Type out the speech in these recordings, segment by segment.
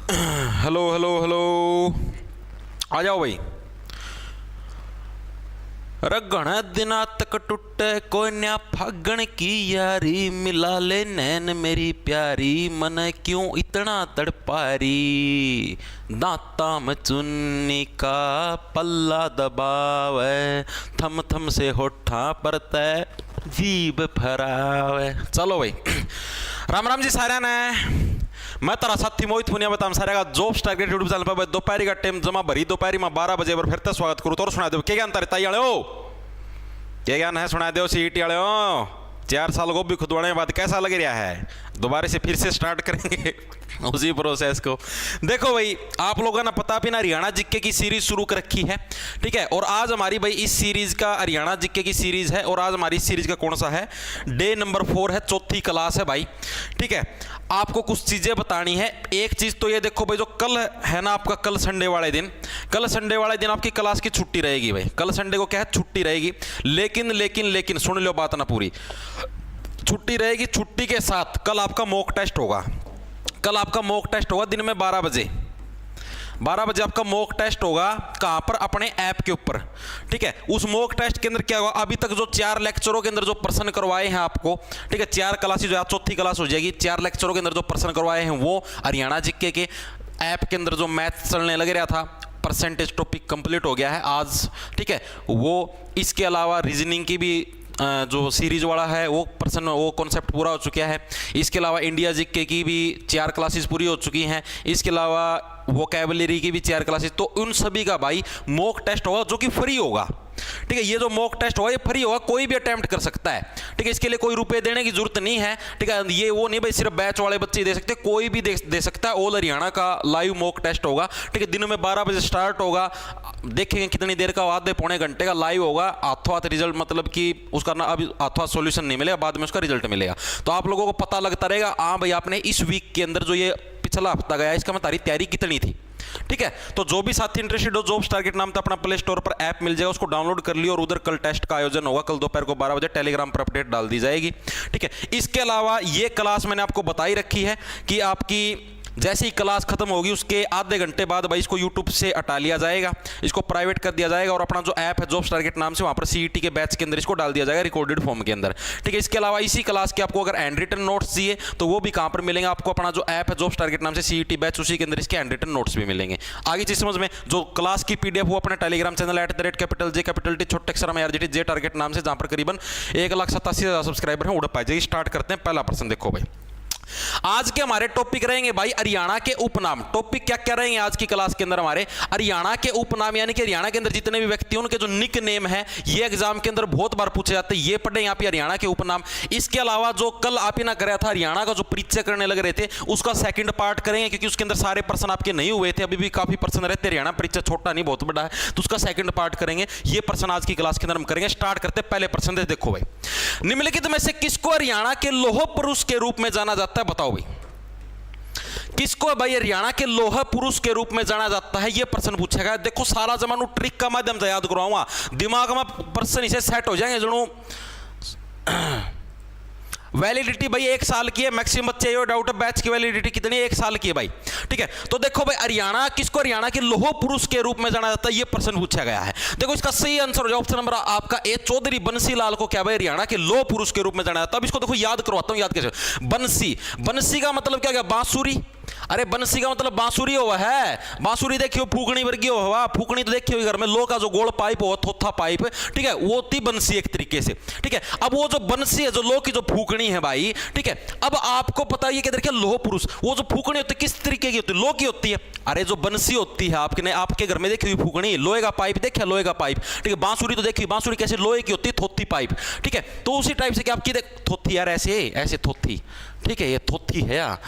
Hello hello hello, आ जाओ भाई। रगण दिना तक टूटे कोई न्या फागण की यारी, मिला ले नैन मेरी प्यारी, मन क्यों इतना तड़पारी। दांता में चुन्नी का पल्ला दबावे, थम थम से होठा पर तय जीभ फरावे। चलो भाई, राम राम जी सारे ने। मैं तारा साथी मोहित पुनिया बताऊं सारे का जॉब स्टार के यूट्यूब चैनल पर दोपहरी का टाइम जमा भरी दोपहरी में 12 बजे पर फिर से स्वागत करूँ। तो सुना दो क्या ज्ञान तारे ताई वाले हो, क्या ज्ञान है सुना दो सीईटी वाले हो। 4 साल को भी खुदवाने के बाद कैसा लग रहा है, दोबारा से फिर से स्टार्ट करेंगे उसी प्रोसेस को। देखो भाई, आप लोगों ने पता भी ना हरियाणा जीके की सीरीज शुरू कर रखी है, ठीक है। और आज हमारी भाई इस सीरीज का हरियाणा जीके की सीरीज है, और आज हमारी इस सीरीज का कौन सा है, डे नंबर 4 है, चौथी क्लास है भाई, ठीक है। आपको कुछ चीजें बतानी है। एक चीज तो ये देखो भाई, जो कल है ना आपका, कल संडे वाले दिन, कल संडे वाले दिन आपकी क्लास की छुट्टी रहेगी भाई। कल संडे को क्या है, छुट्टी रहेगी। लेकिन लेकिन लेकिन सुन लो बात ना पूरी, छुट्टी रहेगी। छुट्टी के साथ कल आपका मॉक टेस्ट होगा। कल आपका मॉक टेस्ट होगा दिन में 12 बजे। 12 बजे आपका मॉक टेस्ट होगा। कहां पर, अपने ऐप के ऊपर, ठीक है। उस मॉक टेस्ट के अंदर क्या होगा, अभी तक जो 4 लेक्चरों के अंदर जो प्रश्न करवाए हैं आपको, ठीक है, 4 क्लासेस जो चौथी क्लास हो जाएगी, 4 लेक्चरों के अंदर जो प्रश्न करवाए हैं वो हरियाणा जीके के ऐप के अंदर जो मैथ चलने लग रहा था, परसेंटेज टॉपिक कंप्लीट हो गया है आज, ठीक है। वो इसके अलावा रीजनिंग की भी जो सीरीज वाला है वो प्रश्न, वो कॉन्सेप्ट पूरा हो चुका है। इसके अलावा इंडिया जीके की भी 4 क्लासेस पूरी हो चुकी हैं। इसके अलावा वोकैबुलरी की भी 4 क्लासेस। तो उन सभी का भाई मॉक टेस्ट होगा जो कि फ्री होगा, ठीक है। ये जो मॉक टेस्ट होगा ये फ्री होगा, कोई भी अटेम्प्ट कर सकता है, ठीक है। इसके लिए कोई रुपए देने की जरूरत नहीं है, ठीक है। ये वो नहीं भाई सिर्फ बैच वाले बच्चे दे सकते, कोई भी दे सकता है। ऑल हरियाणा का लाइव मॉक टेस्ट होगा, ठीक है। दिन में 12 बजे स्टार्ट होगा, देखेंगे कितनी देर का, आधे पौने घंटे का लाइव होगा। हाथों हाथ रिजल्ट, मतलब कि उसका ना अभी हाथों हाथ सोल्यूशन नहीं मिलेगा, बाद में उसका रिजल्ट मिलेगा। तो आप लोगों को पता लगता रहेगा हाँ भाई आपने इस वीक के अंदर जो ये पिछला हफ्ता गया इसका तुम्हारी तैयारी कितनी थी, ठीक है। तो जो भी साथी इंटरेस्टेड हो, जॉब्स टारगेट नाम तो अपना प्ले स्टोर पर ऐप मिल जाएगा, उसको डाउनलोड कर लियो। और उधर कल टेस्ट का आयोजन होगा, कल दोपहर को 12 बजे टेलीग्राम पर अपडेट डाल दी जाएगी, ठीक है। इसके अलावा ये क्लास मैंने आपको बताई रखी है कि आपकी जैसे ही क्लास खत्म होगी उसके आधे घंटे बाद भाई इसको यूट्यूब से हटा लिया जाएगा, इसको प्राइवेट कर दिया जाएगा, और अपना जो ऐप है जॉब्स टारगेट नाम से वहां पर सीईटी के बैच के अंदर इसको डाल दिया जाएगा रिकॉर्डेड फॉर्म के अंदर, ठीक है। इसके अलावा इसी क्लास के आपको अगर हैंड रिटन नोट्स चाहिए तो वो भी कहां पर मिलेंगे आपको, अपना जो ऐप है जॉब्स टारगेट नाम से सीईटी बैच, उसी के अंदर इसके हैंड रिटन नोट्स भी मिलेंगे। आगे चीज समझ में, जो क्लास की पीडीएफ वो अपने टेलीग्राम चैनल @J छोटे अक्षर में RGT जे टारगेट नाम से, जहां पर करीबन 1,87,000 सब्सक्राइबर हैं, उड़ पाए जाएगी। स्टार्ट करते हैं। पहला प्रश्न देखो भाई, आज के हमारे टॉपिक रहेंगे भाई हरियाणा के उपनाम। टॉपिक क्या क्या रहेंगे आज की क्लास के अंदर हमारे, हरियाणा के उपनाम, यानी कि हरियाणा के अंदर जितने भी व्यक्ति उनके जो निक नेम है, ये एग्जाम के अंदर बहुत बार पूछे जाते हैं, ये पढ़े यहाँ पे हरियाणा के उपनाम। इसके अलावा जो कल आप ही ना कराया था हरियाणा का जो परिचय करने लग रहे थे, उसका सेकंड पार्ट करेंगे, क्योंकि उसके अंदर सारे प्रश्न आपके नहीं हुए थे, अभी भी काफी प्रश्न रहते। हरियाणा परिचय छोटा नहीं बहुत बड़ा है, तो उसका सेकंड पार्ट करेंगे। ये प्रश्न आज की क्लास के अंदर हम करेंगे। स्टार्ट करते पहले प्रश्न से। देखो भाई, निम्नलिखित में से किसको हरियाणा के लौह पुरुष के रूप में जाना जाता है, बताओ भाई किसको भाई हरियाणा के लौह पुरुष के रूप में जाना जाता है, यह प्रश्न पूछा गया। देखो सारा जमानू ट्रिक का माध्यम से याद करवाऊंगा, दिमाग में प्रश्न इसे सेट हो जाएंगे जरूर। वैलिडिटी भाई 1 साल की है, मैक्सिमम बच्चे ये डाउट है बैच की वैलिडिटी कितनी है, 1 साल की है भाई, ठीक है। तो देखो भाई हरियाणा किसको हरियाणा के लौह पुरुष के रूप में जाना जाता है, ये प्रश्न पूछा गया है। देखो इसका सही आंसर हो जाए ऑप्शन नंबर आपका ए, चौधरी बंसी लाल को क्या भाई हरियाणा के लौह पुरुष के रूप में जाना जाता है। अब इसको देखो याद करवाता हूं, याद कैसे। बंसी, बंसी का मतलब क्या, बांसुरी। अरे बंसी का मतलब बांसुरी हुआ है, बांसुरी देखियो फूकनी वर्गी हुआ, फूकनी तो देखियो घर में लो का जो गोल पाइप हो, थोथा पाइप, ठीक है, वो थी बंसी एक तरीके से, ठीक है। अब वो जो बंसी है, जो लो की जो फूकनी है भाई, ठीक है। अब आपको पता है कि देखिए लोह पुरुष, वो जो फूकनी होती है किस तरीके की होती है, लो की होती है। अरे जो बंसी होती है आपके घर में देखी हुई फूकनी, लोहे का पाइप देखिए, लोहे का पाइप, ठीक है। बांसुरी तो देखिए, बांसुरी कैसे लोहे की होती है, थोथी पाइप, ठीक है। तो उसी टाइप से कि आपकी थोथी यार, ऐसे ऐसे थोथी, ठीक है, ये थोथी है यार।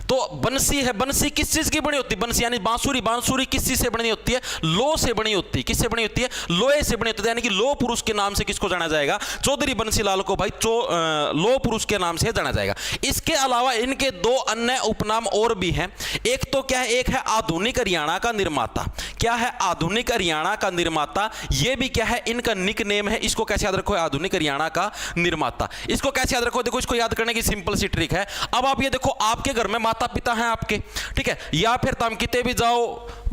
तो बंसी है, बंसी किस चीज की बनी होती है, बंसी यानी बांसुरी, बांसुरी किस चीज से बनी होती है, लो से बनी होती है। किससे बनी होती है, लोहे से बनी होती है, यानी कि लो पुरुष के नाम से किसको जाना जाएगा, चौधरी बंसी लाल को भाई लो पुरुष के नाम से जाना जाएगा। इसके अलावा इनके 2 अन्य उपनाम और भी हैं। एक तो क्या है, एक है आधुनिक हरियाणा का निर्माता। क्या है, आधुनिक हरियाणा का निर्माता। ये भी क्या है, इनका निक नेम है। इसको कैसे याद रखो, आधुनिक हरियाणा का निर्माता। इसको कैसे याद रखो, देखो इसको याद करने की सिंपल सी ट्रिक है। अब आप ये देखो, आपके घर में माता माता पिता हैं आपके, ठीक है, या फिर तुम किते भी जाओ,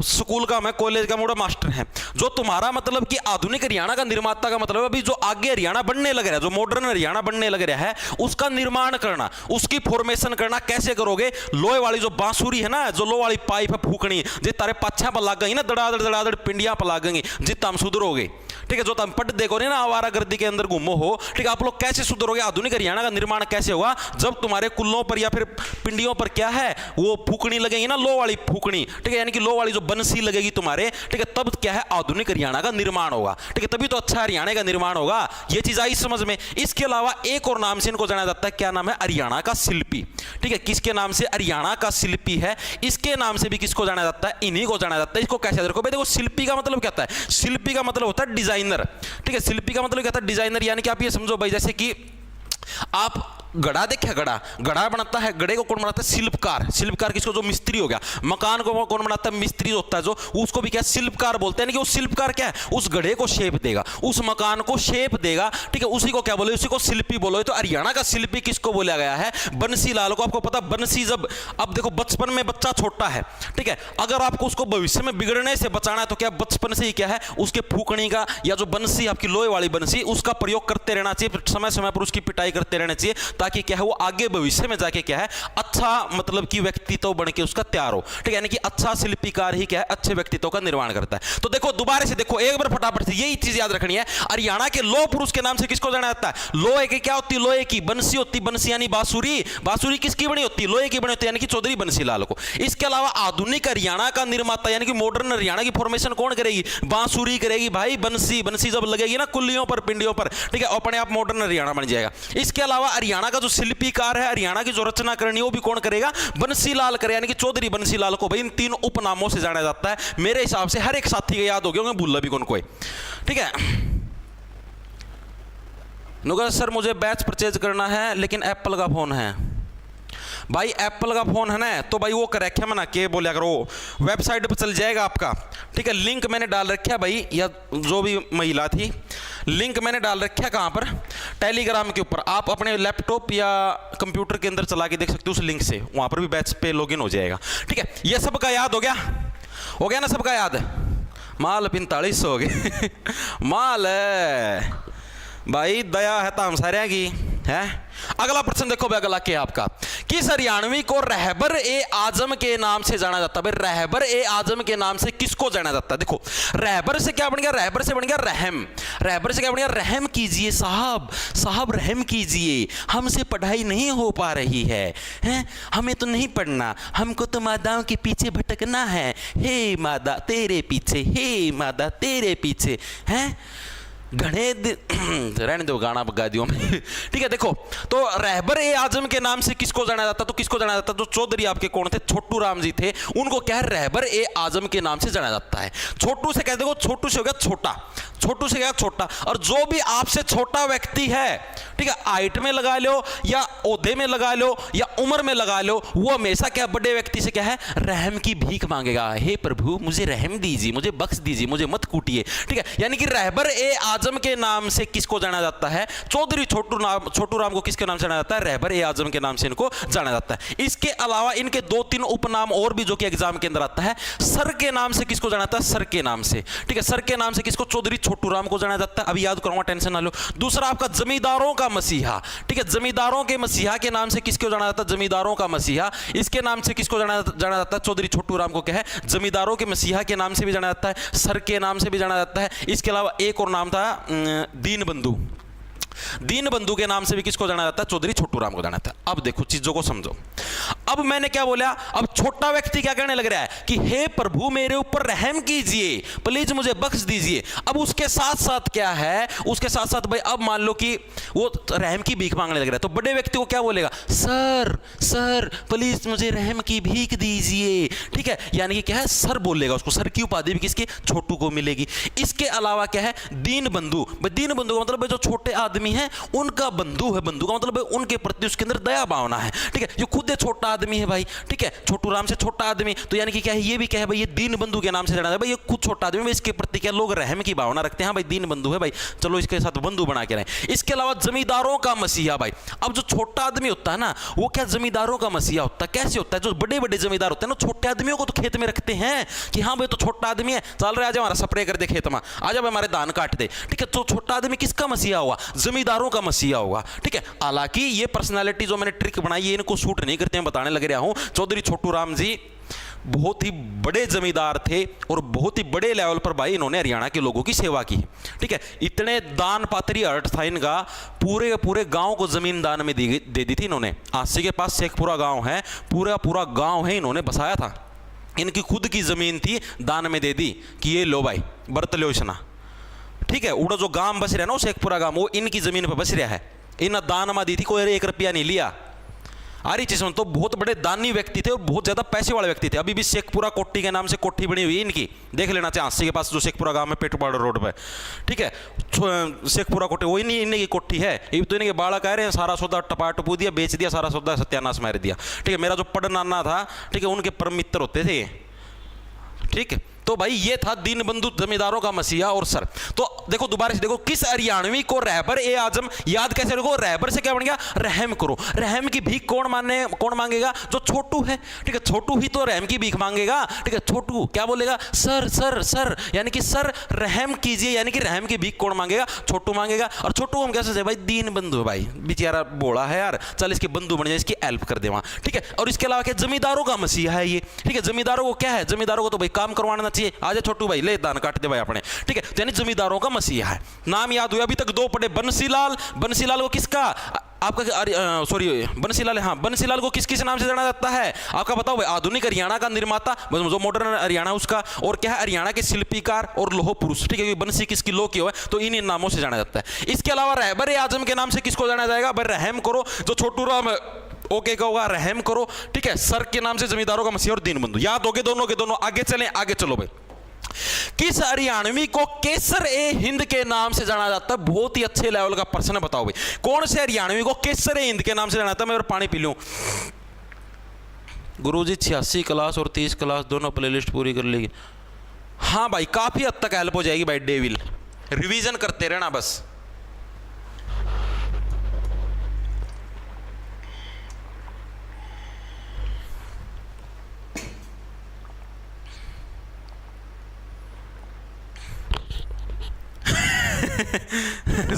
स्कूल का मैं कॉलेज का मोड़ा मास्टर है, जो तुम्हारा मतलब कि आधुनिक हरियाणा का निर्माता का मतलब अभी जो आगे हरियाणा बनने लग रहा है, जो मॉडर्न हरियाणा बनने लग रहा है, उसका निर्माण करना, उसकी फॉर्मेशन करना कैसे करोगे? लोहे वाली जो बांसुरी है ना, जो लोहे वाली पाइप है फूकनी, जी तारे पाछा पर लाग गई ना, दड़ादड़ दड़ादड़ पिंडियां पर लाग गई, जित हम सुधरोगे, ठीक है, जो तुम पढ़ देखो ना आवारागर्दी के अंदर घूमो हो, ठीक है, आप लोग कैसे सुधरोगे? आधुनिक हरियाणा का निर्माण कैसे होगा? जब तुम्हारे कुल्लों पर या फिर पिंडियों पर क्या है वो फूकनी लगेगी ना, लो वाली फूकनी, ठीक है, यानी कि लो वाली जो बंसी लगेगी तुम्हारे, ठीक है, तब क्या है आधुनिक हरियाणा का निर्माण होगा, ठीक है, तभी तो अच्छा हरियाणा का निर्माण होगा। ये चीज आई समझ में। इसके अलावा एक और नाम से इनको जाना जाता है, क्या नाम है? हरियाणा का शिल्पी, ठीक है, किसके नाम से? हरियाणा का शिल्पी है। इसके नाम से भी किसको जाना जाता है? इन्हीं को जाना जाता है। इसको कैसे देखो भाई, देखो शिल्पी का मतलब क्या होता है? शिल्पी का मतलब होता है डिजाइनर, ठीक है, शिल्पी का मतलब क्या होता है? डिजाइनर, यानी कि आप ये समझो भाई, जैसे कि आप गड़ा देखा, गड़ा बनाता है, गड़े को कौन बनाता है? शिल्पकार। शिल्पकार किसको? जो मिस्त्री हो गया। मकान को कौन बनाता है? मिस्त्री होता है, जो उसको भी क्या शिल्पकार बोलते हैं। कि वो शिल्पकार क्या है? उस गड़े को शेप देगा, उस मकान को शेप देगा, ठीक है, उसी को क्या बोले? उसी को शिल्पी बोलो। तो हरियाणा का शिल्पी किसको बोला गया है? बंसी लाल को। आपको पता बंसी, जब अब देखो बचपन में बच्चा छोटा है, ठीक है, अगर आपको उसको भविष्य में बिगड़ने से बचाना है तो क्या बचपन से ही क्या है उसके फूकनी का, या जो बंसी आपकी लोहे वाली बंसी, उसका प्रयोग करते रहना चाहिए, समय समय पर उसकी पिटाई करते रहना चाहिए, ताकि क्या है वो आगे भविष्य में जाके क्या है अच्छा मतलब कि व्यक्तित्व बन के उसका तैयार हो, ठीक है, यानी कि अच्छा शिल्पीकार ही क्या है अच्छे व्यक्तित्व का निर्माण करता है। तो देखो दोबारा से देखो एक बार फटाफट से यही चीज याद रखनी है। हरियाणा के लौह पुरुष के नाम से किसको जाना जाता है? लोहे की क्या होती है? लोहे की बंसी होती, बंसी यानी बांसुरी। बांसुरी किसकी बनी होती है? लोहे की बनी होती है, यानी कि चौधरी बंसी लाल को। इसके अलावा आधुनिक हरियाणा का निर्माता यानी कि मॉडर्न हरियाणा की फॉर्मेशन कौन करेगी? बांसुरी करेगी भाई, बंसी। बंसी जब लगेगी ना कुल्लियों पर, पिंडियों पर, ठीक है, अपने आप मॉडर्न हरियाणा बन जाएगा। इसके अलावा हरियाणा का जो शिल्पीकार है, हरियाणा की जो रचना करनी वो भी कौन करेगा? बंसी लाल करे, यानी कि चौधरी बंसी लाल को भाई इन तीन उपनामों से जाना जाता है। मेरे हिसाब से हर एक साथी को याद हो गया, भूल भी कौन कोई, ठीक है। नुगर सर मुझे बैच परचेज करना है लेकिन एप्पल का फोन है। भाई एप्पल का फोन है ना, तो भाई वो कर रखा मना के बोलिया करो, वेबसाइट पर चल जाएगा आपका, ठीक है, लिंक मैंने डाल रखा भाई, या जो भी महिला थी, लिंक मैंने डाल रखा कहाँ पर? टेलीग्राम के ऊपर। आप अपने लैपटॉप या कंप्यूटर के अंदर चला के देख सकते हो उस लिंक से, वहाँ पर भी बैच पे लॉगिन हो जाएगा, ठीक है। ये सबका याद हो गया? हो गया ना सबका याद? माल 45 हो गए माल है भाई, दया है ताम सारे की है। अगला प्रश्न देखो भाई, अगला क्या आपका? किस हरियाणवी को रहबर ए आजम के नाम से जाना जाता है? भाई रहबर ए आजम के नाम से किसको जाना जाता है? देखो रहबर से क्या बन गया? रहबर से बन गया रहम। रहबर से क्या बन गया? रहम कीजिए साहब, साहब रहम कीजिए, हमसे पढ़ाई नहीं हो पा रही है, हैं? हमें तो नहीं पढ़ना, हमको तो मादाओं के पीछे भटकना है, हे मादा तेरे पीछे, हे मादा तेरे पीछे, हैं? घने रहने दो, गाना बगा दियो ठीक है। देखो तो रहबर ए आजम के नाम से किसको जाना जाता? तो किसको जाना जाता? जो चौधरी आपके कौन थे? छोटू राम जी थे, उनको क्या है रहबर ए आजम के नाम से जाना जाता है। छोटू से कहते, देखो छोटू से हो गया छोटा, छोटू से क्या? छोटा। और जो भी आपसे छोटा व्यक्ति है, ठीक है, हाइट में लगा लो या ओहदे में लगा लो या उम्र में लगा लो, वो हमेशा क्या बड़े व्यक्ति से क्या है रहम की भीख मांगेगा, हे प्रभु मुझे रहम दीजिए, मुझे बख्श दीजिए, मुझे मत कूटिए, ठीक है। यानी कि रहबर ए आजम के नाम से किसको जाना जाता है? चौधरी छोटू राम को किसके नाम से जाना जाता है? रहबर ए आजम के नाम से इनको जाना जाता है। इसके अलावा इनके 2-3 उपनाम और भी जो कि एग्जाम के अंदर आता है। सर के नाम से किसको जाना जाता है? सर के नाम से, ठीक है, सर के नाम से किसको? चौधरी छोटू राम को जाना जाता है। अभी याद करूंगा, टेंशन ना लो। दूसरा आपका जमींदारों का मसीहा, ठीक है, जमींदारों के मसीहा के नाम से किसको जाना जाता है? जमींदारों का मसीहा। इसके नाम से किसको जाना जाता है? चौधरी छोटू राम को क्या है जमींदारों के मसीहा के नाम से भी जाना जाता है, सर के नाम से भी जाना जाता है। इसके अलावा एक और नाम था दीनबंधु, दीनबंधु के नाम से भी किसको जाना जाता है? चौधरी छोटू राम को जाना जाता है। अब देखो चीजों को समझो। अब मैंने क्या बोला? अब छोटा व्यक्ति क्या कहने लग रहा है कि हे प्रभु मेरे ऊपर रहम कीजिए, प्लीज मुझे बख्श दीजिए। अब उसके साथ साथ क्या है? उसके साथ साथ भाई अब मान लो कि वो रहम की भीख मांगने लग रहा है, तो बड़े व्यक्ति को क्या बोलेगा? सर सर प्लीज मुझे रहम की भीख दीजिए, ठीक है, यानी कि क्या है सर बोलेगा उसको। सर की उपाधि भी किसके? छोटू को मिलेगी। इसके अलावा क्या है? दीनबंधु। दीनबंधु का मतलब जो छोटे आदमी आदमी है उनका बंधु है, बंधु का मतलब है उनके प्रति उसके अंदर दया भावना है, ठीक है। ये खुद एक छोटा आदमी है भाई, ठीक है, छोटू राम से छोटा आदमी, तो यानी कि क्या है, ये भी क्या है भाई, ये दीन बंधु के नाम से जाना है भाई, ये खुद छोटा आदमी है, इसके प्रति क्या लोग रहम की भावना रखते हैं, हाँ भाई दीन बंधु है भाई, चलो इसके साथ बंधु बना के रहे। इसके अलावा जमींदारों का मसीहा भाई, अब जो छोटा आदमी होता है ना वो क्या जमींदारों का मसीहा होता है, कैसे होता है, जो बड़े बड़े जमींदार होते हैं ना छोटे आदमियों को तो खेत में रखते हैं कि हाँ भाई तो छोटा आदमी है, चल रहा है, आज हमारा स्प्रे कर दे खेत में, आज हमारे धान काट दे, ठीक है। तो छोटा आदमी किसका मसीहा होगा, जमींदारों का मसीहा होगा, ठीक है। हालांकि ये पर्सनालिटी जो मैंने ट्रिक बनाई है इनको सूट नहीं करते हैं, बताने लग रहा हूं। चौधरी छोटू राम जी बहुत ही बड़े जमींदार थे और बहुत ही बड़े लेवल पर भाई इन्होंने हरियाणा के लोगों की सेवा की, ठीक है। इतने दान पात्री अर्थ था इनका, पूरे पूरे गांव को जमीन दान में दे दी थी इन्होंने। आसी के पास शेखपुरा गांव है, पूरा पूरा गांव है इन्होंने बसाया था, इनकी खुद की जमीन थी दान में दे दी कि ये लो भाई बरत लो इसना, ठीक है। उड़ा जो गांव बस रहा है ना शेखपुरा गांव, वो इनकी जमीन पर बस रहा है, इन दान में दी थी, कोई 1 रुपया नहीं लिया। आरी चीज तो बहुत बड़े दानी व्यक्ति थे और बहुत ज्यादा पैसे वाले व्यक्ति थे। अभी भी शेखपुरा कोठी के नाम से कोठी बनी हुई है इनकी, देख लेना चाहिए, आसी के पास जो शेखपुरा गांव में पेटवाड़ रोड पे, ठीक है, शेखपुरा कोठी वही नहीं इनकी कोठी है। ये तो इनके बालक कह रहे हैं सारा सौदा टपा टपू दिया, बेच दिया, सारा सौदा सत्यानाश मार दिया, ठीक है। मेरा जो पड़ नाना था, ठीक है, उनके परम मित्र होते थे, ठीक है। तो भाई ये था दीन बंधु जमींदारों का मसीहा और सर। तो देखो दोबारा से देखो, किस हरियाणवी को रहबर ए आजम याद कैसे रखो, रहबर से क्या बन गया, रहम करो। रहम की भीख कौन मांगेगा, जो छोटू है, ठीक है, छोटू ही तो रहम की भीख मांगेगा, ठीक है। छोटू क्या बोलेगा, सर सर सर, यानी कि सर रहम कीजिए, यानी कि रहम की भीख कौन मांगेगा, छोटू मांगेगा। और छोटू हम कैसे भाई, दीन बंधु भाई, बेचारा बोला है यार, चल इसके बंधु बन जाए, इसकी हेल्प कर दे वहां, ठीक है। और इसके अलावा क्या जमींदारों का मसीहा है ये, ठीक है। जमींदारों को क्या है, जमींदारों को तो भाई काम करवाना चाहिए, आजा छोटू भाई ले दान काट दे भाई अपने, ठीक है। यानी जमींदारों का मसीहा है। नाम याद हुआ, अभी तक 2 पढ़े, बंसीलाल। बंसीलाल को किसका, आपका सॉरी बंसीलाल, हाँ बंसीलाल को किस किस नाम से जाना जाता है आपका बताओ भाई, आधुनिक हरियाणा का निर्माता, जो मॉडर्न हरियाणा उसका, और क्या है हरियाणा के शिल्पीकार और लोह पुरुष, ठीक है। बंसी किसकी लो की हो, तो इन नामों से जाना जाता है। इसके अलावा रहबर आजम के नाम से किसको जाना जाएगा भाई, रहम करो, जो छोटू राम ओके का होगा रहम करो, ठीक है। सर के नाम से जमींदारों का मसीहा और दीन बंधु, याद हो गए दोनों के दोनों। आगे चलें, आगे चलो भाई। किस हरियाणवी को केसर ए हिंद के नाम से जाना जाता है, बहुत ही अच्छे लेवल का प्रश्न बताओ भाई, कौन से हरियाणवी को केसर ए हिंद के नाम से जाना जाता है। मैं पानी पी लूं गुरुजी, 86 क्लास और 30 क्लास दोनों प्लेलिस्ट पूरी कर लेगी। हाँ भाई काफी हद तक हेल्प हो जाएगी भाई, डेविल रिवीजन करते रहना बस।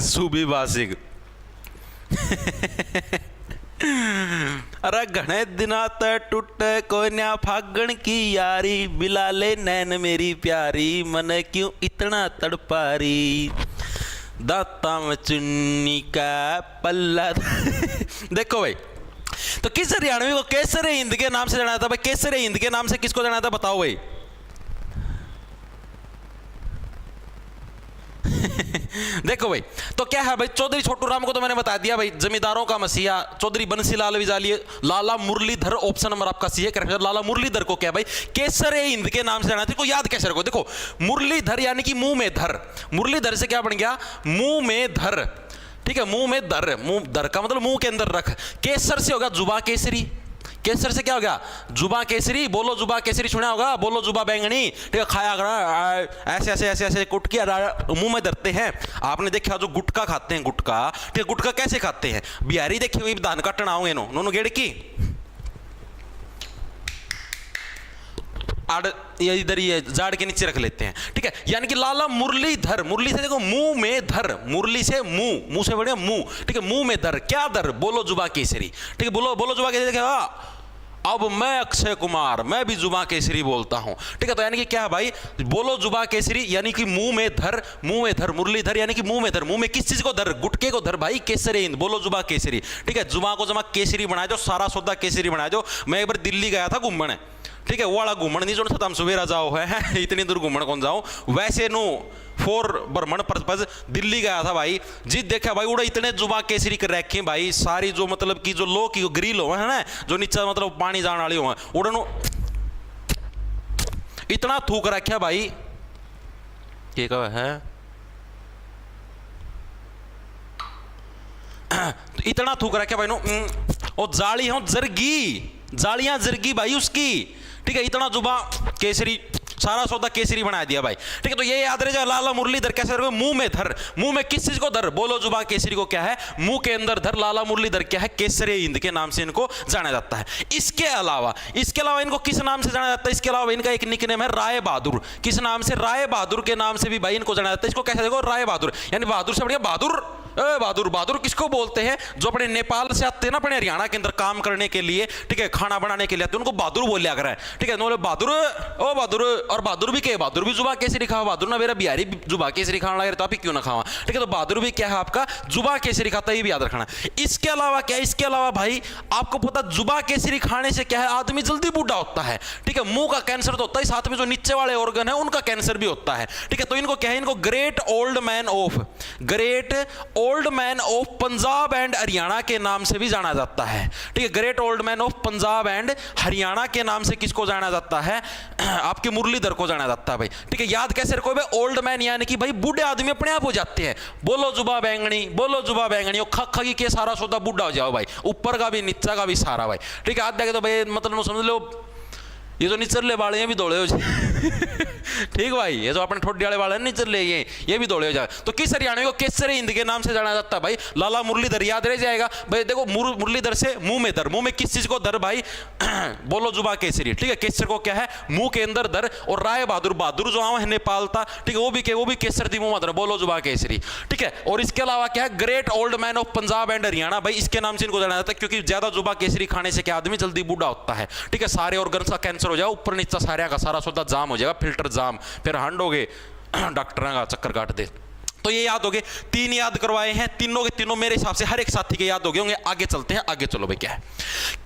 सुबी बासिक अरे घने दिना तक टूटे कोन्या फागण की यारी, बिलाले नैन मेरी प्यारी, मन क्यों इतना तड़पारी, दाता में चुन्नी का पल्ला। देखो भाई, तो किस हरियाणवी को केसर हिंद के नाम से जाना था भाई, केसर हिंद के नाम से किसको जाना था बताओ भाई। देखो भाई, तो क्या है भाई, चौधरी छोटू राम को तो मैंने बता दिया भाई, जमींदारों का मसीहा। चौधरी बंसीलाल विजाली, लाला मुरलीधर, ऑप्शन नंबर आपका सी है करेक्ट। लाला मुरलीधर को क्या भाई, केसर ए हिंद के नाम से जाना था, को याद कैसे रखो। देखो मुरलीधर यानी कि मुंह में धर, मुरलीधर से क्या बन गया, मुंह में धर, ठीक है, मुंह में धर, मुंह धर का मतलब मुंह के अंदर रख। केसर से होगा जुबा केसरी, केसर से क्या हो गया, जुबा केसरी। बोलो जुबा केसरी सुना होगा, बोलो जुबा बैंगनी, ठीक है। खाया करा ऐसे ऐसे ऐसे ऐसे कुट के मुंह में धरते हैं। आपने देखा जो गुटका खाते हैं, गुटका, ठीक है, गुटका कैसे खाते हैं, बिहारी देखे हुए धान काटना होंगे नो गेड़ की ये इधर ये जाड़ के नीचे रख लेते हैं, ठीक है। यानी कि लाला मुरलीधर, मुरली से देखो मुंह में धर, मुरली से मुंह, मुंह से बढ़िया मुंह, ठीक है, मुंह में धर, क्या धर, बोलो जुबा केसरी, ठीक है। बोलो बोलो जुबा केसरी, अब मैं अक्षय कुमार, मैं भी जुबा केसरी बोलता हूं, ठीक है। तो यानी कि क्या है भाई, बोलो जुबा केसरी यानी कि मुंह में धर, मुंह में धर, मुरलीधर यानी कि मुंह में धर, मुंह में किस चीज को धर, गुटके को धर भाई, केसरी हिंद, बोलो जुबा केसरी, ठीक है। जुबा को जमा केसरी बना दो, सारा सौदा केसरी बना दो। मैं एक बार दिल्ली गया था घूमने, ठीक है, वो वाला घूमन नहीं जो हम सवेरा जाओ है इतनी दूर घूमन कौन जाओ, वैसे नो फॉर भ्रमण पर्पज दिल्ली गया था भाई जी। देखा भाई उड़ा इतने जुबा केसरी कर रखे भाई, सारी जो मतलब की जो लो की ग्रिल हो है ना, जो नीचे मतलब पानी जाने वाली हो उड़ा नो इतना थूक रखा भाई, क्या है तो इतना थूक रखा भाई नो और जाली हो जरगी, जालियां जरगी भाई उसकी, ठीक है। इतना जुबा केसरी, सारा सौदा केसरी बना दिया भाई, ठीक है। तो ये याद रह जाए, लाला मुरलीधर कैसे रखो, मुंह में धर, मुंह में किस चीज को धर, बोलो जुबा केसरी को क्या है, मुंह के अंदर धर। लाला मुरलीधर क्या है, केसरी हिंद के नाम से इनको जाना जाता है। इसके अलावा इनको किस नाम से जाना जाता है, इसके अलावा इनका एक निकनेम है राय बहादुर। किस नाम से, राय बहादुर के नाम से भी भाई इनको जाना जाता है। इसको कैसे देखो, राय बहादुर, यानी बहादुर से बढ़िया बहादुर। बहादुर, बहादुर किसको बोलते हैं, जो अपने नेपाल से आते हैं ना, अपने हरियाणा के अंदर काम करने के लिए, ठीक है, खाना बनाने के लिए आते हैं, उनको बहादुर बोल लिया करें, ठीक है। बहादुर, ओ बहादुर, और बहादुर भी क्या है, बहादुर भी जुबा केसरी खाओ, बहादुर ना मेरा बिहारी जुबा केसरी खाना लगे तो आप ही क्यों ना खावा, ठीक है। तो बहादुर भी क्या है आपका, जुबा केसरी खाता है, ये भी याद रखना। इसके अलावा क्या है, इसके अलावा भाई आपको पता जुबा केसरी खाने से क्या है, आदमी जल्दी बूढ़ा होता है, ठीक है। मुंह का कैंसर तो होता है, साथ में जो नीचे वाले ऑर्गन है उनका कैंसर भी होता है, ठीक है। तो इनको क्या है, इनको great old man of Punjab and Haryana के नाम से भी जाना जाता है, ठीक है। Great old man of Punjab and Haryana के नाम से किसको जाना जाता है, आपके मुरलीधर को जाना जाता है भाई, ठीक है। याद कैसे रखो भाई, ओल्ड मैन यानी कि भाई बूढ़े आदमी अपने आप हो जाते हैं। बोलो जुबा बैंगनी, बोलो जुबा बैंगनी, और खा खगी के सारा सौदा बूढ़ा हो जाओ भाई, ऊपर का भी नीचा का भी सारा भाई, ठीक है। आज देखे तो भाई मतलब समझ लो, ये जो निचरले वाले हैं भी दौड़े हो जाए ठीक भाई, ये जो अपने ठोडी वाले वाले निचरले ये भी दौड़े हो जाए। तो किस हरियाणा को केसरी हिंद के नाम से जाना जाता है भाई, लाला मुरलीधर, याद रह जाएगा भाई। देखो मुरलीधर से मुंह में धर, मुंह में किस चीज को धर भाई बोलो जुबा केसरी, ठीक है। केसर को क्या है, मुंह के अंदर धर। और राय बहादुर, बहादुर जो है नेपाल था, ठीक है, वो भी केसर थी, मुंह में धर, बोलो जुबा केसरी, ठीक है। और इसके अलावा क्या है, great old man of Punjab and Haryana, भाई इसके नाम से इनको जाना जाता है, क्योंकि ज्यादा जुबा केसरी खाने से क्या आदमी जल्दी बूढ़ा होता है, ठीक है। सारे ऑर्गन्स का कैंसर हो जाएगा, ऊपर नीचा सारे का सारा सौदा जाम हो जाएगा, फिल्टर जाम, फिर हंडोगे डॉक्टर का चक्कर काट दे। तो ये याद हो गए, 3 याद करवाए हैं, तीनों के तीनों मेरे हिसाब से हर एक साथी के याद हो गए होंगे। आगे चलते हैं, आगे चलो भाई। क्या है,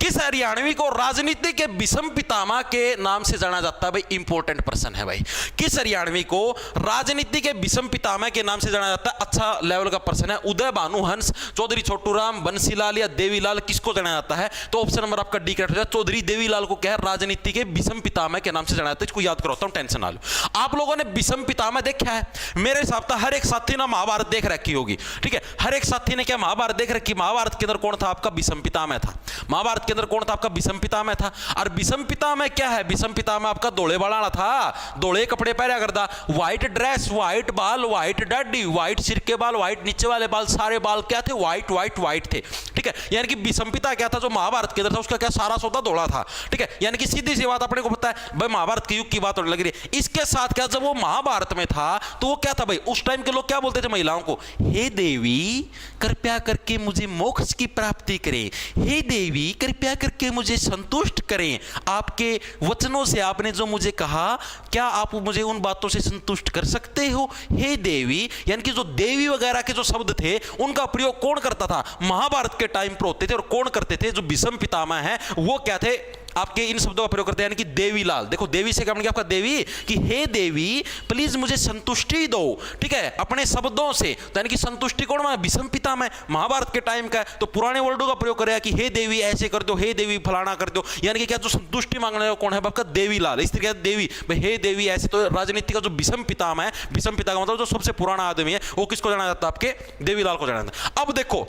किस हरियाणवी को राजनीति के विषम पितामह के नाम से जाना जाता है भाई, इंपॉर्टेंट प्रश्न है भाई। किस हरियाणवी को राजनीति के विषम पितामह के नाम से जाना जाता है, अच्छा लेवल का प्रश्न है। उदय भानु हंस, चौधरी छोटूराम, बंसीलाल या देवीलाल, किसको जाना जाता है, तो ऑप्शन नंबर आपका डी करेक्ट हो जाए। चौधरी देवीलाल को क्या है, राजनीति के विषम पितामह के नाम से जाना जाता है। इसको याद करवाता हूं, टेंशन ना लो। आप लोगों ने विषम पितामह देखा है, मेरे हिसाब से हर एक साथी ना महाभारत देख रखी होगी, ठीक है। हर एक साथी ने क्या महाभारत देख रखी, महाभारत के अंदर कौन था आपका, विषम पितामह था। महाभारत के अंदर कौन था आपका, विषम पितामह था। और विषम पितामह क्या है, विषम पितामह आपका धोले वाला था, धोले कपड़े पहना करता, व्हाइट ड्रेस, व्हाइट बाल, व्हाइट दाढ़ी, व्हाइट सिर के बाल, व्हाइट नीचे वाले बाल, सारे बाल क्या थे, व्हाइट व्हाइट व्हाइट थे, ठीक है। यानी कि विषम पिता क्या था, जो महाभारत के अंदर था, उसका क्या सारा सौदा धोला था, ठीक है। यानी कि सीधी सी बात अपने को पता है भाई, महाभारत के युग की बात होने लग रही है। इसके साथ क्या, जब वो महाभारत में था तो वो क्या था भाई, उस टाइम के लोग क्या बोलते थे महिलाओं को, हे देवी कृपया करके मुझे मोक्ष की प्राप्ति करें, हे देवी कृपया करके मुझे संतुष्ट करें, आपके वचनों से आपने जो मुझे कहा, क्या आप मुझे उन बातों से संतुष्ट कर सकते हो, हे देवी। यानी कि जो देवी वगैरह के जो शब्द थे उनका प्रयोग कौन करता था, महाभारत के टाइम पर होते थे। और कौन करते थे, जो विषम पितामह है वो क्या थे, आपके इन शब्दों का प्रयोग करते हैं, यानी कि देवीलाल। देखो देवी से क्या आपका देवी, कि हे देवी प्लीज मुझे संतुष्टि दो, ठीक है, अपने शब्दों से। तो यानी कि संतुष्टि कौन माना, विषम पितामह, महाभारत के टाइम का। तो पुराने वर्डों का प्रयोग करेगा कि हे देवी ऐसे कर दो, हे देवी फलाना कर दो, यानी कि क्या जो संतुष्टि मांगने वाला कौन है आपका, देवीलाल। इस तरीके देवी, हे देवी ऐसे। तो राजनीति का जो विषम पितामह है, विषम पिता का मतलब जो सबसे पुराना आदमी है, वो किसको जाना जाता है, आपके देवीलाल को जाना जाता है। अब देखो,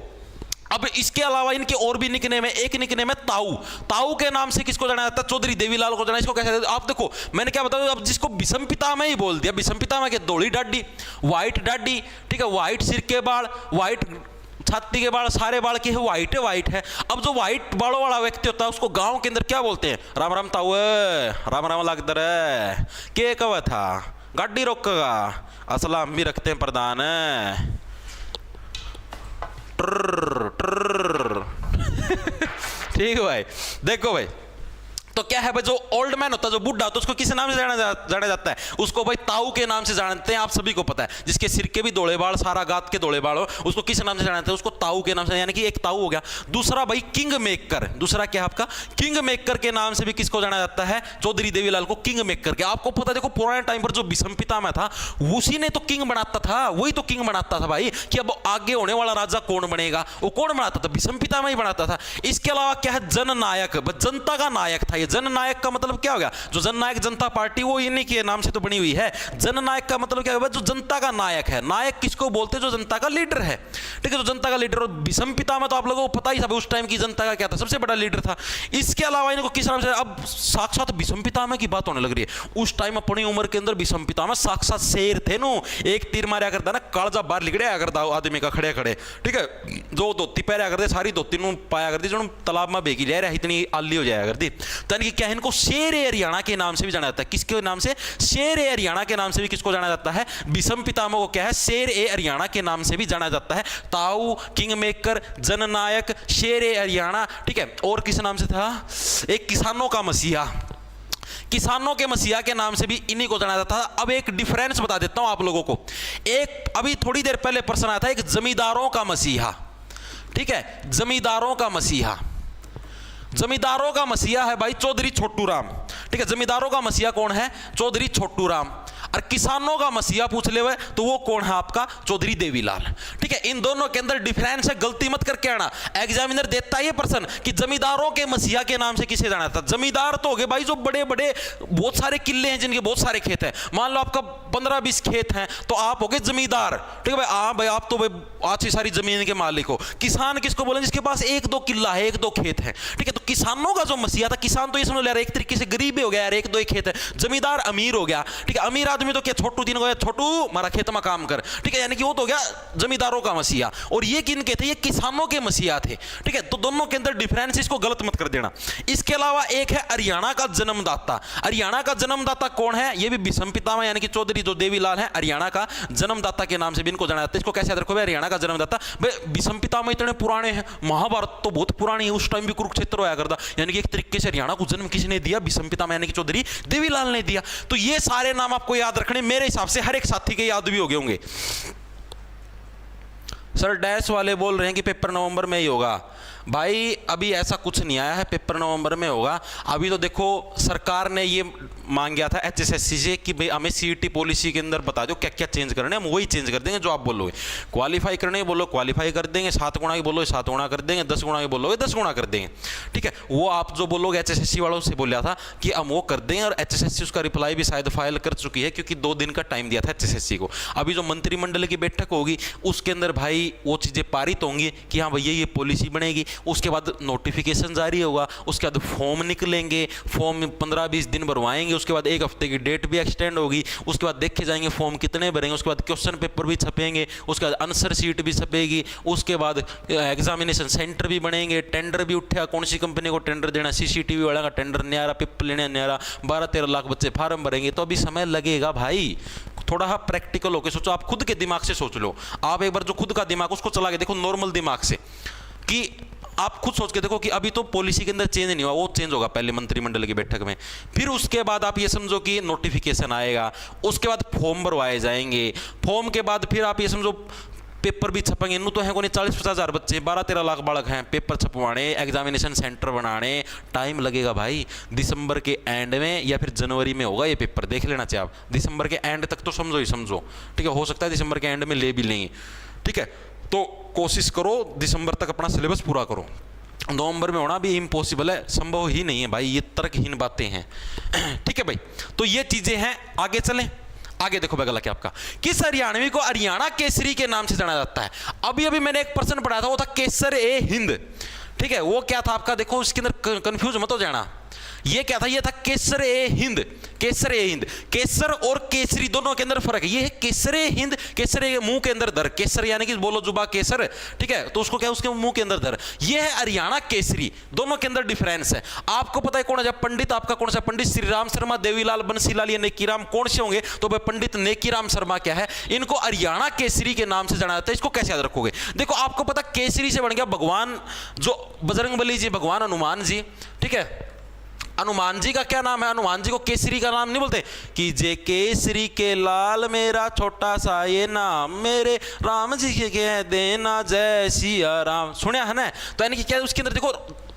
अब इसके अलावा इनके और भी निकनेम है। एक निकनेम है ताऊ, ताऊ के नाम से किसको जाना जाता है, चौधरी देवीलाल को जाना। इसको कैसे, आप देखो मैंने क्या बताया, अब जिसको विषम पितामह ही बोल दिया, विषम पितामह के धोली दाढ़ी, व्हाइट दाढ़ी, ठीक है, व्हाइट सिर के बाल, व्हाइट छाती के बाल, सारे बाल के व्हाइट है। अब जो व्हाइट बालों वाला व्यक्ति होता है उसको गांव के अंदर क्या बोलते हैं, राम राम ताऊ, राम राम लगदर के कवा था, गाड़ी रोकेगा, असला हम भी रखते हैं प्रधान ठीक है भाई। देखो भाई, तो क्या है भाई, जो ओल्ड मैन होता है, जो बूढ़ा होता है, उसको किस नाम से जाना जाता है, उसको भाई ताऊ के नाम से जानते हैं। आप सभी को पता है, जिसके सिर के भी धोले बाल, सारा गात के धोले बाल हो, उसको किस नाम से जाना जाता है, उसको ताऊ के नाम से। यानी कि एक ताऊ हो गया। दूसरा भाई किंग मेकर, दूसरा क्या है आपका, किंग मेकर के नाम से भी किसको जाना जाता है, चौधरी देवीलाल को किंग मेकर के। आपको पता है, देखो पुराने टाइम पर जो विषम पितामह था, उसी ने तो किंग बनाता था, वही तो किंग बनाता था भाई, कि अब आगे होने वाला राजा कौन बनेगा, वो कौन बनाता था, विषम पितामह ही बनाता था। इसके अलावा क्या है, जननायक, जनता का नायक था, ये जननायक का मतलब क्या हो गया? जो जननायक जनता पार्टी वो इन्हीं के नाम से तो बनी हुई है। जननायक का मतलब क्या होगा? जो जनता का नायक है। नायक किसको बोलते हैं? जो जनता का लीडर है, ठीक है, जो जनता का लीडर। और भीष्म पितामह तो आप लोगों को पता ही था उस टाइम की जनता का क्या था, सबसे बड़ा लीडर था। इसके अलावा इनको किस नाम से? अब साक्षात भीष्म पितामह की बात होने लग रही है। उस टाइम अपनी उम्र के अंदर भीष्म पितामह साक्षात शेर थे नो। एक तीर मारा करता ना, कालजा बाहर लिगड़ाया करता आदमी का खड़े खड़े, ठीक है। जो धोती पहरा करते सारी धोती नु पाया करती, जो तालाब में बेगी जा रहा है इतनी आली हो जाया करती। तो इनकी क्या है? इनको शेर ए हरियाणा के नाम से भी जाना जाता है। किसके नाम से? शेर ए हरियाणा के नाम से भी किसको जाना जाता है? भीष्म पितामह को क्या है? शेर ए हरियाणा के नाम से भी जाना जाता है। ताऊ, किंग मेकर, जननायक, शेर ए हरियाणा, ठीक है। और किस नाम से था? एक किसानों का मसीहा, किसानों के मसीहा के नाम से भी इन्हीं को जाना जाता था। अब एक डिफरेंस बता देता हूं आप लोगों को। एक अभी थोड़ी देर पहले प्रश्न आया था, एक जमींदारों का मसीहा, ठीक है, जमींदारों का मसीहा। जमींदारों का मसीहा है भाई चौधरी छोटू राम, ठीक है। जमींदारों का मसीहा कौन है? चौधरी छोटू राम। और किसानों का मसीहा पूछ ले हुए तो वो कौन है आपका? चौधरी देवीलाल, ठीक है। इन दोनों के अंदर डिफरेंस है, गलती मत करके आना। एग्जामिनर देता है ये प्रश्न कि जमींदारों के मसीहा के नाम से किसे जाना था? जमींदार तो हो गए भाई जो बड़े बड़े बहुत सारे किले हैं, जिनके बहुत सारे खेत हैं। मान लो आपका 15-20 खेत हैं तो आप हो गए जमींदार, ठीक है भाई। भाई आप तो भाई अच्छी सारी जमीन के मालिक हो। किसान किसको बोले? जिसके पास 1-2 किला है, 1-2 खेत है, ठीक है। तो किसानों का जो मसीहा था, किसान तो ये समझ ले रहा है एक तरीके से गरीब हो गया यार, 1-2 खेत है। जमींदार अमीर हो गया, ठीक है। अमीर आदमी तो क्या? छोटू दिन को छोटू मारा खेत में काम कर, ठीक है। यानी कि वो तो हो गया जमींदारों का मसीहा। और ये किन के थे? ये किसानों के मसीहा थे, ठीक है। तो दोनों के अंदर डिफरेंस, इसको गलत मत कर देना। इसके अलावा एक है हरियाणा का जन्मदाता। हरियाणा का जन्मदाता कौन है? ये भी भीष्म पितामह यानी कि चौधरी जो देवीलाल है, हरियाणा का जन्मदाता के नाम से भी इनको जाना जाता है। इसको कैसे याद रखो भाई? हरियाणा का जन्मदाता। भाई भीष्म पितामह इतने पुराने हैं, महाभारत तो बहुत पुरानी है, उस टाइम भी कुरुक्षेत्र होया करता। यानी कि एक तरीके से हरियाणा को जन्म किसने दिया? भीष्म पितामह यानी कि चौधरी देवीलाल ने दिया। तो ये सारे नाम आपको याद रखने, मेरे हिसाब से हर एक साथी के याद भी हो गए होंगे। सर डैश वाले बोल रहे हैं कि पेपर नवंबर में ही होगा। भाई अभी ऐसा कुछ नहीं आया है, पेपर नवंबर में होगा। अभी तो देखो सरकार ने ये मांग गया था HSSC से कि भाई हमें CET पॉलिसी के अंदर बता दो क्या क्या चेंज करने, हम वही चेंज कर देंगे जो आप बोलोगे। क्वालिफाई करने बोलो क्वालिफाई कर देंगे, 7 गुणा की बोलोगे 7 गुणा कर देंगे, 10 गुणा की बोलोगे 10 गुणा कर देंगे, ठीक है। वो आप जो बोलोगे HSSC वालों से बोला था कि हम वो कर देंगे, और HSSC उसका रिप्लाई भी शायद फाइल कर चुकी है, क्योंकि 2 दिन का टाइम दिया था HSSC को। अभी जो मंत्रिमंडल की बैठक होगी उसके अंदर भाई वो चीज़ें पारित होंगी कि हाँ भैया ये पॉलिसी बनेगी। उसके बाद नोटिफिकेशन जारी होगा, उसके बाद फॉर्म निकलेंगे, फॉर्म 15-20 दिन भरवाएंगे, उसके बाद 1 हफ्ते की डेट भी एक्सटेंड होगी, उसके बाद देखे जाएंगे फॉर्म कितने भरेंगे, उसके बाद क्वेश्चन पेपर भी छपेंगे, उसके बाद आंसर शीट भी छपेगी, उसके बाद एग्जामिनेशन सेंटर भी बनेंगे, टेंडर भी उठेगा, कौन सी कंपनी को टेंडर देना, CCTV वाला का टेंडर नहीं आ रहा, पेपर लेने नहीं आ रहा, 12-13 लाख बच्चे फार्म भरेंगे, तो अभी समय लगेगा भाई। थोड़ा सा प्रैक्टिकल होकर सोचो, आप खुद के दिमाग से सोच लो। आप एक बार जो खुद का दिमाग उसको चला के देखो नॉर्मल दिमाग से, कि आप खुद सोच के देखो कि अभी तो पॉलिसी के अंदर चेंज नहीं हुआ, वो चेंज होगा पहले मंत्रिमंडल की बैठक में, फिर उसके बाद आप ये समझो कि नोटिफिकेशन आएगा, उसके बाद फॉर्म भरवाए जाएंगे, फॉर्म के बाद फिर आप ये समझो पेपर भी छपेंगे। इनू तो है कोई 40-50 हज़ार बच्चे, 12-13 लाख बालक हैं, पेपर छपवाने, एग्जामिनेशन सेंटर बनाने, टाइम लगेगा भाई। दिसंबर के एंड में या फिर जनवरी में होगा ये पेपर, देख लेना चाहिए आप। दिसंबर के एंड तक तो समझो ही समझो, ठीक है। हो सकता है दिसंबर के एंड में ले भी लेंगे, ठीक है। तो कोशिश करो दिसंबर तक अपना सिलेबस पूरा करो। नवंबर में होना भी इम्पॉसिबल है, संभव ही नहीं है भाई, ये तर्कहीन बातें हैं, ठीक है भाई। तो ये चीजें हैं, आगे चलें। आगे देखो बेगला क्या आपका, किस हरियाणवी को हरियाणा केसरी के नाम से जाना जाता है? अभी अभी मैंने एक प्रश्न पढ़ा था, वो था केसर ए हिंद, ठीक है। वो क्या था आपका? देखो इसके अंदर कंफ्यूज मत हो जाना। ये क्या था? ये था केसर ए हिंद। केसर ए हिंद, केसर और केसरी दोनों के अंदर फर्क है। ये है केसर ए हिंद, केसर ए मुंह के अंदर धर, केसर यानी कि बोलो जुबा केसर, ठीक है, तो उसको क्या उसके मुंह के अंदर धर। ये है हरियाणा केसरी, दोनों के अंदर डिफरेंस है। आपको पता है कौन है? पंडित आपका कौन सा? पंडित श्री राम शर्मा, देवीलाल, बंसीलाल या नेकीराम कौन से होंगे? तो भाई पंडित नेकीराम शर्मा क्या है, इनको हरियाणा केसरी के नाम से जाना जाता है। इसको कैसे याद रखोगे? देखो आपको पता केसरी से बन गया भगवान जो बजरंगबली जी, भगवान हनुमान जी, ठीक है। हनुमान जी का क्या नाम है? हनुमान जी को केसरी का नाम नहीं बोलते कि जे केसरी के लाल मेरा छोटा सा ये नाम, मेरे राम जी के कह देना जय सिया राम, सुना है ना? तो यानी कि क्या उसके अंदर देखो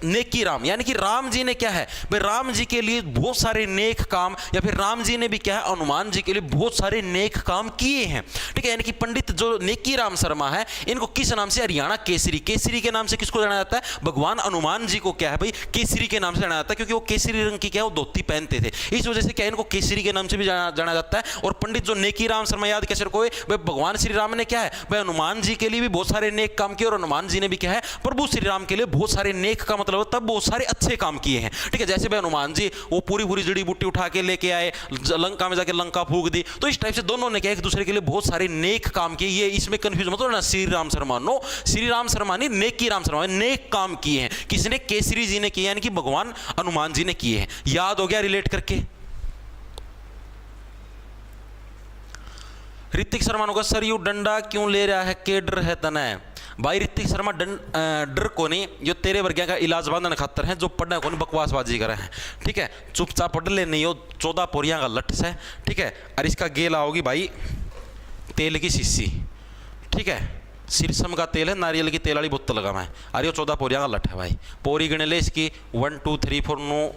नेकी राम, यानी कि राम जी ने क्या है भाई, राम जी के लिए बहुत सारे नेक काम, या फिर राम जी ने भी क्या है हनुमान जी के लिए बहुत सारे नेक काम किए हैं। ठीक है, यानी कि पंडित जो नेकी राम शर्मा है, इनको किस नाम से हरियाणा केसरी, केसरी के नाम से किसको जाना जाता है, भगवान हनुमान जी को क्या है भाई केसरी के नाम से जाना जाता है, क्योंकि वो केसरी रंग की क्या है वो धोती पहनते थे, इस वजह से क्या इनको केसरी के नाम से भी जाना जाता है। और पंडित जो नेकी राम शर्मा याद कैसे रखोगे भाई, भगवान श्री राम ने क्या है भाई हनुमान जी के लिए भी बहुत सारे नेक काम किए, और हनुमान जी ने भी क्या है प्रभु श्री राम के लिए बहुत सारे नेक का मतलब तब बहुत सारे अच्छे काम किए हैं। ठीक है, जैसे भाई हनुमान जी वो पूरी जड़ी बूटी उठा के लेके आए, लंका में जाके लंका फूक दी, तो इस टाइप से दोनों ने क्या एक दूसरे के लिए बहुत सारे नेक काम किए। ये इसमें कंफ्यूज मत होना, श्री राम शर्मा नो, श्री राम शर्मा नहीं, नेकी राम शर्मा, नेक काम किए हैं। किसने, केसरी जी ने किए, यानी कि भगवान हनुमान जी ने किए हैं। याद हो गया रिलेट करके। ऋतिक शर्मा ने कहा सर यू डंडा क्यों ले रहा है, के डर है तना है भाई। ऋतिक शर्मा डर को नहीं, जो तेरे वर्गिया का इलाज बांधने खातर है, जो पढ़ने को नहीं बकवासबाजी करे हैं। ठीक है, चुपचाप पढ़ ले, नहीं हो 14 पोरियां का लठ से। ठीक है, और इसका गेला होगी भाई तेल की शीशी। ठीक है, शीर्षम का तेल है, नारियल की तेल वाली बोतल लगा मैं, अरे ये 14 पोरियां का लठ है भाई। पोरी गिने ले इसकी 1 2 3 4 9,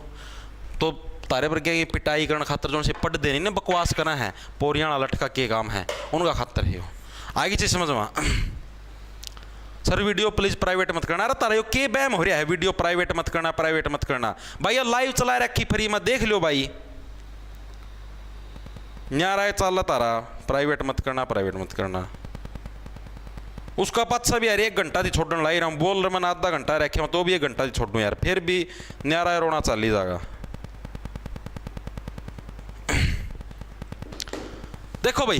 तो तारे वर्गे की पिटाई करने खातर जो से पढ़ देनी ना बकवास करना है, पोरियां लठ का के काम है उनका खातर है। आगे चीज समझ में सर वीडियो प्लीज प्राइवेट मत करना। अरे तारा यो के बैम हो रहा है, वीडियो प्राइवेट मत करना, प्राइवेट मत करना भाई। ये लाइव चला रखी फ्री में देख लो भाई, न्यारा है चल तारा, प्राइवेट मत करना, प्राइवेट मत करना। उसका पाछा भी यार 1 घंटा थी छोड़ने लाई रहा हूँ, बोल रहा मैंने आधा घंटा रखे तो भी 1 घंटा थी छोड़ू यार, फिर भी न्यारा रोना चल ही जाएगा। देखो भाई,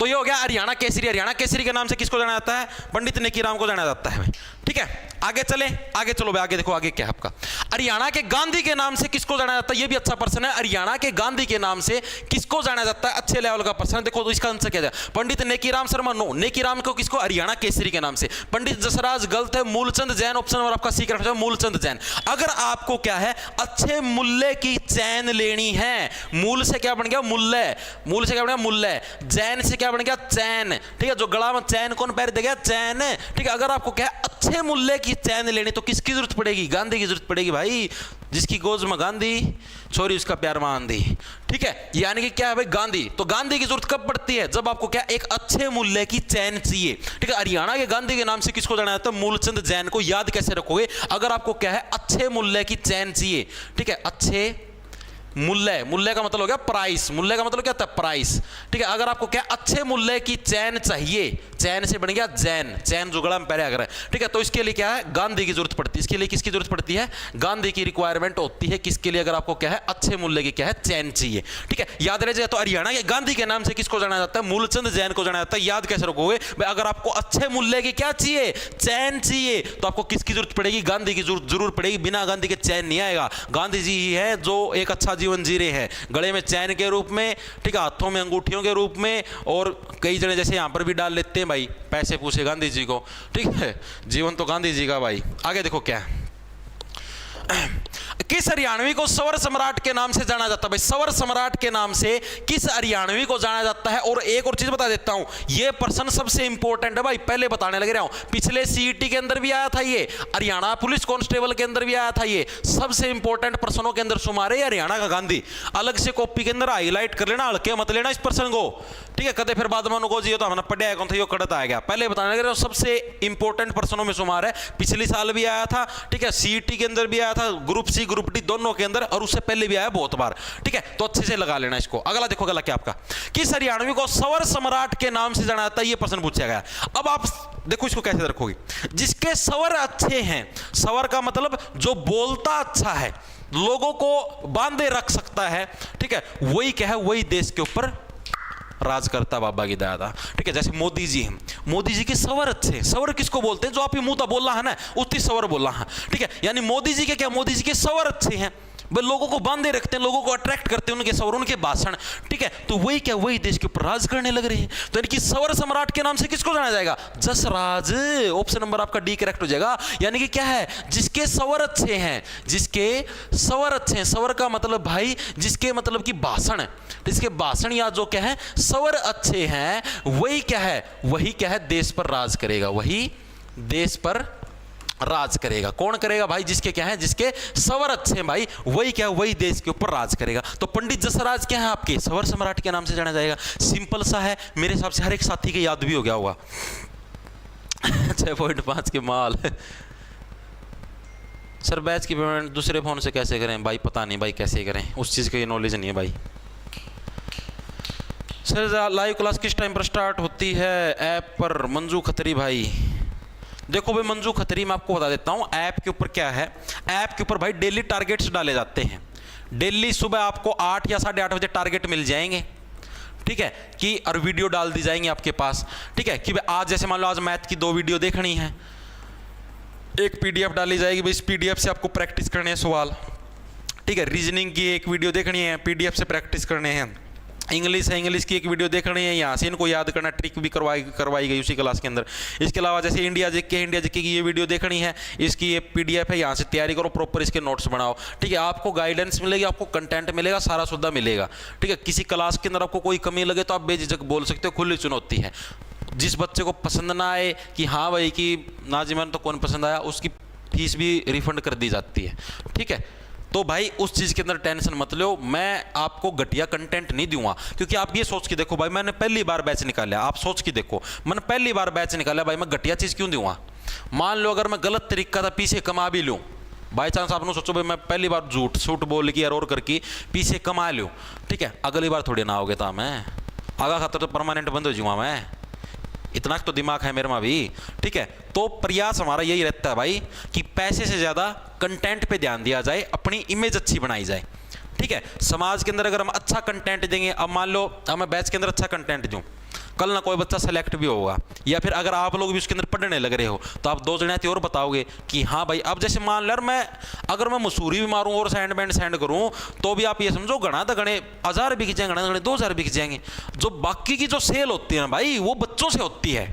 तो ये हो गया हरियाणा केसरी। हरियाणा केसरी के नाम से किसको जाना जाता है, पंडित नेकी राम को जाना जाता है भाई। ठीक है, आगे चले, आगे चलो भाई, आगे देखो आगे क्या है आपका। हरियाणा के गांधी के नाम से किसको जाना जाता है, ये भी अच्छा प्रश्न है। हरियाणा के गांधी के नाम से किसको जाना जाता है, अच्छे लेवल का प्रश्न। देखो तो इसका आंसर क्या है, पंडित नेकी राम शर्मा नो, नेकी राम को किसको, हरियाणा केसरी के नाम से। पंडित जसराज गलत है, मूलचंद जैन ऑप्शन और आपका सी करेक्ट है, मूलचंद जैन। अगर आपको क्या है अच्छे मूल्य की चैन लेनी है, मूल से क्या बन गया मूल्य, मूल से क्या बन गया मूल्य, जैन से क्या बन गया चैन। ठीक है, जो गला में चैन कौन पहन देगा, चैन। ठीक है, अगर आपको क्या है अच्छे मूल्य की चैन लेनी तो किसकी जरूरत पड़ेगी, गांधी की जरूरत पड़ेगी भाई। जिसकी गोद में गांधी, छोरी उसका प्यार मांधी। ठीक है, यानी कि क्या है भाई गांधी। तो गांधी की जरूरत कब पड़ती है, जब आपको क्या एक अच्छे मूल्य की चैन चाहिए। ठीक है, हरियाणा के गांधी के नाम से किसको जाना जाता है, मूलचंद जैन को। याद कैसे रखोगे, अगर आपको क्या है अच्छे मूल्य की चैन चाहिए। ठीक है, अच्छे मूल्य, मूल्य का मतलब हो गया प्राइस, मूल्य का मतलब क्या होता है प्राइस। ठीक है, अगर आपको क्या अच्छे मूल्य की चैन चाहिए, चैन से बन गया जैन, चैन जुगड़ा में पहले अगर है। ठीक है, तो इसके लिए क्या है गांधी की जरूरत पड़ती है। इसके लिए किसकी जरूरत पड़ती है, गांधी की रिक्वायरमेंट होती है। किसके लिए, अगर आपको क्या है अच्छे मूल्य की क्या है चैन चाहिए। ठीक है, याद रह जाए। तो हरियाणा के गांधी के नाम से किसको जाना जाता है, मूलचंद जैन को जाना जाता है। याद कैसे रखोगे भाई, अगर आपको अच्छे मूल्य की क्या चाहिए, चैन चाहिए, तो आपको किसकी जरूरत पड़ेगी, गांधी की जरूरत पड़ेगी। बिना गांधी के चैन नहीं आएगा। गांधी जी ही है जो एक अच्छा जीवन जी रहे हैं, गले में चैन के रूप में, ठीक है, हाथों में अंगूठियों के रूप में, और कई जने जैसे यहां पर भी डाल लेते हैं भाई पैसे पूछे गांधी जी को। ठीक है, जीवन तो गांधी जी का भाई। आगे देखो क्या है, किस हरियाणवी को सवर सम्राट के नाम से जाना जाता है भाई, सवर सम्राट के नाम से किस हरियाणवी को जाना जाता है। और एक और चीज बता देता हूं, यह प्रश्न सबसे इंपॉर्टेंट है भाई, पहले बताने लग रहा हूं। पिछले सीईटी के अंदर भी आया था ये, हरियाणा पुलिस कांस्टेबल के अंदर भी आया था ये। सबसे इंपॉर्टेंट प्रश्नों के अंदर शुमार है हरियाणा का गांधी। अलग से कॉपी के अंदर हाईलाइट कर लेना, हल्के मत लेना इस प्रश्न को। ठीक है, कदे फिर बाद में उनको जी तो हमने पढ़ा है कौन था, यो कड़त आ गया। पहले बताने लग रहा हूं, सबसे इंपॉर्टेंट प्रश्नों में शुमार है। पिछले साल भी आया था, ठीक है, सीईटी के अंदर भी आया था, ग्रुप सी ग्रुप डी दोनों के अंदर, और उससे पहले भी आया बहुत बार। ठीक है, तो अच्छे से लगा लेना इसको। अगला देखो, अगला क्या आपका, किस हरियाणवी को सवर सम्राट के नाम से जाना जाता है, यह प्रश्न पूछा गया। अब आप देखो इसको कैसे रखोगे, जिसके सवर अच्छे हैं, सवर का मतलब जो बोलता अच्छा है, लोगों को बांधे रख सकता है। ठीक है, वही क्या है, वही देश के ऊपर राज करता बाबा की दादा। ठीक है, जैसे मोदी जी हैं, मोदी जी के सवर अच्छे हैं। सवर किसको बोलते हैं, जो आप ये मुंह तो बोल रहा है ना, उतनी सवर बोल रहा है। ठीक है, यानी मोदी जी के क्या, मोदी जी के सवर अच्छे हैं, वे लोगों को बांधे रखते हैं, लोगों को अट्रैक्ट करते हैं उनके सवर, उनके भाषण। ठीक है, तो वही क्या, वही देश के ऊपर राज करने लग रहे हैं। तो यानी कि सवर सम्राट के नाम से किसको जाना जाएगा, जसराज। ऑप्शन नंबर आपका डी करेक्ट हो जाएगा। यानी कि क्या है, जिसके सवर अच्छे हैं, जिसके सवर अच्छे हैं। सवर का मतलब भाई जिसके मतलब कि भाषण है, जिसके भाषण या जो क्या है सवर अच्छे हैं, वही क्या है, वही क्या है देश पर राज करेगा, वही देश पर राज करेगा। कौन करेगा भाई? जिसके क्या है, जिसके सवर अच्छे हैं भाई, वही क्या, वही देश के ऊपर राज करेगा। तो पंडित जसराज क्या है आपके? सवर सम्राट के नाम से जाना जाएगा। सिंपल सा है, मेरे हिसाब से हर एक साथी के याद भी हो गया होगा। 6.5 के माल। सर बैच की पेमेंट दूसरे फोन से कैसे करें भाई? पता नहीं भाई कैसे करें, उस चीज़ की नॉलेज नहीं है भाई। सर लाइव क्लास किस टाइम पर स्टार्ट होती है ऐप पर? मंजू खत्री भाई, देखो भाई मंजू खत्री, मैं आपको बता देता हूँ ऐप के ऊपर क्या है। ऐप के ऊपर भाई डेली टारगेट्स डाले जाते हैं। डेली सुबह आपको 8 या 8:30 बजे टारगेट मिल जाएंगे, ठीक है, कि और वीडियो डाल दी जाएंगी आपके पास, ठीक है, कि भाई आज जैसे मान लो आज मैथ की 2 वीडियो देखनी है, एक पीडीएफ डाली जाएगी भाई, इस पीडीएफ से आपको प्रैक्टिस करने हैं सवाल, ठीक है, रीजनिंग की एक वीडियो देखनी है, पीडीएफ से प्रैक्टिस करने हैं, इंग्लिश है, इंग्लिश की एक वीडियो देखनी है, यहाँ से इनको याद करना, ट्रिक भी करवाई गई उसी क्लास के अंदर। इसके अलावा जैसे इंडिया जीके की ये वीडियो देखनी है, इसकी ये पीडीएफ है, यहाँ से तैयारी करो, प्रॉपर इसके नोट्स बनाओ, ठीक है, आपको गाइडेंस मिलेगी, आपको कंटेंट मिलेगा, सारा सुविधा मिलेगा, ठीक है। किसी क्लास के अंदर आपको कोई कमी लगे तो आप बेझिझक बोल सकते हो, खुली चुनौती है। जिस बच्चे को पसंद ना आए कि हाँ भाई कि ना जी मैंने तो कौन पसंद आया, उसकी फीस भी रिफंड कर दी जाती है, ठीक है। तो भाई उस चीज़ के अंदर टेंशन मत लो, मैं आपको घटिया कंटेंट नहीं दूंगा, क्योंकि आप ये सोच के देखो भाई मैंने पहली बार बैच निकाला, आप सोच के देखो मैंने पहली बार बैच निकाला भाई, मैं घटिया चीज़ क्यों दूंगा? मान लो अगर मैं गलत तरीका था पीछे कमा भी लूँ, बाई चांस आपने सोचो भाई मैं पहली बार झूठ बोल के और करके पीछे कमा लूँ, ठीक है, अगली बार थोड़ी ना हो गया था मैं, आगा खातर तो परमानेंट बंद हो जाऊँगा मैं, इतना तो दिमाग है मेरे में भी, ठीक है। तो प्रयास हमारा यही रहता है भाई कि पैसे से ज़्यादा कंटेंट पे ध्यान दिया जाए, अपनी इमेज अच्छी बनाई जाए, ठीक है। समाज के अंदर अगर हम अच्छा कंटेंट देंगे, अब मान लो मैं बैच के अंदर अच्छा कंटेंट दूँ, कल ना कोई बच्चा सेलेक्ट भी होगा, या फिर अगर आप लोग भी उसके अंदर पढ़ने लग रहे हो तो आप 2 जने और बताओगे कि हाँ भाई, अब जैसे मान लो मैं अगर मैं मसूरी भी मारूं और सेंड करूं तो भी आप ये समझो गणा तो गणे 1000 बिक जाएंगे, गणा गणे 2000 बिक जाएंगे। जो बाकी की जो सेल होती है ना भाई, वो बच्चों से होती है,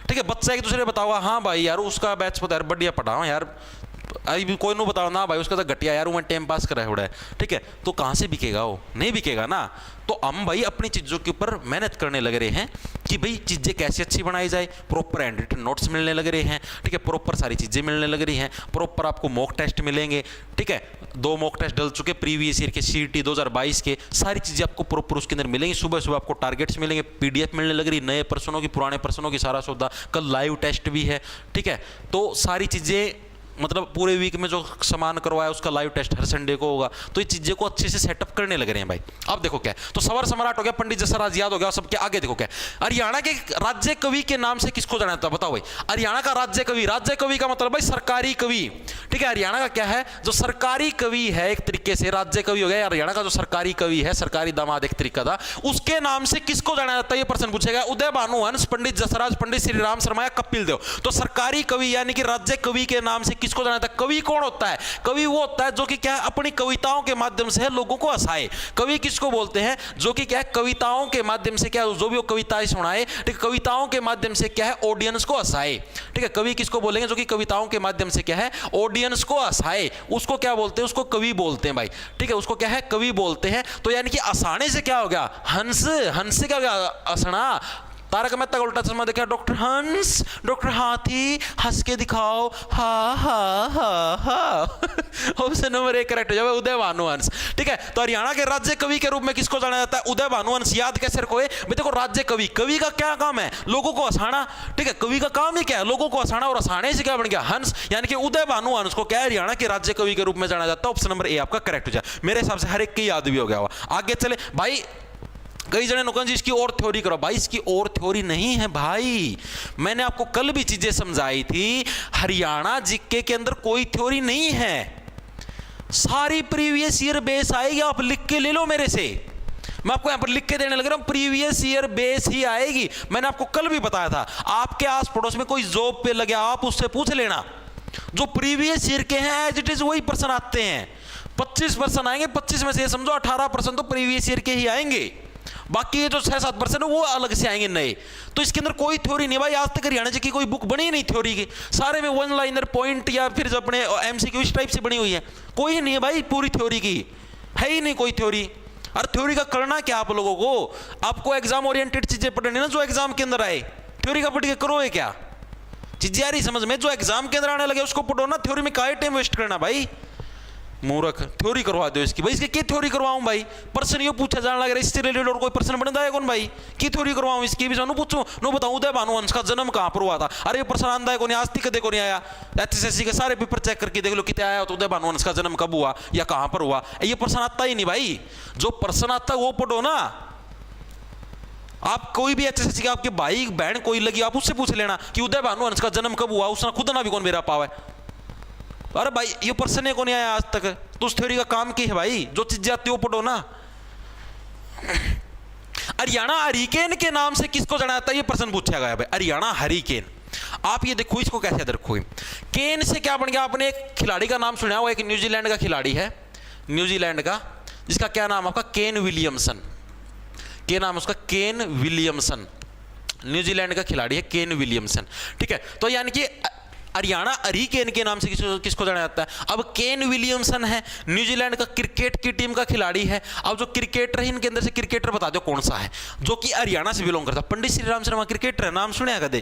ठीक है। बच्चा एक दूसरे बताओगा हाँ भाई यार उसका बैच पता यार बढ़िया पढ़ाओ यार, अभी कोई नहीं बताओ ना भाई उसका तो घटिया यार, वो टाइम पास कर रहा है थोड़ा, ठीक है। तो कहाँ से बिकेगा? वो नहीं बिकेगा ना। तो हम भाई अपनी चीज़ों के ऊपर मेहनत करने लग रहे हैं कि भाई चीज़ें कैसे अच्छी बनाई जाए, प्रॉपर हैंड रिटन नोट्स मिलने लग रहे हैं, ठीक है, प्रॉपर सारी चीज़ें मिलने लग रही हैं, प्रॉपर आपको मॉक टेस्ट मिलेंगे, ठीक है। 2 मॉक टेस्ट डल चुके प्रीवियस ईयर के, CET 2022 के, सारी चीज़ें आपको प्रॉपर उसके अंदर मिलेंगी। सुबह सुबह आपको टारगेट्स मिलेंगे, PDF मिलने लग रही, नए पर्सनों की पुराने पर्सनों की सारा सौदा, कल लाइव टेस्ट भी है, ठीक है। तो सारी चीज़ें मतलब पूरे वीक में जो सामान करवाया उसका लाइव टेस्ट हर संडे को होगा। तो ये चीज़ें को अच्छे से सेटअप करने लग रहे हैं भाई। अब देखो क्या, तो सवर सम्राट हो गया, पंडित जसराज याद हो गया, सब क्या आगे देखो क्या, हरियाणा के राज्य कवि के नाम से किसको जाना जाता है बताओ भाई? हरियाणा का राज्य कवि का मतलब भाई सरकारी कवि, ठीक है। हरियाणा का क्या है, जो सरकारी कवि है एक तरीके से, राज्य कवि हो गया हरियाणा का जो सरकारी कवि है, सरकारी दामाद एक तरीका था, उसके नाम से किसको जाना जाता है ये प्रश्न पूछेगा। उदय भानु हंस, पंडित जसराज, पंडित श्री राम शर्मा या कपिल देव। तो सरकारी कवि यानी कि राज्य कवि के नाम से किसको जाना जाता है? कवि कौन होता है? कवि वो होता है जो कि क्या है, अपनी कविताओं के माध्यम से लोगों को हंसाए। कवि किसको बोलते हैं? जो कि क्या है, कविताओं के माध्यम से क्या, जो भी वो कविताएं सुनाए, ठीक है, कविताओं के माध्यम से क्या है, ऑडियंस को हंसाए, ठीक है। कवि किसको बोलेंगे? जो कि कविताओं के माध्यम से क्या है, ऑडियंस को हंसाए, उसको क्या बोलते हैं? उसको कवि बोलते हैं भाई, ठीक है, उसको क्या है, कवि बोलते हैं। तो यानी कि हंसाने से क्या हो गया, हंस, हंस से क्या हो गया, हंसना। तारक मेहता का उल्टा चश्मा देखा, डॉक्टर हंस, डॉक्टर हाथी, हंस के दिखाओ, हा हा हा हा। ऑप्शन नंबर 1 करेक्ट हो जाए, उदय भानु हंस, ठीक है। तो हरियाणा के राज्य कवि के रूप में किसको जाना जाता है? उदय भानु हंस। याद कैसे रखोगे भाई? देखो राज्य कवि, कवि का क्या काम है? लोगों को हंसाना, ठीक है। कवि का काम ही क्या है? लोगों को हंसाना, और हंसाने से क्या बन गया, हंस। यानी कि उदय भानु हंस को क्या है, हरियाणा के राज्य कवि के रूप में जाना जाता है। ऑप्शन नंबर A आपका करेक्ट हो जाए। मेरे हिसाब से हर एक की याद भी हो गया होगा। आगे चले भाई, कई जने नुकन जी इसकी और थ्योरी करो। भाई इसकी और थ्योरी नहीं है भाई, मैंने आपको कल भी चीजें समझाई थी। हरियाणा जीके के अंदर कोई थ्योरी नहीं है, सारी प्रीवियस ईयर बेस आएगी। आप लिख के ले लो मेरे से, मैं आपको यहां पर लिख के देने लग रहा हूं, प्रीवियस ईयर बेस ही आएगी। मैंने आपको कल भी बताया था, आपके आस पड़ोस में कोई जॉब पे लगे, आप उससे पूछ लेना, जो प्रीवियस ईयर के हैं एज इट इज वही पर्सन आते हैं। 25% आएंगे, 25 में से समझो 18% तो प्रीवियस ईयर के ही आएंगे, बाकी ये जो 6-7% है वो अलग से आएंगे नए। तो इसके अंदर कोई थ्योरी नहीं भाई, आज तक हरियाणा जी की कोई बुक बनी नहीं थ्योरी की, सारे में 1 लाइनर पॉइंट या फिर जो अपने MCQ इस टाइप से बनी हुई है, कोई नहीं है भाई पूरी थ्योरी की, है ही नहीं कोई थ्योरी। और थ्योरी का करना क्या आप लोगों को? आपको एग्जाम ओरिएंटेड चीजें पढ़नी ना, जो एग्जाम के अंदर आए। थ्योरी का पढ़ के करो क्या? चीजें आ रही समझ में, जो एग्जाम के अंदर आने लगे उसको पढ़ो ना, थ्योरी में काहे टाइम वेस्ट करना भाई, मूर्ख। थ्योरी करवा दो इसकी भाई, इसके क्या थ्योरी करवाऊं भाई, प्रश्न ये पूछा जाने लग रहा है इससे रिलेटेड और कोई प्रश्न बन जाएगा कौन भाई, की थ्योरी करवाऊं इसकी भी, जानू पूछूं नो बताऊं उदय भानुवंश का जन्म कहां पर हुआ था, अरे ये प्रश्न आंदा है कौन, आज तक देखो नहीं आया, एचएसएससी के सारे पेपर चेक करके देख लो कितना आया तो उदय भानुवंश का जन्म कब हुआ या कहां पर हुआ, ये प्रश्न आता ही नहीं भाई, जो प्रश्न आता है वो पढ़ो ना। आप कोई भी एचएसएससी का आपके भाई बहन कोई लगी आप उससे पूछ लेना कि उदय भानुवंश का जन्म कब हुआ, उसने खुद ना भी कौन मेरा पावा है, अरे भाई ये प्रश्न को नहीं आया आज तक, तो उस थ्योरी का काम की है भाई, जो चीजें आती है वो पढ़ो ना। हरियाणा हरिकेन के नाम से किसको जाना जाता है, ये प्रश्न पूछा गया भाई, हरियाणा हरिकेन। आप ये देखो इसको कैसे याद रखोगे, केन से क्या बन गया, आपने एक खिलाड़ी का नाम सुना हुआ, एक न्यूजीलैंड का खिलाड़ी है, न्यूजीलैंड का, जिसका क्या नाम आपका, केन विलियमसन, क्या नाम उसका, केन विलियमसन, न्यूजीलैंड का खिलाड़ी है केन विलियमसन, ठीक है। तो यानी कि हरियाणा हरिकेन के नाम से किसको जाना जाता है। अब केन विलियमसन है, न्यूजीलैंड का क्रिकेट की टीम का खिलाड़ी है। अब जो क्रिकेटर है इनके अंदर से क्रिकेटर बता दो कौन सा है जो कि हरियाणा से बिलोंग करता है। पंडित श्री राम शर्मा क्रिकेटर है, नाम सुने कदे।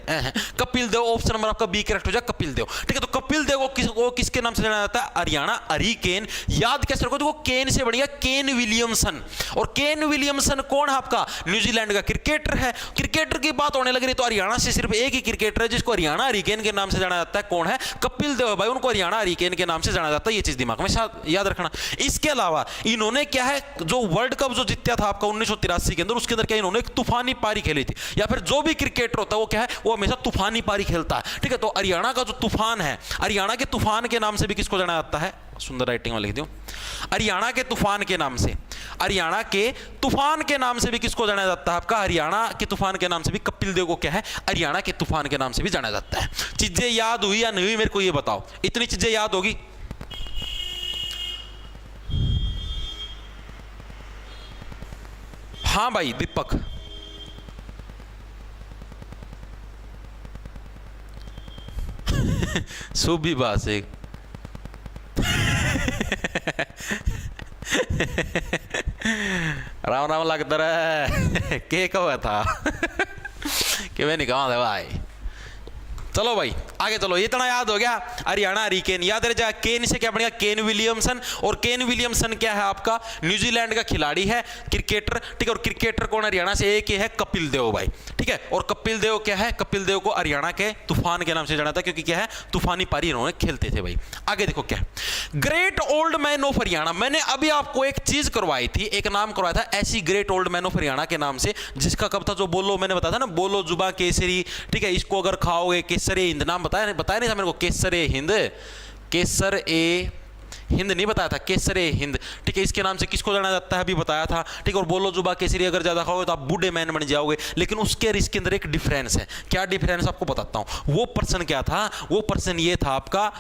कपिल देव, ऑप्शन नंबर आपका बी करेक्ट हो जाए, कपिल देव, ठीक है। तो कपिल देव को किसके नाम से जाना जाता है, हरियाणा हरिकेन। याद कैसे रखो, देखो केन से बढ़िया केन विलियमसन, और केन विलियमसन कौन है आपका, न्यूजीलैंड का क्रिकेटर है। क्रिकेटर की बात होने लग रही तो हरियाणा से सिर्फ एक ही क्रिकेटर है जिसको हरियाणा हरिकेन के नाम से जाना जाता है, कौन है, कपिल देव भाई, उनको हरियाणा हरिकेन के नाम से जाना जाता है, ये चीज दिमाग में याद रखना। इसके अलावा इन्होंने क्या है, जो वर्ल्ड कप जो जीता था आपका 1983 के अंदर, उसके अंदर क्या इन्होंने एक तूफानी पारी खेली थी, या फिर जो भी क्रिकेटर होता है वो क्या है, वो हमेशा तूफानी पारी खेलता है, ठीक है। तो हरियाणा का जो तूफान है, हरियाणा के तूफान के नाम से भी किसको जाना जाता है, सुंदर राइटिंग में लिख दो, हरियाणा के तूफान के नाम से, हरियाणा के तूफान के नाम से भी किसको जाना जाता है आपका, हरियाणा के तूफान के नाम से भी कपिल देव को क्या है, हरियाणा के तूफान के नाम से भी जाना जाता है। चीजें याद हुई या नहीं हुई मेरे को ये बताओ, इतनी चीजें याद होगी। हाँ भाई दीपक, सुबह बात है राम राम लगता रहा के कब था कि मैं निकाल दे भाई। चलो भाई आगे चलो, इतना याद हो गया, हरियाणा हरिकेन याद रह जाए। केन से क्या बनेगा, केन विलियमसन, और केन विलियमसन क्या है आपका, न्यूजीलैंड का खिलाड़ी है, क्रिकेटर, ठीक है। और क्रिकेटर कौन, हरियाणा से एक ही है, कपिल देव भाई, ठीक है। और कपिल देव क्या है, कपिल देव को हरियाणा के तूफान के नाम से जाना था, क्योंकि क्या है, तूफानी पारी इन्होंने खेलते थे भाई। आगे देखो क्या, great old man of Haryana. मैंने अभी आपको एक चीज करवाई थी, एक नाम करवाया था ऐसी great old man of Haryana के नाम से, जिसका कब था, जो बोलो मैंने बताया था ना, बोलो जुबा केसरी, ठीक है। इसको अगर खाओगे, केसर ए हिंद, नाम बताया नहीं था मेरे को, केसर ए हिंद, केसर ए हिंद नहीं बताया था, केसर ए हिंद, ठीक है। इसके नाम से किसको जाना जाता है अभी बताया था, ठीक है। और बोलो जुबा केसरी अगर ज्यादा खाओगे तो आप बूढ़े मैन बन जाओगे, लेकिन उसके और इसके अंदर एक डिफरेंस है। क्या डिफरेंस आपको बताता हूं। वो पर्सन क्या था, वो पर्सन ये था आपका,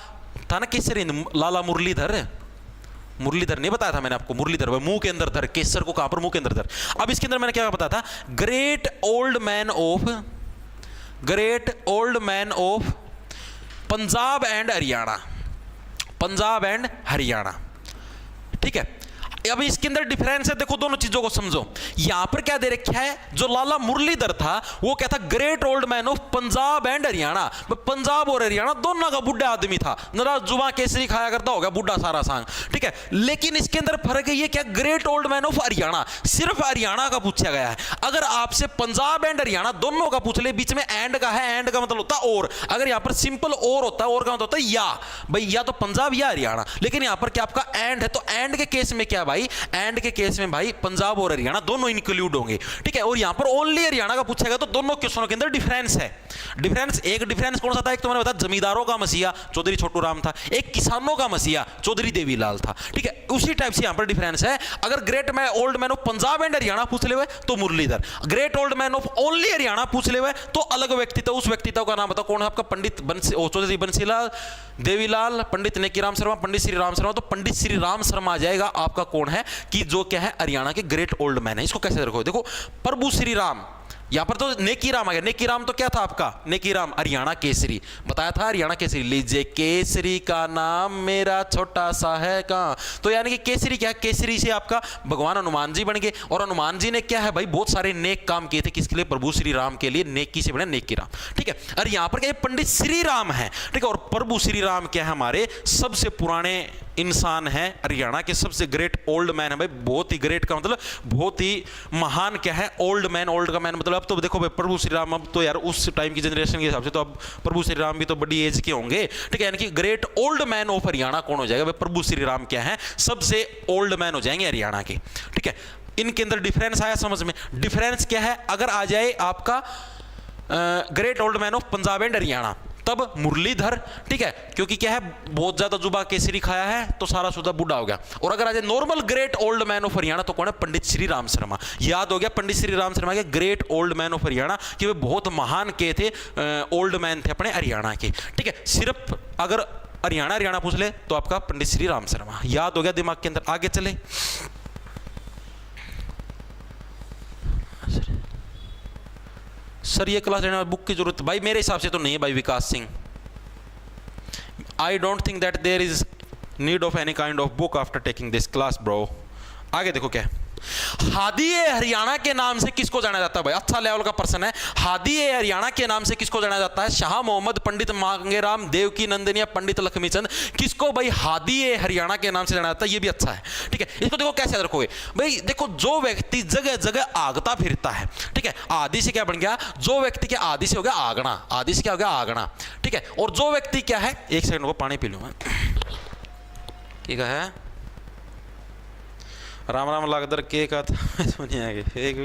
था ना केसर हिंद, लाला मुरलीधर, मुरलीधर नहीं बताया था मैंने आपको, मुरलीधर मुंह के अंदर धर, केसर को कहां पर, मुंह के अंदर धर। अब इसके अंदर मैंने क्या बताया था, great old man of, great old man of Punjab and Haryana, Punjab and Haryana, ठीक है। अब इसके अंदर डिफरेंस है, देखो दोनों चीजों को समझो। यहां पर क्या दे रखा है, जो लाला मुरलीधर था वो क्या था, great old man of Punjab and Haryana, Punjab और हरियाणा दोनों का बुढ़ा आदमी था, नरा जुबा केसरी खाया करता होगा बुढ़ा सारा सांग, ठीक है। लेकिन इसके अंदर फर्क है ये क्या, great old man of Haryana, सिर्फ हरियाणा का पूछा गया है। अगर आपसे पंजाब एंड हरियाणा दोनों का पूछ ले, बीच में एंड का है, एंड का मतलब होता है और, अगर यहां पर सिंपल और होता है, और का मतलब होता है या, भाई या तो पंजाब या हरियाणा, लेकिन यहां पर क्या आपका एंड है, तो एंड के केस में क्या भाई, एंड के केस में भाई पंजाब और हरियाणा दोनों इंक्लूड होंगे, ठीक है। और यहां पर ओनली हरियाणा का पूछेगा, तो दोनों क्वेश्चनों के अंदर डिफरेंस है। डिफरेंस, एक डिफरेंस कौन सा था, एक तो मैंने बताया जमींदारों का मसीहा चौधरी छोटू राम था, एक किसानों का मसीहा चौधरी देवीलाल था, ठीक है। उसी टाइप से यहां पर डिफरेंस है। अगर great man old man of Punjab and Haryana पूछ ले तो Murlidhar, great old man of only Haryana पूछ ले तो अलग व्यक्तित्व, उस व्यक्तित्व का नाम बताओ कौन है आपका, पंडित चौधरी बंसीलाल देवीलाल, पंडित नेकीराम शर्मा, पंडित श्री राम शर्मा। तो पंडित श्री राम शर्मा आ जाएगा आपका, कौन है कि जो क्या है हरियाणा के ग्रेट ओल्ड मैन है। इसको कैसे रखो, देखो प्रभु श्री राम, यहां पर तो नेकीराम आ गया। नेकीराम तो क्या था आपका? नेकीराम हरियाणा केसरी बताया था, हरियाणा केसरी। लीजिए केसरी का नाम मेरा छोटा सा है कहां, तो यानी कि केसरी क्या है? केसरी से आपका भगवान हनुमान जी बन गए, और हनुमान जी ने क्या है भाई, बहुत सारे नेक काम किए थे। किसके लिए? प्रभु श्री राम के लिए, नेकी से बने नेकीराम, ठीक है। और यहां पर क्या, पंडित श्री राम है, ठीक है। और प्रभु श्री राम क्या है? हमारे सबसे पुराने इंसान है, हरियाणा के सबसे ग्रेट ओल्ड मैन है भाई। बहुत ही ग्रेट का मतलब बहुत ही महान क्या है? Old man. ओल्ड का मैन मतलब अब तो देखो भाई प्रभु श्री राम, अब तो यार उस टाइम की जनरेशन के हिसाब से तो अब प्रभु श्री राम भी तो बड़ी एज के होंगे, ठीक है। यानी कि great old man of Haryana कौन हो जाएगा भाई? प्रभु श्री राम क्या है? सबसे ओल्ड मैन हो जाएंगे हरियाणा के, ठीक है। इनके अंदर डिफरेंस आया समझ में? डिफरेंस क्या है? अगर आ जाए आपका great old man of Punjab and Haryana, तब मुरलीधर, ठीक है, क्योंकि क्या है बहुत ज्यादा जुबा केसरी खाया है तो सारा सुधा बूढ़ा हो गया। और अगर आ जाए normal great old man of Haryana तो कौन है? पंडित श्री राम शर्मा। याद हो गया पंडित श्री राम शर्मा के great old man of Haryana, कि वे बहुत महान के थे, ओल्ड मैन थे अपने हरियाणा के, ठीक है। सिर्फ अगर हरियाणा पूछ ले तो आपका पंडित श्री राम शर्मा याद हो गया दिमाग के अंदर। आगे चले, सर ये क्लास लेने में बुक की जरूरत भाई मेरे हिसाब से तो नहीं है भाई Vikas Singh. I don't think that there is need of any kind of book after taking this class bro. आगे देखो क्या है, हादी ए हरियाणा के नाम से किसको जाना जाता है भाई? अच्छा लेवल का पर्सन है। हादी ए हरियाणा के नाम से किसको जाना जाता है? शाह मोहम्मद, पंडित मांगेराम, देवकी नंदनिया, पंडित लक्ष्मीचंद। किसको भाई हादी ए हरियाणा के नाम से जाना जाता है? ये भी अच्छा है, ठीक है। इसको देखो कैसे याद रखोगे भाई? देखो जो व्यक्ति जगह जगह आगता फिरता है, ठीक है, आदि से क्या बन गया? जो व्यक्ति के आदि से हो गया आगना, आदि से क्या हो गया? आगना, ठीक है। और जो व्यक्ति क्या है, एक सेकंड को पानी पी लूं मैं, ठीक है। राम राम लागदर के का था सुनिए आगे एक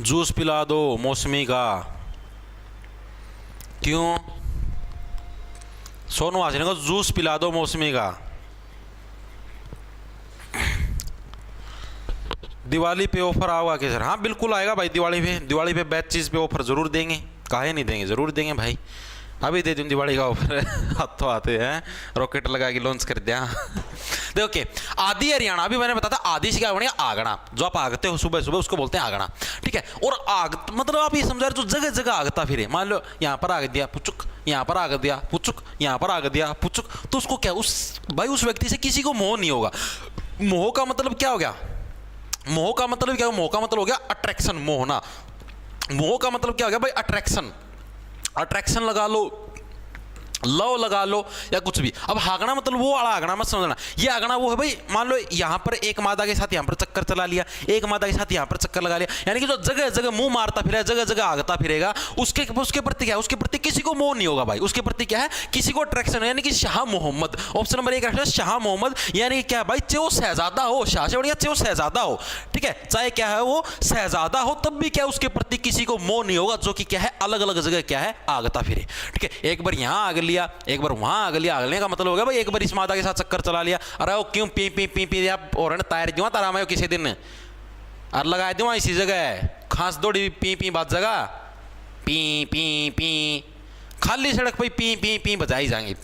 जूस पिला दो मौसमी का। क्यों? सोनू हासिनी को जूस पिला दो मौसमी का। दिवाली पे ऑफर आएगा क्या सर? हाँ बिल्कुल आएगा भाई, दिवाली पे बेस्ट चीज़ पे ऑफर जरूर देंगे, काहे नहीं देंगे, जरूर देंगे भाई। अभी दे दूँ दिवाली का ऑफर हाथों आते हैं, रॉकेट लगा के लॉन्च कर दिया। देखो ओके, आदि हरियाणा भी मैंने बताया था, आदि से क्या बनेगा? आगना। जो आप आगते हो सुबह सुबह उसको बोलते हैं आगना, ठीक है। और आग मतलब आप ये समझा रहे जो जगह जगह आगता फिरे, मान लो यहाँ पर आग दिया पुचुक, यहाँ पर आग दिया पुचुक, यहाँ पर आग दिया पुचुक, तो उसको क्या उस भाई उस व्यक्ति से किसी को मोह नहीं होगा। मोह का मतलब क्या हो गया? मोह का मतलब क्या? मोह का मतलब हो गया अट्रैक्शन, मोहना। मोह का मतलब क्या हो गया भाई? अट्रैक्शन। अट्रैक्शन लगा लो, लव लगा लो या कुछ भी। अब हागना मतलब वो वाला हागना मत समझना, ये हागना वो है भाई, मान लो यहाँ पर एक मादा के साथ यहाँ पर चक्कर चला लिया, एक मादा के साथ यहाँ पर चक्कर लगा लिया, यानी कि जो जगह जगह मुंह मारता फिरेगा, जगह जगह आगता फिरेगा, उसके प्रति क्या है? उसके प्रति किसी को मोह नहीं होगा भाई, उसके प्रति क्या है? किसी को अट्रैक्शन, यानी कि शाह मोहम्मद। ऑप्शन नंबर 1 है शाह मोहम्मद, यानी कि क्या भाई? चाहे वो शहजादा हो, शाह से बढ़िया चाहे वो शहजादा हो, ठीक है, चाहे क्या है वो शहजादा हो, तब भी क्या उसके प्रति किसी को मोह नहीं होगा, जो कि क्या है अलग अलग जगह क्या है आगता फिरे, ठीक है। एक बार यहाँ आग लिया, एक बार वहां आग लिया, आगलने का मतलब हो गया भाई एक बार इस मादा के साथ चक्कर चला लिया, अरे वो क्यों पी पी पी पी आप और तार दिवा तारा मैं किसी दिन और लगा दूँ इसी जगह खांस दौड़ी पी पी बात जगह पी पी पी खाली सड़क पे पी पी पी बजाई जाएंगे।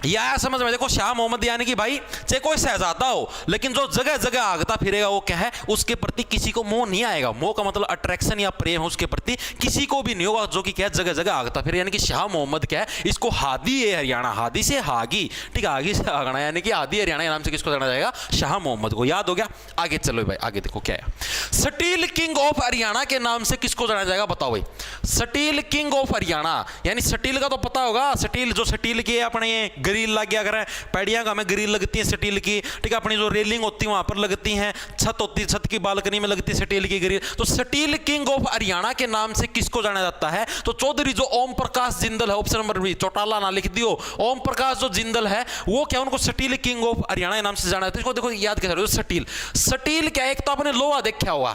या समझ में? देखो शाह मोहम्मद यानी कि भाई चाहे कोई शहजादा हो, लेकिन जो जगह जगह आगता फिरेगा वो क्या है? उसके प्रति किसी को मोह नहीं आएगा। मोह का मतलब अट्रैक्शन या प्रेम है, उसके प्रति किसी को भी नहीं होगा, जो कि क्या है? जगह जगह आगता फिरे, यानी कि शाह मोहम्मद क्या है? इसको हादी है हरियाणा, हादी से हागी, ठीक है, आगी से आगना, यानी कि हादी हरियाणा के नाम से किसको जाना जाएगा? शाह मोहम्मद को। याद हो गया? आगे चलो भाई, आगे देखो क्या है। स्टील किंग ऑफ हरियाणा के नाम से किसको जाना जाएगा? बताओ भाई। स्टील किंग ऑफ हरियाणा, यानी स्टील का तो पता होगा, स्टील जो स्टील की अपने ये ग्रिल लग गया करें, पैड़ियां का में ग्रिल लगती है स्टील की, ठीक है, अपनी जो रेलिंग होती है वहां पर लगती हैं, छत होती है, छत की बालकनी में लगती है स्टील की ग्रिल। तो स्टील किंग ऑफ हरियाणा के नाम से किसको जाना जाता है? तो चौधरी जो ओम प्रकाश जिंदल है, ऑप्शन नंबर बी, चौटाला ना लिख दियो, ओम प्रकाश जो जिंदल है वो क्या उनको स्टील किंग ऑफ हरियाणा के नाम से जाना जाता है। इसको देखो याद कैसे? स्टील, स्टील क्या? एक तो आपने लोहा देखा होगा,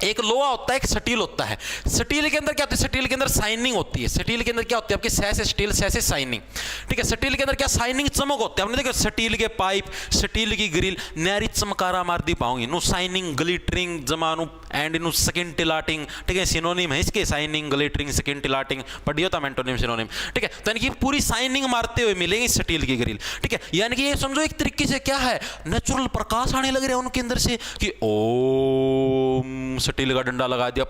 एक लोहा होता है, एक स्टील होता है। स्टील के अंदर क्या होता है? स्टील के अंदर शाइनिंग होती है। स्टील के अंदर क्या होती है? आपकी सह से स्टील, सह से शाइनिंग, ठीक है। स्टील के अंदर क्या शाइनिंग, चमक होती है। आपने देखा स्टील के पाइप, स्टील की ग्रिल नैरी चमकारा मार दी पाऊंगी नु शाइनिंग ग्लिटरिंग जमानु एंड नु स्किंटिलाटिंग, ठीक है। सिनोनिम है इसके, शाइनिंग ग्लिटरिंग स्किंटिलाटिंग, पढ़ियो था मेंटोनिम सिनोनिम, ठीक है। तो यानी कि पूरी शाइनिंग मारते हुए मिलेगी स्टील की ग्रिल, ठीक है। यानी कि ये समझो एक तरीके से क्या है, नेचुरल प्रकाश आने लग रहा है उनके अंदर से कि ओम, स्टील का डंडा लगा दिया,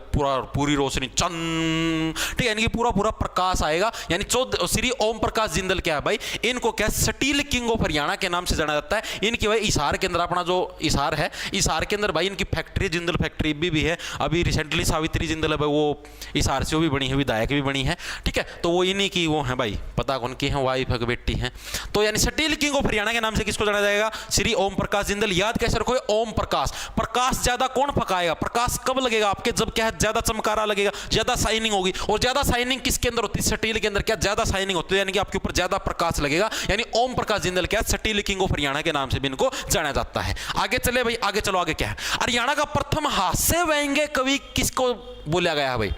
पूरी रोशनी चन, ठीक है। यानी कि पूरा प्रकाश आएगा। यानी श्री ओम प्रकाश जिंदल क्या है भाई, इनको क्या स्टील किंग ऑफ हरियाणा के नाम से जाना जाता है। इनकी भाई हिसार के अंदर, अपना जो हिसार है, हिसार के अंदर भाई इनकी फैक्ट्री जिंदल फैक्ट्री भी है। अभी रिसेंटली सावित्री जिंदल है भाई, वो हिसार से वो भी बनी है, विधायक भी बनी है, ठीक है। तो वो इन्हीं की वो है भाई, पता कौन की है, वाइफ है बेटी है। तो यानी स्टील किंग ऑफ हरियाणा के नाम से किसको जाना जाएगा? श्री ओम प्रकाश जिंदल। याद कैसे रखो? ओम प्रकाश। प्रकाश ज्यादा कौन फकाएगा? प्रकाश कब लगेगा आपके? जब क्या है, ज्यादा चमकारा लगेगा, ज्यादा शाइनिंग होगी। और ज्यादा शाइनिंग किसके अंदर होती है? स्टील के अंदर क्या ज्यादा शाइनिंग होती है, यानी कि आपके ऊपर ज्यादा प्रकाश लगेगा। यानी ओम प्रकाश जिंदल क्या है, स्टील किंग ऑफ हरियाणा के नाम से भी इनको जाना जाता है। आगे चले भाई, आगे चलो, आगे क्या है? हरियाणा का प्रथम हास्य व्यंग्य कवि किसको बोला गया है भाई?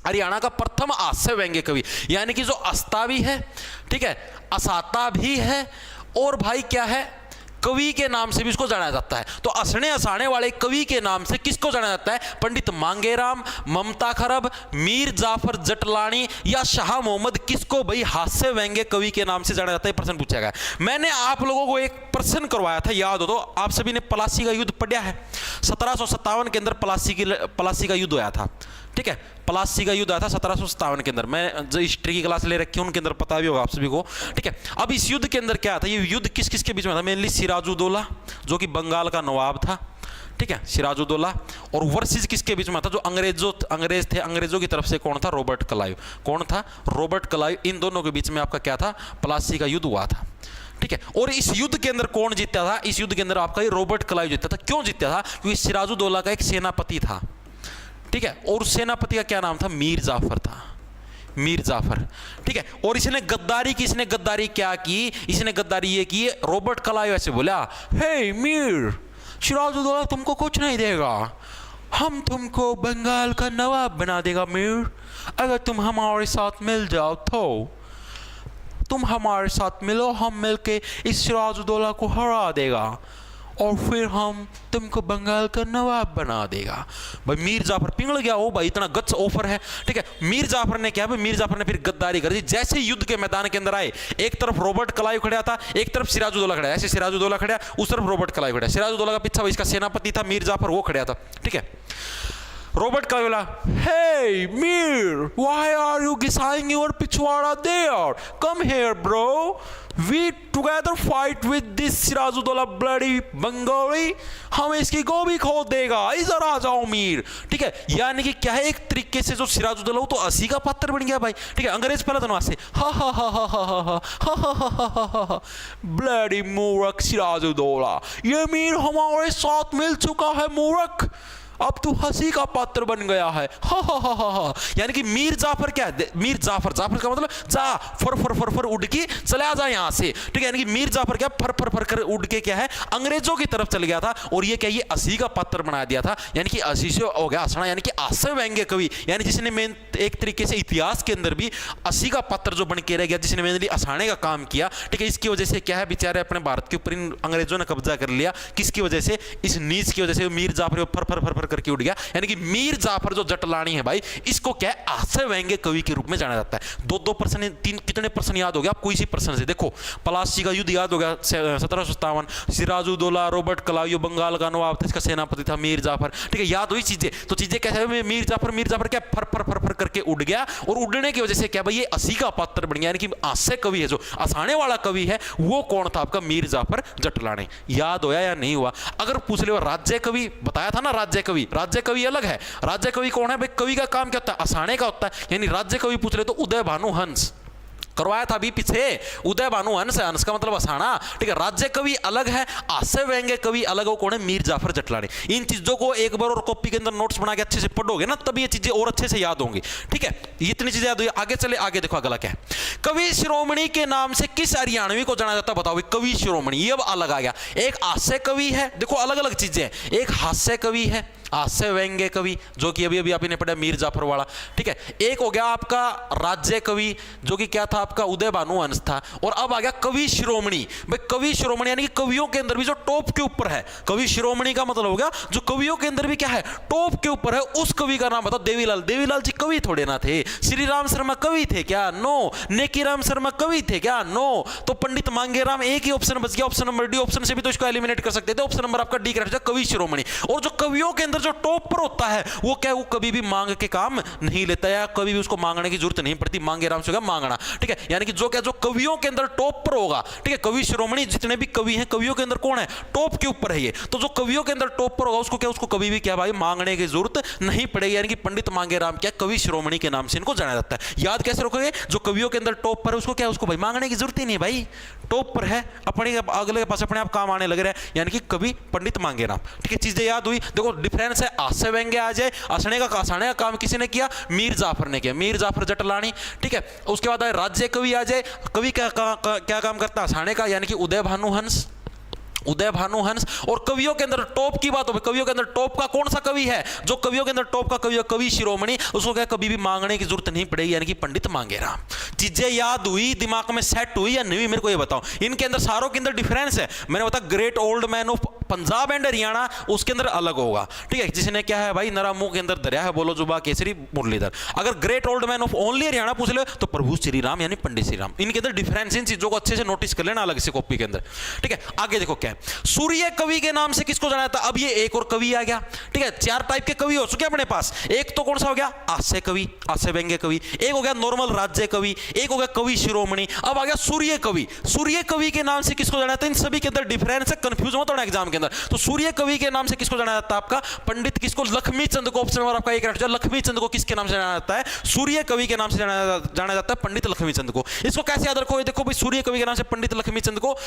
हरियाणा का प्रथम हास्य व्यंग्य कवि, यानी कि जो हंसता भी है, ठीक है, हंसाता भी है, और भाई क्या है, कवि के नाम से भी इसको जाना जाता है। तो हंसने हंसाने वाले कवि के नाम से किसको जाना जाता है? पंडित मांगेराम, ममता खरब, मीर जाफर जटलानी या शाह मोहम्मद, किसको भाई हास्य व्यंग्य कवि के नाम से जाना जाता है? प्रश्न पूछा गया। मैंने आप लोगों को एक प्रश्न करवाया था, याद हो तो? आप सभी ने प्लासी का युद्ध पढ़ा है। 1757 के अंदर प्लासी का युद्ध हुआ था, ठीक है। प्लासी का युद्ध आया था 1757 के अंदर। मैं जो हिस्ट्री की क्लास ले रखी हूं उनके अंदर पता भी होगा आप सभी को, ठीक है। अब इस युद्ध के अंदर क्या था? ये युद्ध किस किस के बीच में था? मेनली सिराजुद्दौला जो कि बंगाल का नवाब था, ठीक है, सिराजुद्दौला, और वर्सेस किसके बीच में था? जो अंग्रेज थे, अंग्रेजों की तरफ से कौन था? Robert Clive. कौन था? Robert Clive. इन दोनों के बीच में आपका क्या था? प्लासी का युद्ध हुआ था, ठीक है। और इस युद्ध के अंदर कौन जीता था? इस युद्ध के अंदर आपका रॉबर्ट क्लाइव जीता था। क्यों जीता था? क्योंकि सिराजुद्दौला का एक सेनापति था, ठीक है, और उस सेनापति का क्या नाम था? मीर जाफर था, मीर जाफर, ठीक है। और इसने गद्दारी की, इसने गद्दारी क्या की? इसने गद्दारी ये की, रॉबर्ट क्लाइव ऐसे बोला, हे मीर, सिराजुद्दौला तुमको कुछ नहीं देगा, हम तुमको बंगाल का नवाब बना देगा मीर, अगर तुम हमारे साथ मिल जाओ तो। तुम हमारे साथ मिलो, हम मिलके इस सिराजुद्दौला को हरा देगा और फिर हम तुमको बंगाल का नवाब बना देगा। भाई मीर जाफर पिघल गया, ओ भाई इतना गच्छ ऑफर है, ठीक है। मीर जाफर ने क्या? भाई मीर जाफर ने फिर गद्दारी कर दी। जैसे युद्ध के मैदान के अंदर आए, एक तरफ रॉबर्ट क्लाइव खड़ा था, एक तरफ सिराजुद्दौला खड़ा। ऐसे सिराजुद्दौला खड़ा, उस तरफ रॉबर्ट क्लाइव खड़ा। सिराजुद्दौला का पीछा इसका सेनापति था मीर जाफर, वो खड़ा था, ठीक है। रॉबर्ट क्लाइव बोला, hey Mir, why are you गिसाइंग योर पिछवाड़ा there? Come here bro, we together fight with this Sirajuddaula bloody Bengali, हम इसकी गोभी खोद देगा, इधर आ जाओ मीर, ठीक है। यानी कि क्या है, एक तरीके से जो सिराजुद्दौला वो तो हंसी का पात्र बन गया भाई, ठीक है। अंग्रेज पहला धनवाद से हा हा हा हा हा हा हा हा हा हा हा, ब्लडी मूर्ख सिराजुद्दौला, ये मीर हमारे साथ मिल चुका है मूर्ख, अब तू हंसी का पात्र बन गया है, हा हा हा हा हा। यानी कि मीर जाफर क्या है? मीर जाफर, जाफर का मतलब जा, फर फर फर फर उड़ के चला जा यहां से, ठीक है। यानी कि मीर जाफर क्या, फर फर फर कर उड़ के क्या है, अंग्रेजों की तरफ चल गया था, और ये क्या, ये हंसी का पात्र बना दिया था। यानी कि हंसी से हो गया हंसना, यानी कि हास्य व्यंग्य कवि, यानी जिसने मेन एक तरीके से इतिहास के अंदर भी हंसी का पात्र जो बन के रह गया, जिसने मेनली हंसाने का काम किया, ठीक है। इसकी वजह से क्या है, बेचारे अपने भारत के ऊपर इन अंग्रेजों ने कब्जा कर लिया। किसकी वजह से? इस नीच की वजह से। मीर जाफर फर फर फर फर करके उड़ गया। यानी कि मीर जाफर जो जटलानी है भाई, इसको क्या है, हास्य व्यंग्य कवि के रूप में जाना जाता है। दो प्रश्न, तीन, कितने प्रश्न याद हो गया आपको इसी प्रश्न से? देखो, प्लासी का युद्ध याद हो गया 1757, सिराजुद्दौला, रॉबर्ट क्लाइव बंगाल का नवाब था, इसका सेनापति था मीर जाफर, ठीक है। याद हुई चीजें? तो चीजें कैसे? मीर जाफर क्या फर फर फर फर करके उड़ गया, और उड़ने की वजह से क्या भाई, ये हंसी का पात्र बन गया। यानी कि हास्य कवि है, जो हंसाने वाला कवि है, वो कौन था? आपका मीर जाफर जटलानी। याद होया या नहीं हुआ? अगर पूछ ले, राज्य कवि बताया था ना, राज्य कवि, राज्य कवि अलग है। राज्य कवि कौन है भाई? कवि का काम क्या होता है? हंसाने का होता है। यानी राज्य कवि पूछ ले तो उदय भानु हंस करवाया था अभी पीछे, उदय भानु हंस है, हंस का मतलब हंसाना, ठीक है। राज्य कवि अलग है, हास्य व्यंग्य कवि अलग हो, कौन है? मीर जाफर जटलानी। इन चीजों को एक बार और कॉपी के अंदर नोट्स बना के अच्छे से पढ़ोगे ना, तब ये चीजें और अच्छे से याद होंगी, ठीक है। इतनी चीजें याद हुई। आगे चले, आगे देखो अगला क्या है। कवि शिरोमणि के नाम से किस हरियाणवी को जाना जाता है? बताओ। कवि शिरोमणि, ये अब अलग आ गया। एक हास्य कवि है, देखो अलग अलग चीजें हैं, एक हास्य कवि है, हास्य व्यंग्य कवि जो कि अभी अभी आपने पढ़ा मीर जाफर वाला, ठीक है। एक हो गया आपका राज्य कवि जो कि क्या था आपका उदय भानु हंस था। और अब आ गया कवि शिरोमणि। भाई कवि शिरोमणि यानी कि कवियों के अंदर भी जो टॉप के ऊपर है। कवि शिरोमणि का मतलब हो गया जो कवियों के अंदर भी क्या है, टॉप के ऊपर है। उस कवि का नाम बताओ। देवीलाल। देवीलाल जी कवि थोड़े ना थे। श्री राम शर्मा कवि थे क्या? नो। नेकीराम शर्मा कवि थे क्या? नो। तो पंडित मांगेराम एक ही ऑप्शन बच गया, ऑप्शन नंबर डी। ऑप्शन से भी तो इसको एलिमिनेट कर सकते थे। ऑप्शन नंबर आपका डी करेक्ट है, कवि शिरोमणि। और जो कवियों के अंदर जो टॉप पर होता है वो क्या, वो कभी भी मांग के काम नहीं लेता है, कभी भी उसको मांगने की जरूरत नहीं पड़ती। मांगेराम से मांगना, ठीक है। यानी कि जो क्या, जो कवियों के अंदर टॉप पर होगा, ठीक है। कवि शिरोमणि जितने भी कवि हैं कवियों के अंदर कौन है, टॉप के ऊपर है ये। तो जो कवियों के अंदर टॉप पर होगा उसको क्या, उसको कभी भी क्या भाई मांगने की जरूरत नहीं पड़ेगी। यानी कि पंडित मांगेराम क्या कवि शिरोमणि के नाम से इनको जाना जाता है। याद कैसे रखोगे, जो कवियों के अंदर टॉप पर है उसको क्या, उसको भाई मांगने की जरूरत ही नहीं भाई, टॉप पर है, अपने अगले के पास अपने आप काम आने लग रहा है। यानी कि कवि पंडित मांगेराम, ठीक है। चीजें याद हुई। देखो डिफरेंस है, हास्य व्यंग्य आ जाए, हंसने का काम किसी ने किया, मीर जाफर ने किया, मीर जाफर जटलानी, ठीक है। उसके बाद राज्य कवि आ जाए, कवि क्या काम करता है, हंसाने का, यानी कि उदय भानु हंस। उदय भानु हंस। और कवियों के अंदर टॉप की बात हो, कवियों के अंदर टॉप का कौन सा कवि है, जो कवियों के अंदर टॉप का कवि है, कवि शिरोमणि, उसको क्या कभी भी मांगने की जरूरत नहीं पड़ेगी, यानी कि पंडित मांगेराम। चीजें याद हुई, दिमाग में सेट हुई या नहीं, मेरे को ये बताओ। इनके अंदर सारों के अंदर डिफरेंस है। मैंने बताया great old man of Punjab and Haryana उसके अंदर अलग होगा, ठीक है। जिसने क्या है भाई नरा मुंह के अंदर दरिया है, बोलो जुबा केसरी मुरलीधर। अगर great old man of only Haryana पूछ ले तो प्रभु श्री राम यानी पंडित श्री राम। इनके अंदर डिफरेंस, इन चीजों को अच्छे से नोटिस कर लेना अलग से कॉपी के अंदर, ठीक है। आगे देखो क्या है, सूर्य कवि के नाम से किसको जाना जाता है। अब ये एक और कवि आ गया, ठीक है। चार टाइप के कवि हो चुके अपने पास। एक तो कौन सा हो गया, हास्य कवि, हास्य व्यंग्य कवि। एक हो गया नॉर्मल राज्य कवि। एक हो गया कवि शिरोमणि। अब आ गया सूर्य कवि। सूर्य कवि के नाम से किसको जाना जाता है, इन सभी के अंदर डिफरेंस है, कंफ्यूज मत होना एग्जाम के अंदर। तो सूर्य कवि के नाम से किसको जाना जाता है आपका, पंडित किसको, लक्ष्मी चंद को। ऑप्शन नंबर आपका एक रख जाए, लक्ष्मी चंद को किसके नाम से जाना जाता है, सूर्य कवि के नाम से जाना जाता है, पंडित लक्ष्मी चंद को। इसको कैसे याद रखो, देखो भाई सूर्य कवि के नाम से पंडित लक्ष्मी चंद को।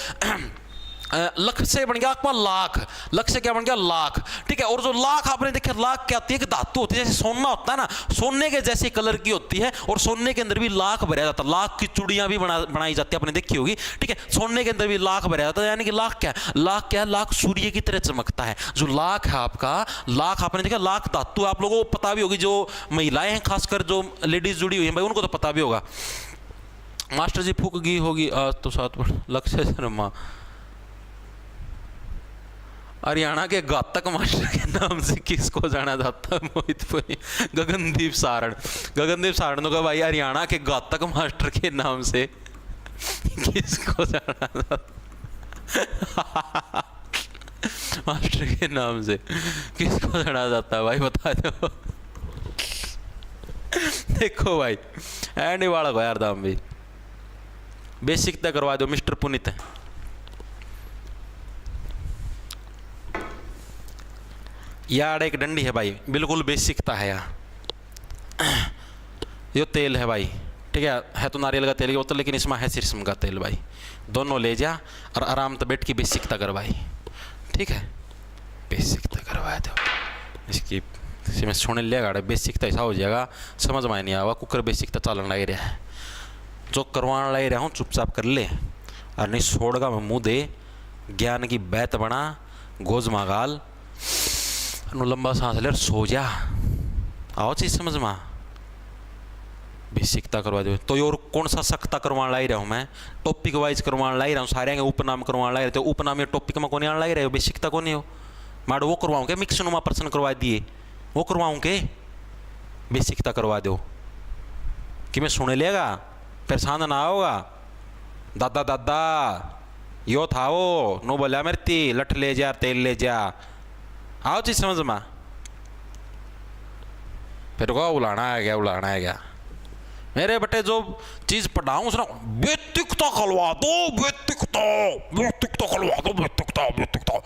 लख से बन गया आपका लाख, लख से क्या बन गया लाख, ठीक है। और जो लाख आपने देखा, लाख क्या होती है, एक धातु होती है, जैसे सोना होता है ना, सोने के जैसे कलर की होती है। और सोने के अंदर भी लाख भरा जाता है, लाख की चूड़ियां भी बनाई जाती है, आपने देखी होगी, ठीक है। सोने के अंदर भी लाख भरा जाता है, यानी कि लाख क्या है, लाख क्या है, लाख सूर्य की तरह चमकता है। जो लाख है आपका, लाख आपने देखा, लाख धातु आप लोगों को पता भी होगी, जो महिलाएं हैं खासकर जो लेडीज जुड़ी हुई हैं भाई उनको तो पता भी होगा। मास्टर जी फूक गई होगी आज तो साथ लक्ष्य शर्मा। हरियाणा के घातक मास्टर के नाम से किसको जाना जाता है, मोहितपुरी। गगनदीप सारण। गगनदीप सारण का भाई हरियाणा के घातक मास्टर के नाम से किसको जाना जाता मास्टर के नाम से किसको जाना जाता है भाई, बता दो। देखो भाई एंड वाला को यार दाम भी बेसिक तक करवा दो मिस्टर पुनित। यार एक डंडी है भाई, बिल्कुल बेसिकता है यार। ये तेल है भाई, ठीक है तो नारियल का तेल की बोतल, लेकिन इसमें है सिरसम का तेल भाई। दोनों ले जा और आराम से बैठ के बेसिकता कर भाई, ठीक है। बेसिकता करवा दो इसकी, इसमें सुन लिया बेसिकता ऐसा हो जाएगा, समझ में नहीं आवा। कुकर बेसिकता चालन लग रहा है, जो करवाने लग रहा हूँ चुपचाप कर ले, और नहीं छोड़गा मैं मुँह दे। ज्ञान की बैत बना, गोज मागाल, लंबा सांस ले, सो जा। आओ चीज समझ में, बेसिकता करवा दो। तो और कौन सा सख्ता करवाने लाई रहा हूँ मैं, टॉपिक वाइज करवाने लाई रहा हूँ, सारे उपनाम करवाने लाई रहे। उपनाम या टॉपिक में कौन लाई रहे हो, बेसिकता कौन हो। माड़ वो करवाऊँ क्या, मिक्स नुमा प्रश्न करवा दिए वो करवाऊँ के, बेसिकता करवा दो कि मैं सुने लेगा, परेशान ना होगा। दादा दादा यो था वो, नो बोला मेरी लठ ले जा, तेल ले जा। आओ चीज समझ में, फिर को उलाना है क्या, उलाना है क्या। मेरे बेटे जो चीज पढ़ाऊं सुना, बेतिकता खलवा दो, बेतिकता, बेतिकता खलवा दो, बेतिकता, बेतिकता।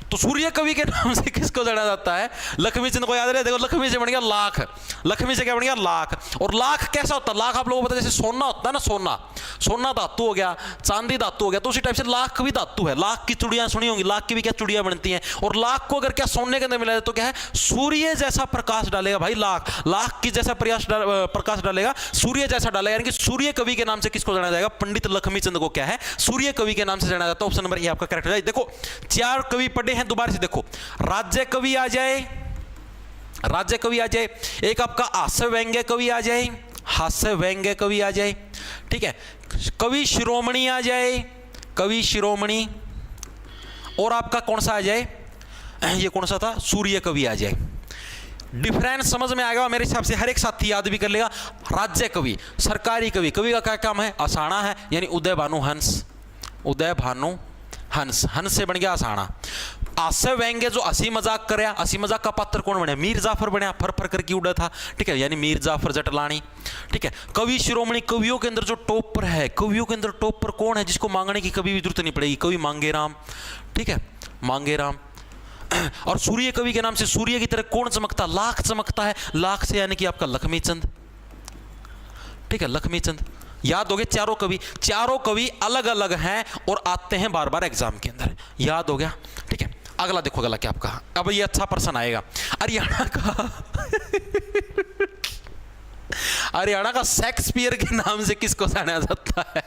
तो सूर्य कवि के नाम से किसको जाना जाता है, लक्ष्मी चंद को याद रहे। देखो लक्ष्मी से बन गया लाख, लक्ष्मी से क्या बन गया लाख। और लाख कैसा होता है, लाख आप लोगों को पता है, जैसे सोना होता है ना, सोना, सोना धातु हो गया, चांदी धातु हो गया, तो उसी टाइप से लाख भी धातु है। लाख की चूड़ियां सुनी होंगी, लाख की भी क्या चूड़ियां बनती हैं। और लाख को अगर क्या सोने के अंदर मिला तो क्या है, सूर्य जैसा प्रकाश डालेगा भाई। लाख, लाख की जैसा प्रकाश डालेगा, सूर्य जैसा डालेगा, यानी कि सूर्य कवि के नाम से किसको जाना जाएगा, पंडित लक्ष्मी चंद को क्या है, सूर्य कवि के नाम से जाना जाता है। ऑप्शन नंबर ए आपका करेक्ट है। देखो चार कवि पढ़े हैं हैं दोबारा से देखो, राज्य कवि आ जाए, राज्य कवि आ जाए, एक आपका हास्य व्यंग्य कवि आ जाए, हास्य व्यंग्य कवि आ जाए, ठीक है, कवि शिरोमणि आ जाए, कवि शिरोमणि, और आपका कौन सा आ जाए, ये कौन सा था, सूर्य कवि आ जाए। डिफरेंस समझ में आएगा मेरे हिसाब से, हर एक साथी याद भी कर लेगा। राज्य कवि, सरकारी कवि, कवि का क्या काम है, असाना है, यानी उदय भानु हंस, उदय भानु हंस, हंस से बन गया असाना। हास्य व्यंग्य जो हंसी मजाक करे, हंसी मजाक का पात्र कौन बने, मीर जाफर बने, फर फर करके उड़ा था, ठीक है, यानी मीर जाफर जटलानी, ठीक है। कवि शिरोमणि, कवियों के अंदर जो टॉपर है, कवियों के अंदर टॉपर कौन है, जिसको मांगने की कभी भी जरूरत नहीं पड़ेगी, कवि मांगे राम, ठीक है, मांगे राम। और सूर्य कवि के नाम से सूर्य की तरह कौन चमकता, लाख चमकता है, लाख से यानी कि आपका लक्ष्मी चंद, ठीक है, लक्ष्मी चंद। याद हो गए चारों कवि, चारों कवि अलग अलग हैं और आते हैं बार बार एग्जाम के अंदर, याद हो गया, ठीक है। अगला देखो, अगला क्या आपका, अब ये अच्छा प्रश्न आएगा, हरियाणा का हरियाणा का शेक्सपियर के नाम से किसको जाना जाता है?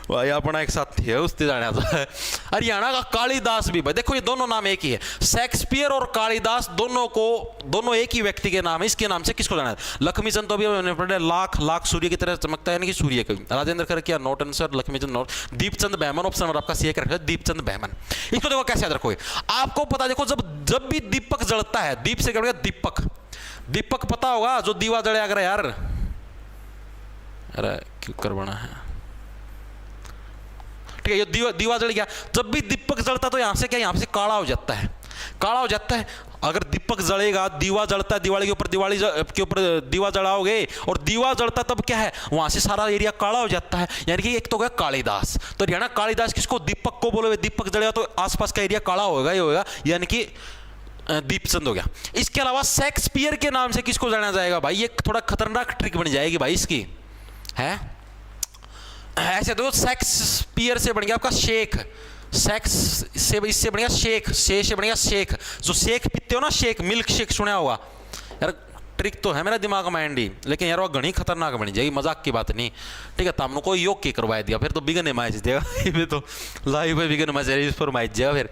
भाई अपना एक साथी है, उससे जाना था। हरियाणा का कालिदास भी, भाई देखो ये दोनों नाम एक ही है, शेक्सपियर और कालिदास दोनों एक ही व्यक्ति के नाम है, इसके नाम से किसको जाना है? लक्ष्मीचंद तो अभी मैंने पढ़ा, लाख लाख सूर्य की तरह चमकता है, यानी कि सूर्य कवि। राजेंद्र खर किया note answer, Laxmichand note. Deepchand Bahman option और आपका सी करेक्ट है, दीपचंद बहमन। इसको देखो कैसे याद रखोगे, आपको पता, देखो जब भी दीपक जलता है, दीप से क्या बनेगा, दीपक, दीपक पता होगा जो दीवा जड़े अगर यार, अरे क्यों कर बना है, ठीक है, ये दीवा जल गया, जब भी दीपक जलता तो यहां से क्या, यहां से काला हो जाता है, काला हो जाता है। अगर दीपक जलेगा, दीवा जलता है, दिवाली के ऊपर दीवा जलाओगे और दीवा जलता तब क्या है, वहां से सारा एरिया काला हो जाता है, यानी कि एक तो गया कालिदास। तो हरियाणा कालिदास किसको, दीपक को बोलोगे, दीपक जलेगा तो आसपास का एरिया काला होगा ही होगा, यानी कि दीपचंद हो गया। इसके अलावा शेक्सपियर के नाम से किसको जाना जाएगा भाई, ये थोड़ा खतरनाक ट्रिक बन जाएगी भाई इसकी, है ऐसे दो, शेक्सपियर से बन गया आपका शेख, सेक्स से इससे बन गया शेख, से बन गया शेख, जो शेख पीते हो ना, शेख, मिल्क शेक सुना होगा यार, ट्रिक तो है मेरा दिमाग में एंडी, लेकिन यार वो घनी खतरनाक बनी जाएगी, मजाक की बात नहीं, ठीक है। तमने कोई योग की करवा दिया फिर तो बिगन माइज देगा, तो लाइव है बिगन माइज, इस पर माइज जाएगा फिर।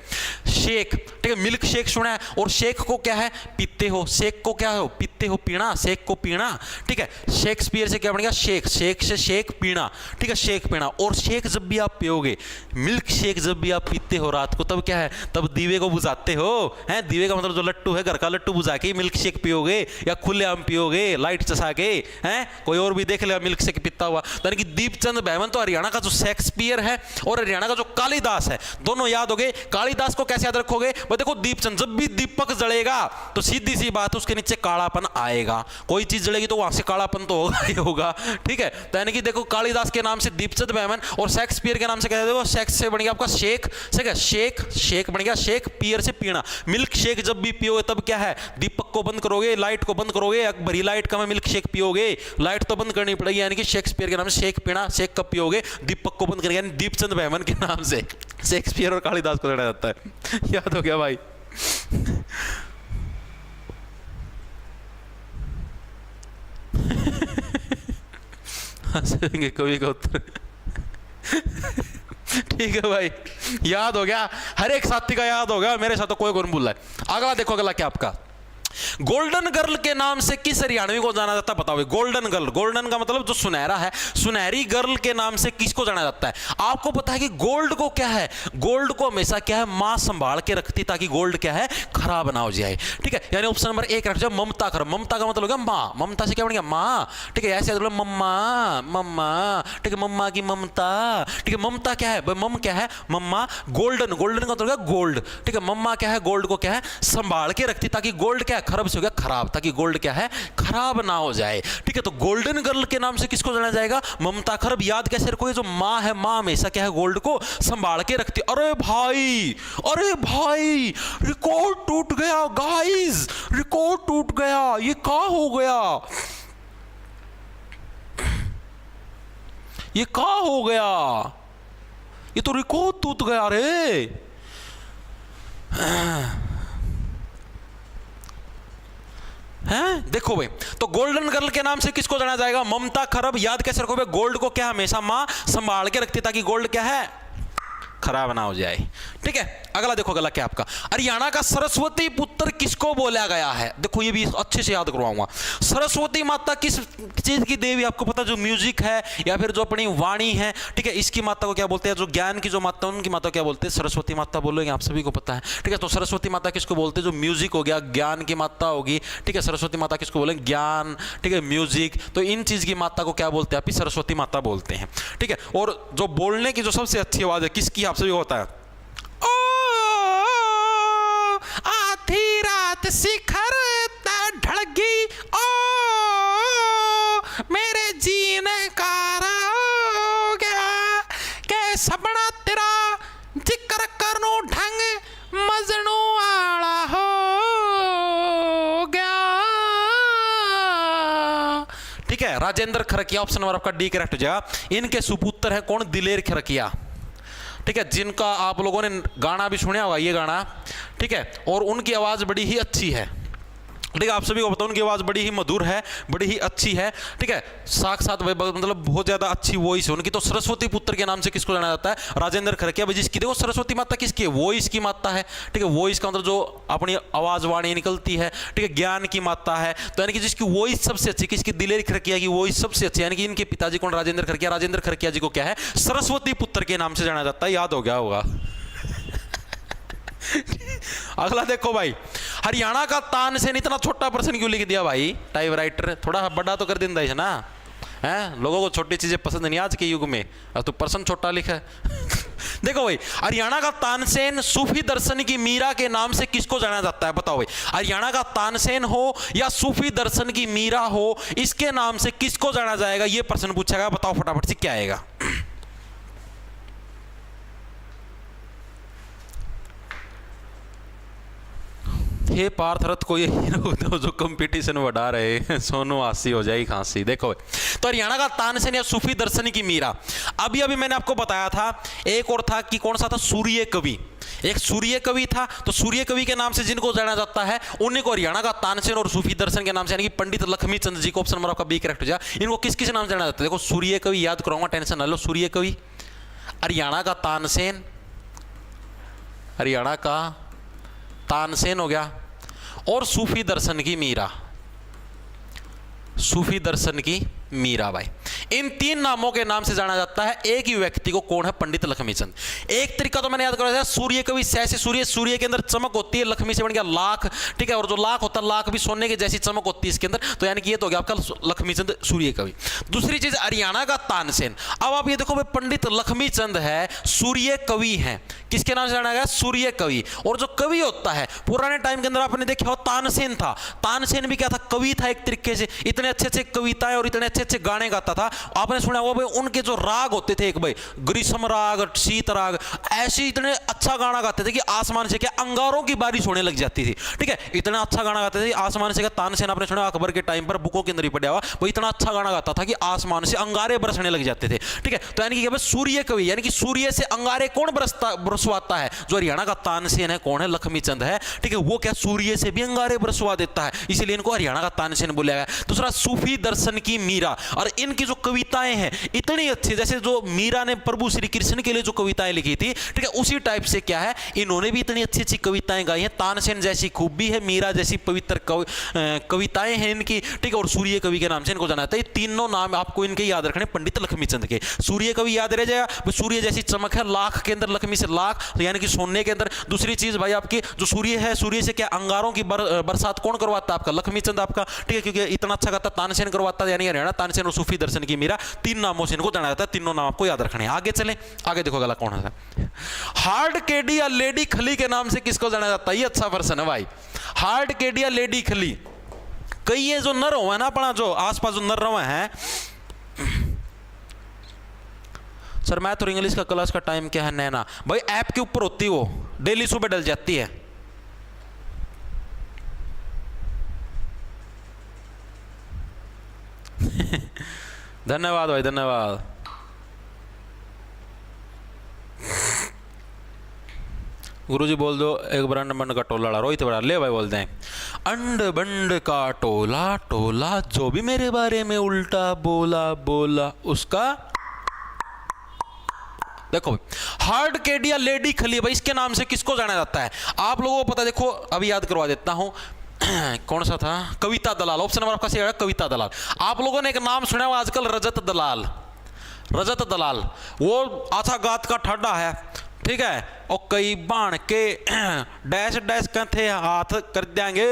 शेख, ठीक है, मिल्क शेक सुना है, और शेख को क्या है, पीते हो, शेख को क्या हो, पीते हो, पीना, शेख को पीना, ठीक है। शेक्सपियर से क्या बनेगा, शेख, शेख से शेख, पीना, ठीक है, शेख पीना। और शेख जब भी आप पियोगे, मिल्क शेक जब भी आप पीते हो रात को, तब क्या है, तब दीवे को बुझाते हो, हैं, दीवे का मतलब जो लट्टू है, घर का लट्टू बुझा के मिल्क शेक पियोगे, या खुले आम पियोगे लाइट चसा के, हैं, कोई और भी देख लेगा मिल्क शेक पीता हुआ। यानी कि दीपचंद बहमन तो हरियाणा का जो शेक्सपियर है और हरियाणा का जो कालिदास है, दोनों याद हो गए। कालिदास को कैसे याद रखोगे भाई, देखो दीपचंद, जब भी दीपक जलेगा तो सीधी सी बात, उसके नीचे कालापन आएगा, कोई चीज जलेगी तो वहां से कालापन तो होगा ही होगा, ठीक है। तो यानी कि देखो कालिदास के नाम से दीपचंद बहमन, और शेक्सपियर के नाम से कहते हो, शेक्स से बन गया आपका शेख, ठीक है, शेख, शेख बन गया शेख, पियर से पीना। मिल्क शेक जब भी पियोगे तब क्या है, दीपक को बंद करोगे, लाइट को बंद करोगे, भरी लाइट का में मिल्क शेक पियोगे, लाइट तो बंद करनी पड़ेगी, यानी कि शेक्सपियर के नाम से शेक पीना, शेक कब पियोगे, दीपक को बंद करेंगे, यानी दीपचंद बहमन के नाम से शेक्सपियर और कालिदास को जोड़ा जाता है। याद हो गया भाई। हंसेंगे कवि का उत्तर, ठीक है भाई, याद हो गया, हर एक साथी का याद हो गया, मेरे साथ तो कोई कौन भूल रहा है। अगला देखो, अगला क्या आपका, गोल्डन गर्ल के नाम से किस हरियाणवी को जाना जाता है, बताओ। गोल्डन गर्ल, गोल्डन का मतलब जो सुनहरा है, सुनहरी गर्ल के नाम से किसको जाना जाता है? आपको पता है कि गोल्ड को क्या है, गोल्ड को हमेशा क्या है, मां संभाल के रखती ताकि गोल्ड क्या है, खराब ना हो जाए, ठीक है। यानी ऑप्शन नंबर 1 रख जाओ, ममता खराब। ममता का मतलब हो गया मां, ममता से क्या बन गया, मां, ठीक है। ऐसे मम्मा, मम्मा, ठीक है, मम्मा की ममता, ठीक है। ममता क्या है, मम क्या है, मम्मा। गोल्डन, गोल्डन का मतलब गोल्ड, ठीक है। मम्मा क्या है, गोल्ड को क्या है, संभाल के रखती ताकि गोल्ड क्या है, खराब से हो गया खराब, ताकि गोल्ड क्या है, खराब ना हो जाए, ठीक है। तो गोल्डन गर्ल के नाम से किसको जाना जाएगा, ममता खरब। याद कैसे रखोगे, जो मां है, मां हमेशा क्या है, गोल्ड को संभाल के रखती। अरे भाई, अरे भाई, रिकॉर्ड टूट गया गाइस, रिकॉर्ड टूट गया, ये क्या हो गया, ये क्या हो गया, ये तो रिकॉर्ड टूट गया रे। हैं। देखो भाई, तो गोल्डन गर्ल के नाम से किसको जाना जाएगा? ममता खरब। याद कैसे रखो भाई, गोल्ड को क्या हमेशा मां संभाल के रखती ताकि गोल्ड क्या है, खराब ना हो जाए। ठीक है, अगला देखो गला क्या आपका, हरियाणा का सरस्वती पुत्र किसको बोला गया है? देखो ये भी अच्छे से याद करवाऊंगा। सरस्वती माता किस चीज की देवी? आपको पता, जो म्यूजिक है या फिर जो अपनी वाणी है, ठीक है, इसकी माता को क्या बोलते हैं? जो ज्ञान की जो माता, उनकी माता को क्या बोलते हैं? सरस्वती माता बोलोगे, आप सभी को पता है। ठीक है, तो सरस्वती माता किसको बोलते हैं? जो म्यूजिक हो गया, ज्ञान की माता होगी। ठीक है, सरस्वती माता किसको बोलेंगे? ज्ञान, ठीक है, म्यूजिक, तो इन चीज की माता को क्या बोलते हैं? आप सरस्वती माता बोलते हैं। ठीक है, और जो बोलने की जो सबसे अच्छी आवाज है किसकी? आप सभी को होता है, आधी रात शिखर ढलगी, ओ मेरे जीने का हो गया के सपना तेरा जिक्र करनो ढंग मजनू आला हो गया। ठीक है, राजेंद्र खरकिया ऑप्शन नंबर आपका डी करेक्ट हो जाएगा। इनके सुपुत्र है कौन? दिलेर खरकिया। ठीक है, जिनका आप लोगों ने गाना भी सुना होगा, ये गाना। ठीक है, और उनकी आवाज़ बड़ी ही अच्छी है। ठीक है, आप सभी को बताऊं, उनकी आवाज़ बड़ी ही मधुर है, बड़ी ही अच्छी है। ठीक है, साक्षात मतलब बहुत ज़्यादा अच्छी वॉइस है उनकी। तो सरस्वती पुत्र के नाम से किसको जाना जाता है? राजेंद्र खरकिया। भाई जिसकी देखो सरस्वती माता किसकी है? वॉइस की माता है। ठीक है, वॉइस का मतलब जो अपनी आवाज़ वाणी निकलती है। ठीक है, ज्ञान की माता है। तो यानी कि जिसकी वॉइस सबसे अच्छी, किसकी? दिलेर खरकिया की वॉइस सबसे अच्छी। यानी कि इनके पिताजी कौन? राजेंद्र खरकिया। राजेंद्र खरकिया जी को क्या है? सरस्वती पुत्र के नाम से जाना जाता है। याद हो गया होगा। अगला देखो भाई, हरियाणा का तानसेन। इतना छोटा प्रश्न क्यों लिख दिया भाई? टाइप राइटर थोड़ा बड़ा तो कर देता है ना, हैं? लोगों को छोटी चीजें पसंद नहीं आज के युग में, अब तो प्रश्न छोटा लिखा है। देखो भाई, हरियाणा का तानसेन सूफी दर्शन की मीरा के नाम से किसको जाना जाता है? बताओ भाई, हरियाणा का तानसेन हो या सूफी दर्शन की मीरा हो, इसके नाम से किसको जाना जाएगा? ये प्रश्न पूछा गया। बताओ फटाफट से क्या आएगा? हे पार्थरथ को ये हीरो जो कंपटीशन बढ़ा रहे हैं, सोनू आसी हो जाएगी खांसी। देखो तो हरियाणा का तानसेन या सूफी दर्शन की मीरा। अभी अभी मैंने आपको बताया था, एक और था कि कौन सा था? सूर्य कवि। एक सूर्य कवि था, तो सूर्य कवि के नाम से जिनको जाना जाता है उन्हीं को हरियाणा का तानसेन और सूफी दर्शन के नाम से, यानी कि पंडित लक्ष्मी चंद जी को ऑप्शन नंबर आपका बी करेक्ट हो जाए। इनको किस किस नाम से जाना जाता है? देखो सूर्य कवि याद कराऊंगा, टेंशन ना लो। सूर्य कवि, हरियाणा का तानसेन, हरियाणा का तानसेन हो गया, और सूफी दर्शन की मीरा, सूफी दर्शन की मीरा बाई। इन तीन नामों के नाम से जाना जाता है एक ही व्यक्ति को, कौन है? पंडित लक्ष्मीचंद। एक तरीका तो मैंने याद कराया था, सूर्य कवि से सूर्य, सूर्य के अंदर चमक होती है, लक्ष्मी से बन गया लाख। ठीक है, और जो लाख होता है, लाख भी सोने के जैसी चमक होती है इसके अंदर, तो यानी कि ये तो हो गया आपका लक्ष्मीचंद सूर्य कवि। दूसरी चीज हरियाणा का तानसेन। अब आप ये देखो भाई, पंडित लक्ष्मीचंद है, सूर्य कवि है, किसके नाम से जाना गया? सूर्य कवि। और जो कवि होता है पुराने टाइम के अंदर आपने देखा हो, तानसेन था। तानसेन भी क्या था? कवि था एक तरीके से। इतने अच्छे अच्छे कविताएं और इतने अच्छे अच्छे गाने गाता था। आपने सुना होगा भाई, उनके जो राग होते थे, एक भाई ग्रीष्म राग, शीत राग, ऐसे इतने अच्छा गाना गाते थे कि आसमान से क्या अंगारों की बारिश होने लग जाती थी। ठीक है, इतना अच्छा गाना गाते थे आसमान से क्या। तानसेन आपने सुना अकबर के टाइम पर बुकों के अंदर ही पढ़ा हुआ, वो इतना अच्छा गाना गाता था कि आसमान से अंगारे बरसने लग जाते थे। ठीक है, तो यानी कि सूर्य कवि, यानी कि सूर्य से अंगारे कौन बरसवाता है? जो हरियाणा का तानसेन है, कौन है? लक्ष्मीचंद है। ठीक है, वो क्या सूर्य से भी अंगारे बरसवा देता है, इसलिए इनको हरियाणा का तानसेन बोला गया। दूसरा सूफी दर्शन की मीरा, और इनकी जो कविताएं हैं इतनी अच्छी, जैसे जो मीरा ने प्रभु श्री कृष्ण के लिए जो कविताएं लिखी थी, ठीक है, उसी टाइप से क्या है, इन्होंने भी इतनी अच्छी अच्छी कविताएं गाई हैं। तानसेन जैसी खूबी है, मीरा जैसी पवित्र कविताएं हैं इनकी। ठीक है, और सूर्य कवि के नाम से इनको जाना जाता है। ये तीनों नाम आपको इनके याद रखने, पंडित लक्ष्मीचंद के। सूर्य कवि याद रह जाएगा, सूर्य जैसी चमक है, लाख के अंदर लक्ष्मी से लाख, तो यानी कि सोने के अंदर। दूसरी चीज भाई आपकी जो सूर्य है, सूर्य से क्या अंगारों की बरसात कौन करवाता है? आपका लक्ष्मीचंद आपका। ठीक है, क्योंकि इतना अच्छा गाता तानसेन करवाता है, यानी हरियाणा तानसेन और सूफी दर्शन की मीरा, तीन नामों से इनको जाना जाता है। तीनों नाम आपको याद रखने हैं। आगे चले, आगे देखो गला कौन है? हार्ड केडी या लेडी खली के नाम से किसको जाना जाता है? ये अच्छा प्रश्न है भाई। हार्ड केडी या लेडी खली, कई ये जो नर हुआ है ना अपना, जो आसपास जो नर रवा है। सर मैथ और इंग्लिश का क्लास का टाइम क्या है? नैना भाई ऐप के ऊपर होती, वो डेली सुबह डल जाती है। धन्यवाद भाई, धन्यवाद। गुरुजी बोल दो एक बार अंड बंड का टोला ला रोहित बड़ा ले भाई बोलते हैं अंड बंड का टोला टोला जो भी मेरे बारे में उल्टा बोला बोला उसका। देखो हार्ड केडी या लेडी खली भाई इसके नाम से किसको जाना जाता है आप लोगों को पता। देखो अभी याद करवा देता हूं कौन सा था, कविता दलाल। ऑप्शन नंबर आपका सही है कविता दलाल। आप लोगों ने एक नाम सुना हुआ आजकल रजत दलाल। रजत दलाल वो अच्छा गात का ठाडा है, ठीक है, और कई बाण के डैश डैश कहते हाथ कर देंगे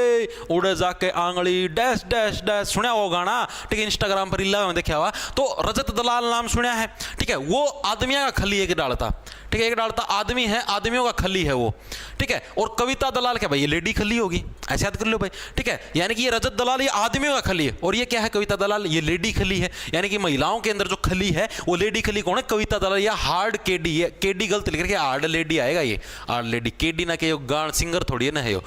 उड़ जाके आंगली डैश डैश डैश। सुना वो गाना, ठीक है, इंस्टाग्राम पर रीला में देखा हुआ। तो रजत दलाल नाम सुना है, ठीक है। वो आदमियों का खली एक डालता, ठीक है, एक डालता आदमी है, आदमियों का खली है वो, ठीक है। और कविता दलाल क्या भाई ये लेडी खली होगी, ऐसे याद कर लो भाई, ठीक है। यानी कि ये रजत दलाल ये आदमियों का खली है और ये क्या है कविता दलाल ये लेडी खली है। यानी कि महिलाओं के अंदर जो खली है वो लेडी खली कौन है, कविता दलाल या हार्ड केडी है। केडी गलत लिख रहे हार्ड लेडी आएगा ये, हार्ड लेडी। केडी ना के गान सिंगर थोड़ी है ना है यो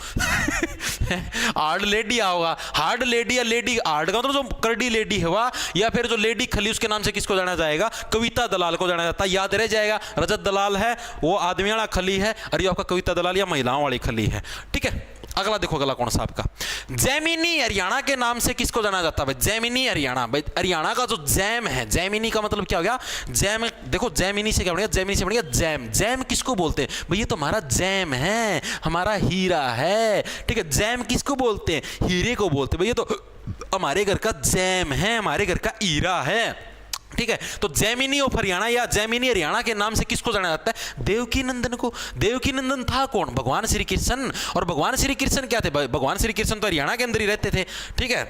हार्ड लेडी आओगा, हार्ड लेडी या लेडी हार्ड का मतलब जो करडी लेडी है वह, या फिर जो लेडी खली उसके नाम से किसको जाना जाएगा, कविता दलाल को जाना जाता है। याद रह जाएगा रजत दलाल है वो आदमी वाला खली है और ये आपका कविता दलाल या महिलाओं वाली खली है, ठीक है। अगला देखो अगला कौन सा आपका, जैमिनी हरियाणा के नाम से किसको जाना जाता है। जैमिनी हरियाणा, भाई हरियाणा का जो जैम है, जैमिनी का मतलब क्या हो गया, जैम। देखो जैमिनी से क्या बनेगा, जैमिनी से बनेगा जैम। जैम किसको बोलते हैं भाई, ये तो हमारा जैम है, हमारा हीरा है, ठीक है। जैम किसको बोलते हैं, हीरे को बोलते हैं भाई, ये तो हमारे घर का जैम है, हमारे घर का हीरा है, ठीक है। तो जैमिनी ऑफ हरियाणा या जैमिनी हरियाणा के नाम से किसको जाना जाता है, देवकी नंदन को। देवकी नंदन था कौन, भगवान श्री कृष्ण। और भगवान श्री कृष्ण क्या थे, भगवान श्री कृष्ण तो हरियाणा के अंदर ही रहते थे, ठीक है।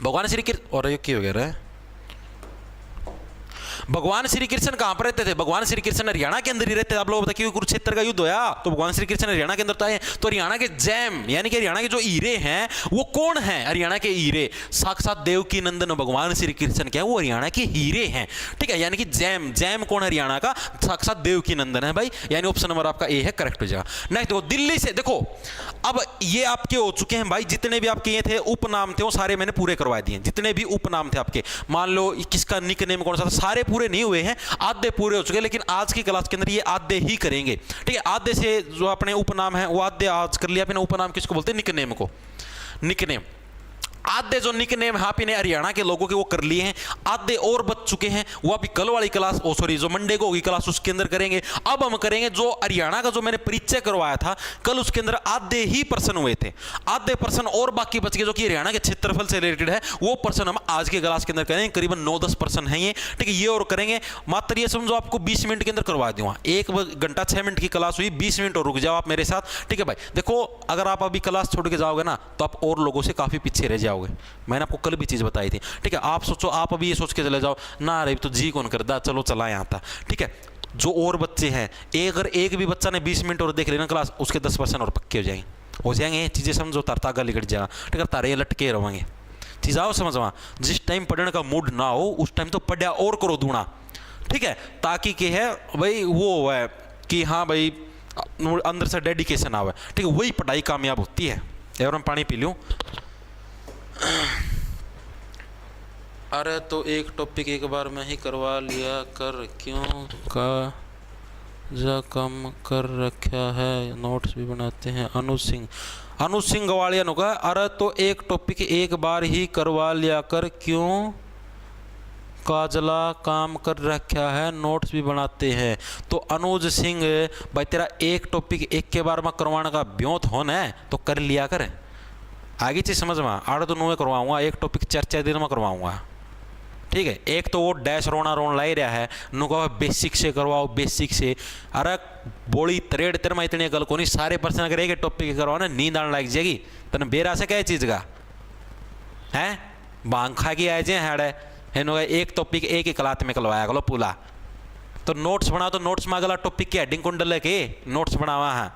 भगवान श्री कृष्ण और ये क्या वगैरह है, भगवान श्री कृष्ण कहां पर रहते थे, भगवान श्री कृष्ण हरियाणा के अंदर ही रहते थे। आप लोग बताइए क्योंकि कुरुक्षेत्र का युद्ध होया तो भगवान श्री कृष्ण हरियाणा के अंदर तो आए। तो हरियाणा के जैम यानी कि हरियाणा के जो हीरे हैं वो कौन है, हरियाणा के हीरे साक्षात देवकी नंदन भगवान श्री कृष्ण क्या है वो हरियाणा के हीरे हैं, ठीक है। यानी कि जैम, जैम कौन हरियाणा का, साक्षात देवकी नंदन है भाई। यानी ऑप्शन नंबर आपका ए है करेक्ट हो जाएगा। नेक्स्ट देखो दिल्ली से, देखो अब ये आपके हो चुके हैं भाई, जितने भी आपके ये थे उपनाम थे वो सारे मैंने पूरे करवा दिए। जितने भी उपनाम थे आपके, मान लो किसका निकनेम कौन सा था, सारे पूरे नहीं हुए हैं, आधे पूरे हो चुके, लेकिन आज की क्लास के अंदर ये आधे ही करेंगे, ठीक है। आधे से जो अपने उपनाम है वो आधे आज कर लिया। अपने उपनाम किसको बोलते हैं, निकनेम को, निकनेम। आधे जो निकनेम हापी ने हरियाणा के लोगों के वो कर लिए हैं, आधे और बच चुके हैं वो अभी कल वाली क्लास जो मंडे को होगी क्लास उसके अंदर करेंगे। अब हम करेंगे जो हरियाणा का जो मैंने परिचय करवाया था कल, उसके अंदर आधे ही पर्सन हुए थे, आधे पर्सन और बाकी बच गए जो कि हरियाणा के क्षेत्रफल से रिलेटेड है। वो पर्सन हम आज के क्लास के अंदर करेंगे, करीबन 9-10 पर्सन है ये, ठीक है। ये और करेंगे, मात्र ये समझो आपको 20 मिनट के अंदर करवा दूंगा। 1 घंटा 6 मिनट की क्लास हुई, 20 मिनट और रुक जाओ आप मेरे साथ, ठीक है भाई। देखो अगर आप अभी क्लास छोड़ के जाओगे ना तो आप और लोगों से काफी पीछे रह जाओगे। मैंने आपको कल भी चीज बताई थी, ठीक है। आप सोचो, आप अभी ये सोच के चले जाओ ना अरे तो जी कौन करता, चलो चला यहाँ था, ठीक है। जो और बच्चे हैं, अगर एक भी बच्चा ने 20 मिनट और देख लेना क्लास, उसके 10% और पक्के हो जाएंगे चीजें समझो, तारता आगा लिकट जाएगा, ठीक है। तारे लटके रहेंगे चीज आओ समझवा। जिस टाइम पढ़ने का मूड ना हो उस टाइम तो पढ़ा और करो दूना, ठीक है। ताकि क्या है भाई वो है कि हाँ भाई अंदर से डेडिकेशन आवे, ठीक है, वही पढ़ाई कामयाब होती है। और मैं पानी पी लूँ। अरे तो एक टॉपिक एक बार में ही करवा लिया कर, क्यों का जा कम कर रखा है, नोट्स भी बनाते हैं। अनु सिंह गवालिया ने कहा अरे तो एक टॉपिक एक बार ही करवा लिया कर, क्यों काजला काम कर रखा है, नोट्स भी बनाते हैं। तो अनुज सिंह भाई तेरा एक टॉपिक एक के बार में करवाने का ब्योत होना है तो कर लिया कर, आगे चीज समझ में। 8 दिन में करवाऊंगा, एक टॉपिक 4-4 दिन में करवाऊंगा, ठीक है। एक तो वो डैश रोन लाई रहा है, नु कहो बेसिक से करवाओ, बेसिक से। अरे बोली तरेड़ तेरे में इतनी गल को नहीं, सारे पर्सन अगर एक टॉपिक करवाओ ना नींद आने लग जाएगी। तने बेरा से क्या चीज का है, बांग खा के आए जे हेड है, एक टॉपिक एक ही क्लास में करवाया करो पूरा। तो नोट्स बना, तो नोट्स में अगला टॉपिक की हेडिंग कुंडल है के नोट्स बनावा है।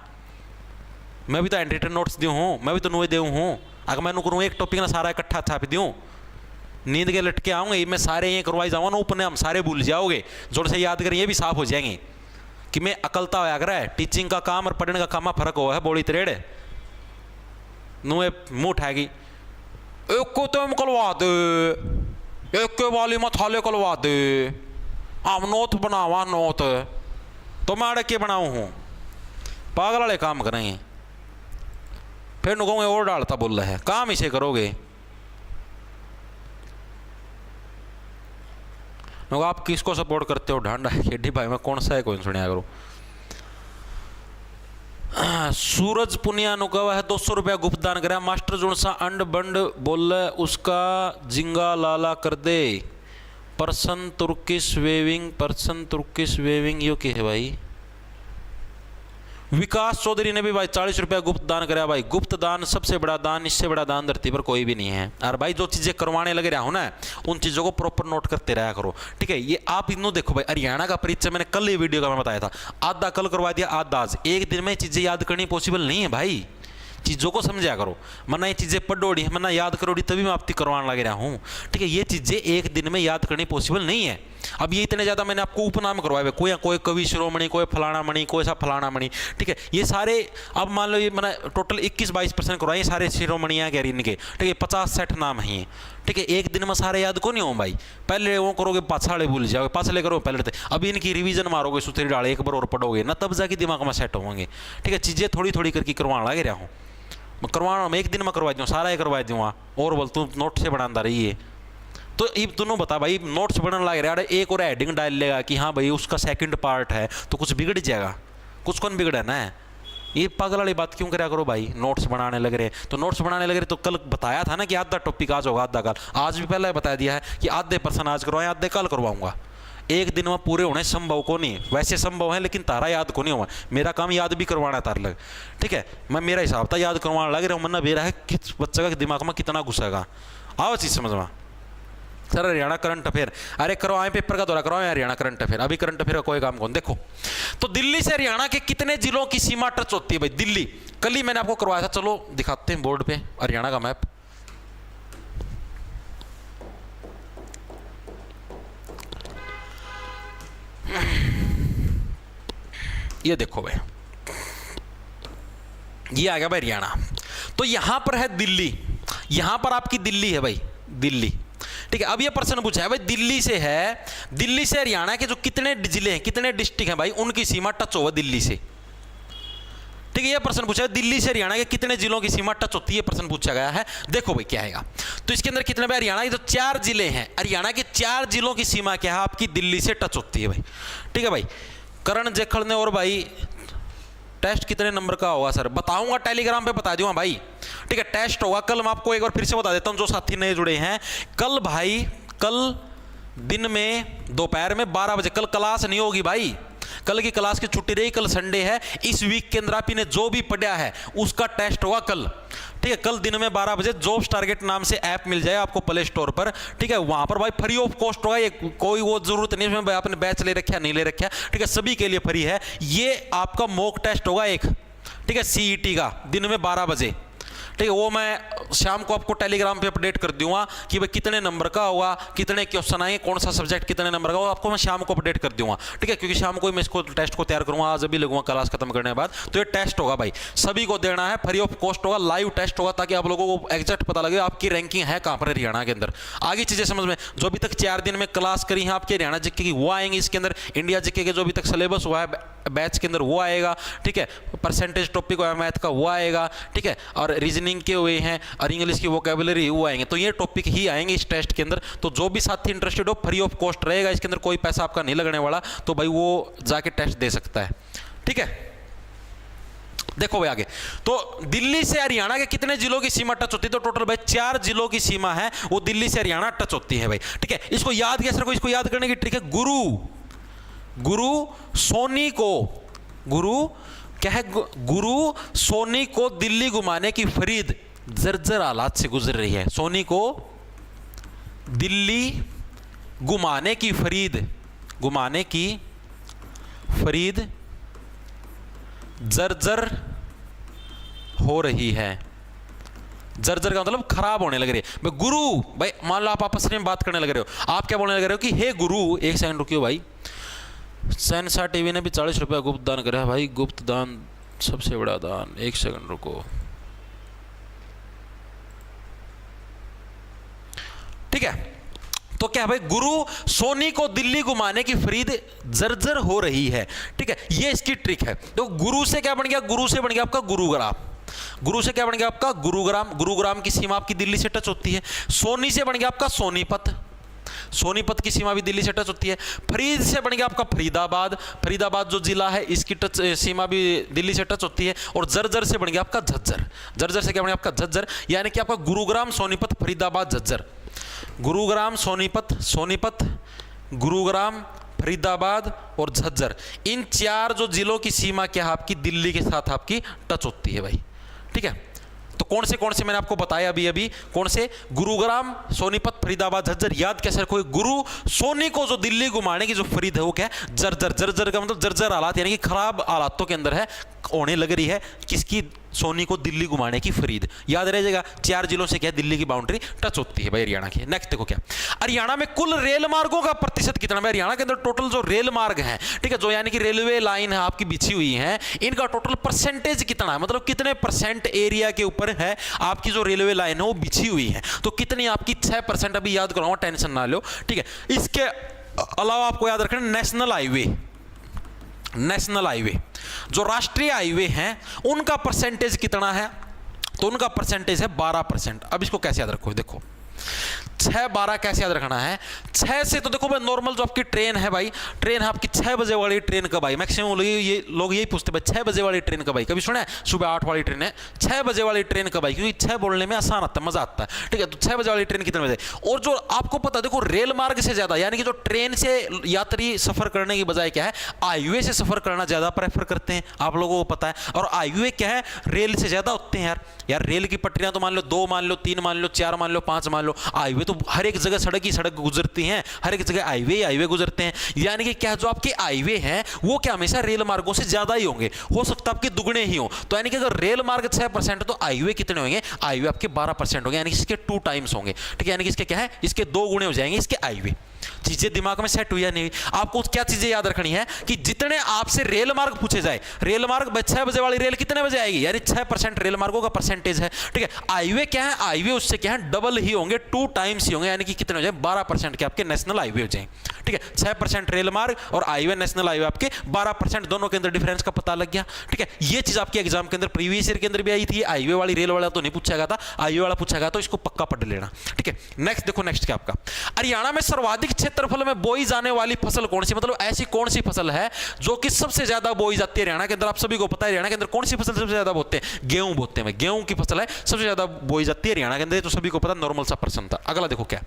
मैं भी तो एंट्रेटेड नोट्स दूँ हूँ, मैं भी तो नुए दूँ हूँ। अगर मैं करूँ एक टॉपिक ना सारा इकट्ठा छाप दूँ, नींद के लटके आऊँगे मैं सारे ये करवाई जाऊँगा ना ऊपर, हम सारे भूल जाओगे। जोर से याद करें ये भी साफ हो जाएंगे कि मैं अकलता होया कर है। टीचिंग का काम और पढ़ने का काम में फर्क हुआ है, बोली तरेड़ नुए मुँह उठाएगी। एक को तुम कलवा दे, एक के वाली में थाले कलवा दे, हम नोट बनावा नोट तो मैं अड़के बनाऊँ हूँ। पागल वाले काम करेंगे, फिर नु कहोगे और डालता बोल रहा है, काम इसे करोगे। आप किसको सपोर्ट करते हो? ढांडा खेडी भाई मैं कौन सा है कोई सुनिया करो। सूरज पुनिया नु कहा है 200 रुपया गुप्त दान करा। मास्टर जुन सा अंड बंड बोल उसका जिंगा लाला कर दे। पर्सन तुर्किश वेविंग यो क्या है भाई? विकास चौधरी ने भी भाई 40 रुपया गुप्त दान कराया। भाई गुप्त दान सबसे बड़ा दान, इससे बड़ा दान धरती पर कोई भी नहीं है। और भाई जो चीजें करवाने लगे रहा हूं ना, उन चीजों को प्रॉपर नोट करते रहा करो, ठीक है। ये आप इन्हों देखो भाई, हरियाणा का परिचय मैंने कल ये वीडियो का मैं बताया था, आधा कल करवा दिया आधा आज। एक दिन में चीजें याद करनी पॉसिबल नहीं है भाई, चीज़ों को समझा करो। मना ये चीज़ें पढ़ोड़ी मना याद करोड़ी तभी मैं आपकी करवाने लग रहा हूँ, ठीक है। ये चीज़ें एक दिन में याद करनी पॉसिबल नहीं है। अब ये इतने ज़्यादा मैंने आपको उपनाम करवाए, कोई कवि शिरोमणि, कोई फलाना मणि, कोई सा फलाना मणि, ठीक है। ये सारे अब मान लो ये मैंने टोटल 21-22% करवाए, सारे शिरोमणियाँ गैर इनके, ठीक है। 50-60 नाम हैं ये, ठीक है। एक दिन में सारे याद को नहीं हो भाई। पहले वो करोगे पाछाड़े भूल जाओगे, पाछले करोगे पहले थे। अभी इनकी रिवीजन मारोगे, सुथरी डाल एक बार और पढ़ोगे ना, तब जाके दिमाग में सेट होंगे, ठीक है। चीज़ें थोड़ी थोड़ी करके करवाने लगे रहा हूँ, करवाना मैं एक दिन में करवा दूँ, सारा ही करवा दूँगा। और बोल तू नोट से बनाता रही है तो ये दोनों बता भाई, नोट्स बनने लग रहा है। एक और हेडिंग डाल लेगा कि हाँ भाई उसका सेकंड पार्ट है, तो कुछ बिगड़ जाएगा, कुछ कौन बिगड़ा ना है। ये पागल वाली बात क्यों करा करो भाई? नोट्स बनाने लग रहे तो नोट्स बनाने लग रहे तो कल बताया था ना कि आधा टॉपिक आज होगा आधा कल। आज भी पहले बता दिया है कि आधे पर्सन आज करवाएं आधे कल करवाऊंगा। एक दिन में पूरे होने संभव को नहीं, वैसे संभव है लेकिन तारा याद को नहीं हुआ। मेरा काम याद भी करवाना तार लग, ठीक है। मैं मेरा हिसाब था याद करवाने लग रहा हूँ, मन्ना मेरा है किस बच्चे का दिमाग में कितना घुसेगा। आओ चीज़ समझ में। सर हरियाणा करंट अफेयर, अरे करवाएं पेपर का दौरा करवाएं हरियाणा करंट अफेयर। अभी करंट अफेयर का कोई काम कौन देखो। तो दिल्ली से हरियाणा के कितने जिलों की सीमा टच होती है भाई? दिल्ली कल ही मैंने आपको करवाया था, चलो दिखाते हैं बोर्ड पे हरियाणा का मैप। ये देखो भाई, ये आ गया भाई हरियाणा। तो यहां पर है दिल्ली, यहां पर आपकी दिल्ली है भाई, दिल्ली, ठीक है। अब ये प्रश्न पूछा है भाई, दिल्ली से है, दिल्ली से हरियाणा के जो कितने जिले हैं, कितने डिस्ट्रिक्ट हैं भाई, उनकी सीमा टच होगा दिल्ली से, ठीक है। ये प्रश्न पूछा है दिल्ली से हरियाणा के कितने जिलों की सीमा टच होती है, प्रश्न पूछा गया है। देखो भाई क्या आएगा, तो इसके अंदर कितने भाई, हरियाणा के जो 4 जिले हैं, हरियाणा के 4 जिलों की सीमा क्या है आपकी, दिल्ली से टच होती है भाई, ठीक है भाई। करण जेखड़ ने और भाई टेस्ट कितने नंबर का होगा सर, बताऊंगा टेलीग्राम पे बता दूंगा भाई, ठीक है। टेस्ट होगा कल, मैं आपको एक बार फिर से बता देता हूं जो साथी नए जुड़े हैं। कल भाई, कल दिन में दोपहर में 12 बजे कल क्लास नहीं होगी भाई, कल की क्लास की छुट्टी रही, कल संडे है। इस वीक के अंदर आपने जो भी पढ़ा है उसका टेस्ट होगा कल, ठीक है। कल दिन में 12 बजे जॉब्स टारगेट नाम से ऐप मिल जाए आपको प्ले स्टोर पर, ठीक है। वहां पर भाई फ्री ऑफ कॉस्ट होगा, ये कोई वो जरूरत नहीं है भाई आपने बैच ले रखा नहीं ले रखा, ठीक है, सभी के लिए फ्री है। ये आपका मॉक टेस्ट होगा एक, ठीक है, सीईटी का दिन में 12 बजे, ठीक है। वो मैं शाम को आपको टेलीग्राम पे अपडेट कर दूंगा कि भाई कितने नंबर का होगा, कितने क्वेश्चन आएंगे, कौन सा सब्जेक्ट कितने नंबर का होगा, आपको मैं शाम को अपडेट कर दूंगा, ठीक है। क्योंकि शाम को मैं इसको टेस्ट को तैयार करूंगा, आज अभी लगूंगा क्लास खत्म करने के बाद। तो ये टेस्ट होगा भाई, सभी को देना है, फ्री ऑफ कॉस्ट होगा, लाइव टेस्ट होगा, ताकि आप लोगों को एग्जैक्ट पता लगे आपकी रैंकिंग है कहां पर हरियाणा के अंदर। आगे चीजें समझ में, जो अभी तक 4 दिन में क्लास करी है आपके हरियाणा जीके की, वो आएंगे इसके अंदर। इंडिया जीके के जो अभी तक सिलेबस हुआ है बैच के अंदर वो आएगा, ठीक है। परसेंटेज टॉपिक हुआ है मैथ का वो आएगा, ठीक है। और रीजनिंग के हुए हैं और इंग्लिश की वोकैबुलरी वो आएंगे, तो ये टॉपिक ही आएंगे इस टेस्ट के अंदर। तो जो भी साथी इंटरेस्टेड हो, फ्री ऑफ कॉस्ट रहेगा, इसके अंदर कोई पैसा आपका नहीं लगने वाला, तो भाई वो जाके टेस्ट दे सकता है, ठीक है। देखो भाई आगे, तो दिल्ली से हरियाणा के कितने जिलों की सीमा टच होती है, तो टोटल भाई 4 जिलों की सीमा है, वो दिल्ली से हरियाणा टच होती है भाई, ठीक है। इसको याद कैसे रखो, इसको याद करने की ट्रिक है, गुरु सोनी को, गुरु क्या है, गुरु सोनी को दिल्ली घुमाने की फरीद जर्जर हालात से गुजर रही है। सोनी को दिल्ली घुमाने की फरीद जर्जर हो रही है। जर्जर का मतलब खराब होने लग रही है भाई। गुरु भाई मान लो आप आपस में बात करने लग रहे हो, आप क्या बोलने लग रहे हो कि हे गुरु, एक सेकंड रुकियो भाई। सैनसा टीवी ने भी 40 रुपया गुप्त दान करा है भाई, गुप्त दान सबसे बड़ा दान। एक सेकंड रुको, ठीक है। तो क्या भाई, गुरु सोनी को दिल्ली घुमाने की फरीद जर्जर हो रही है। ठीक है, ये इसकी ट्रिक है। तो गुरु से क्या बन गया, गुरु से बन गया आपका गुरुग्राम। गुरु से क्या बन गया आपका गुरुग्राम। गुरुग्राम की सीमा आपकी दिल्ली से टच होती है। सोनी से बन गया आपका सोनीपत। सोनीपत की सीमा भी दिल्ली से टच होती है। फरीद से बन गया आपका फरीदाबाद। फरीदाबाद जो जिला है इसकी टच सीमा भी दिल्ली से टच होती है। और जर्जर से बन गया आपका झज्जर। जर्जर से क्या बन गया आपका झज्जर, यानी कि आपका गुरुग्राम, सोनीपत, फरीदाबाद, झज्जर। गुरुग्राम, सोनीपत, सोनीपत, गुरुग्राम, फरीदाबाद और झज्जर, इन 4 जो जिलों की सीमा क्या है आपकी दिल्ली के साथ आपकी टच होती है भाई। ठीक है, तो कौन से मैंने आपको बताया अभी कौन से, गुरुग्राम, सोनीपत, फरीदाबाद, झज्जर। याद कैसे रखोगे, गुरु सोनी को जो दिल्ली घुमाने की जो फरीद है वो क्या है, जर्जर। जर्जर का मतलब जर्जर हालात, यानी कि खराब हालातों के अंदर है, होने लग रही है किसकी, सोनी को दिल्ली घुमाने की फरीद। याद रह 4 जिलों से क्या दिल्ली की बाउंड्री टच होती है भाई हरियाणा की। नेक्स्ट देखो क्या, हरियाणा में कुल रेल मार्गों का प्रतिशत कितना है। हरियाणा के अंदर टोटल जो रेल मार्ग हैं, ठीक है, जो यानी कि रेलवे लाइन है आपकी बिछी हुई है, इनका टोटल परसेंटेज कितना है, मतलब कितने परसेंट एरिया के ऊपर है आपकी जो रेलवे लाइन है वो बिछी हुई है। तो कितनी आपकी 6%, अभी याद कराऊंगा, टेंशन ना लो। ठीक है, इसके अलावा आपको याद रखना नेशनल हाईवे, नेशनल हाईवे जो राष्ट्रीय हाईवे हैं उनका परसेंटेज कितना है, तो उनका परसेंटेज है 12%। अब इसको कैसे याद रखो, देखो 6-12 कैसे याद रखना है। 6 से तो देखो भाई नॉर्मल जो आपकी ट्रेन है भाई, ट्रेन है आपकी 6 बजे वाली ट्रेन कब आई, मैक्सिमम लोग यही पूछते भाई 6 बजे वाली ट्रेन कब आई। कभी सुना है सुबह 8 वाली ट्रेन है, 6 बजे वाली ट्रेन कब आई, क्योंकि 6 बोलने में आसान आता है, मजा आता है। ठीक है, तो 6 बजे वाली ट्रेन कितने बजे। और जो आपको पता है देखो, रेल मार्ग से ज्यादा, यानी कि जो ट्रेन से यात्री सफर करने की बजाय क्या है, हाईवे से सफर करना ज्यादा प्रेफर करते हैं, आप लोगों को पता है। और हाईवे क्या है, रेल से ज्यादा होते हैं यार रेल की पटरियां तो मान लो 2 मान लो 3 मान लो 4 मान लो 5 मान लो, हाईवे तो हर एक जगह सड़क ही सड़क गुजरती हैं, हर एक जगह हाईवे गुजरते हैं। यानी कि क्या, जो आपके हाईवे हैं वो क्या हमेशा रेल मार्गों से ज्यादा ही होंगे, हो सकता है आपके दुगने ही हो। तो यानी कि अगर रेल मार्ग 6% तो हाईवे कितने होंगे, हाईवे आपके 12% होंगे, यानी कि इसके 2 टाइम्स होंगे। ठीक है, यानी कि इसके क्या है, इसके 2 गुणे हो जाएंगे इसके हाईवे। चीजें दिमाग में सेट हुई या नहीं। आपको क्या चीजें याद रखनी है कि जितने आपसे रेल मार्ग पूछे जाए, रेल मार्ग 6 बजे वाली रेल कितने बजे आएगी, यानी 6% रेल मार्गों का परसेंटेज है। ठीक है, हाईवे क्या है, हाईवे उससे क्या है डबल ही होंगे, 2 टाइम्स ही होंगे, यानी कि कितने हो जाए 12% के आपके नेशनल हाईवे हो जाए। ठीक है, 6% रेल मार्ग और हाईवे नेशनल हाईवे आपके 12%, दोनों के अंदर डिफरेंस का पता लग गया। ठीक है, ये चीज आपके एग्जाम के अंदर प्रीवियस ईयर के अंदर भी आई थी। हाईवे वाली रेल वाला तो नहीं पूछा गया था, हाईवे वाला पूछा गया, तो इसको पक्का पढ़ लेना। ठीक है, नेक्स्ट देखो, नेक्स्ट क्या आपका, हरियाणा में सर्वाधिक क्षेत्रफल में बोई जाने वाली फसल कौन सी, मतलब ऐसी कौन सी फसल है जो कि सबसे ज्यादा बोई जाती है हरियाणा के अंदर। आप सभी को पता है हरियाणा के अंदर कौन सी फसल सबसे ज्यादा बोते हैं, गेहूं बोते हैं। गेहूं की फसल है सबसे ज्यादा बोई जाती है हरियाणा के अंदर, तो सभी को पता, नॉर्मल सा प्रश्न था। अगला देखो क्या,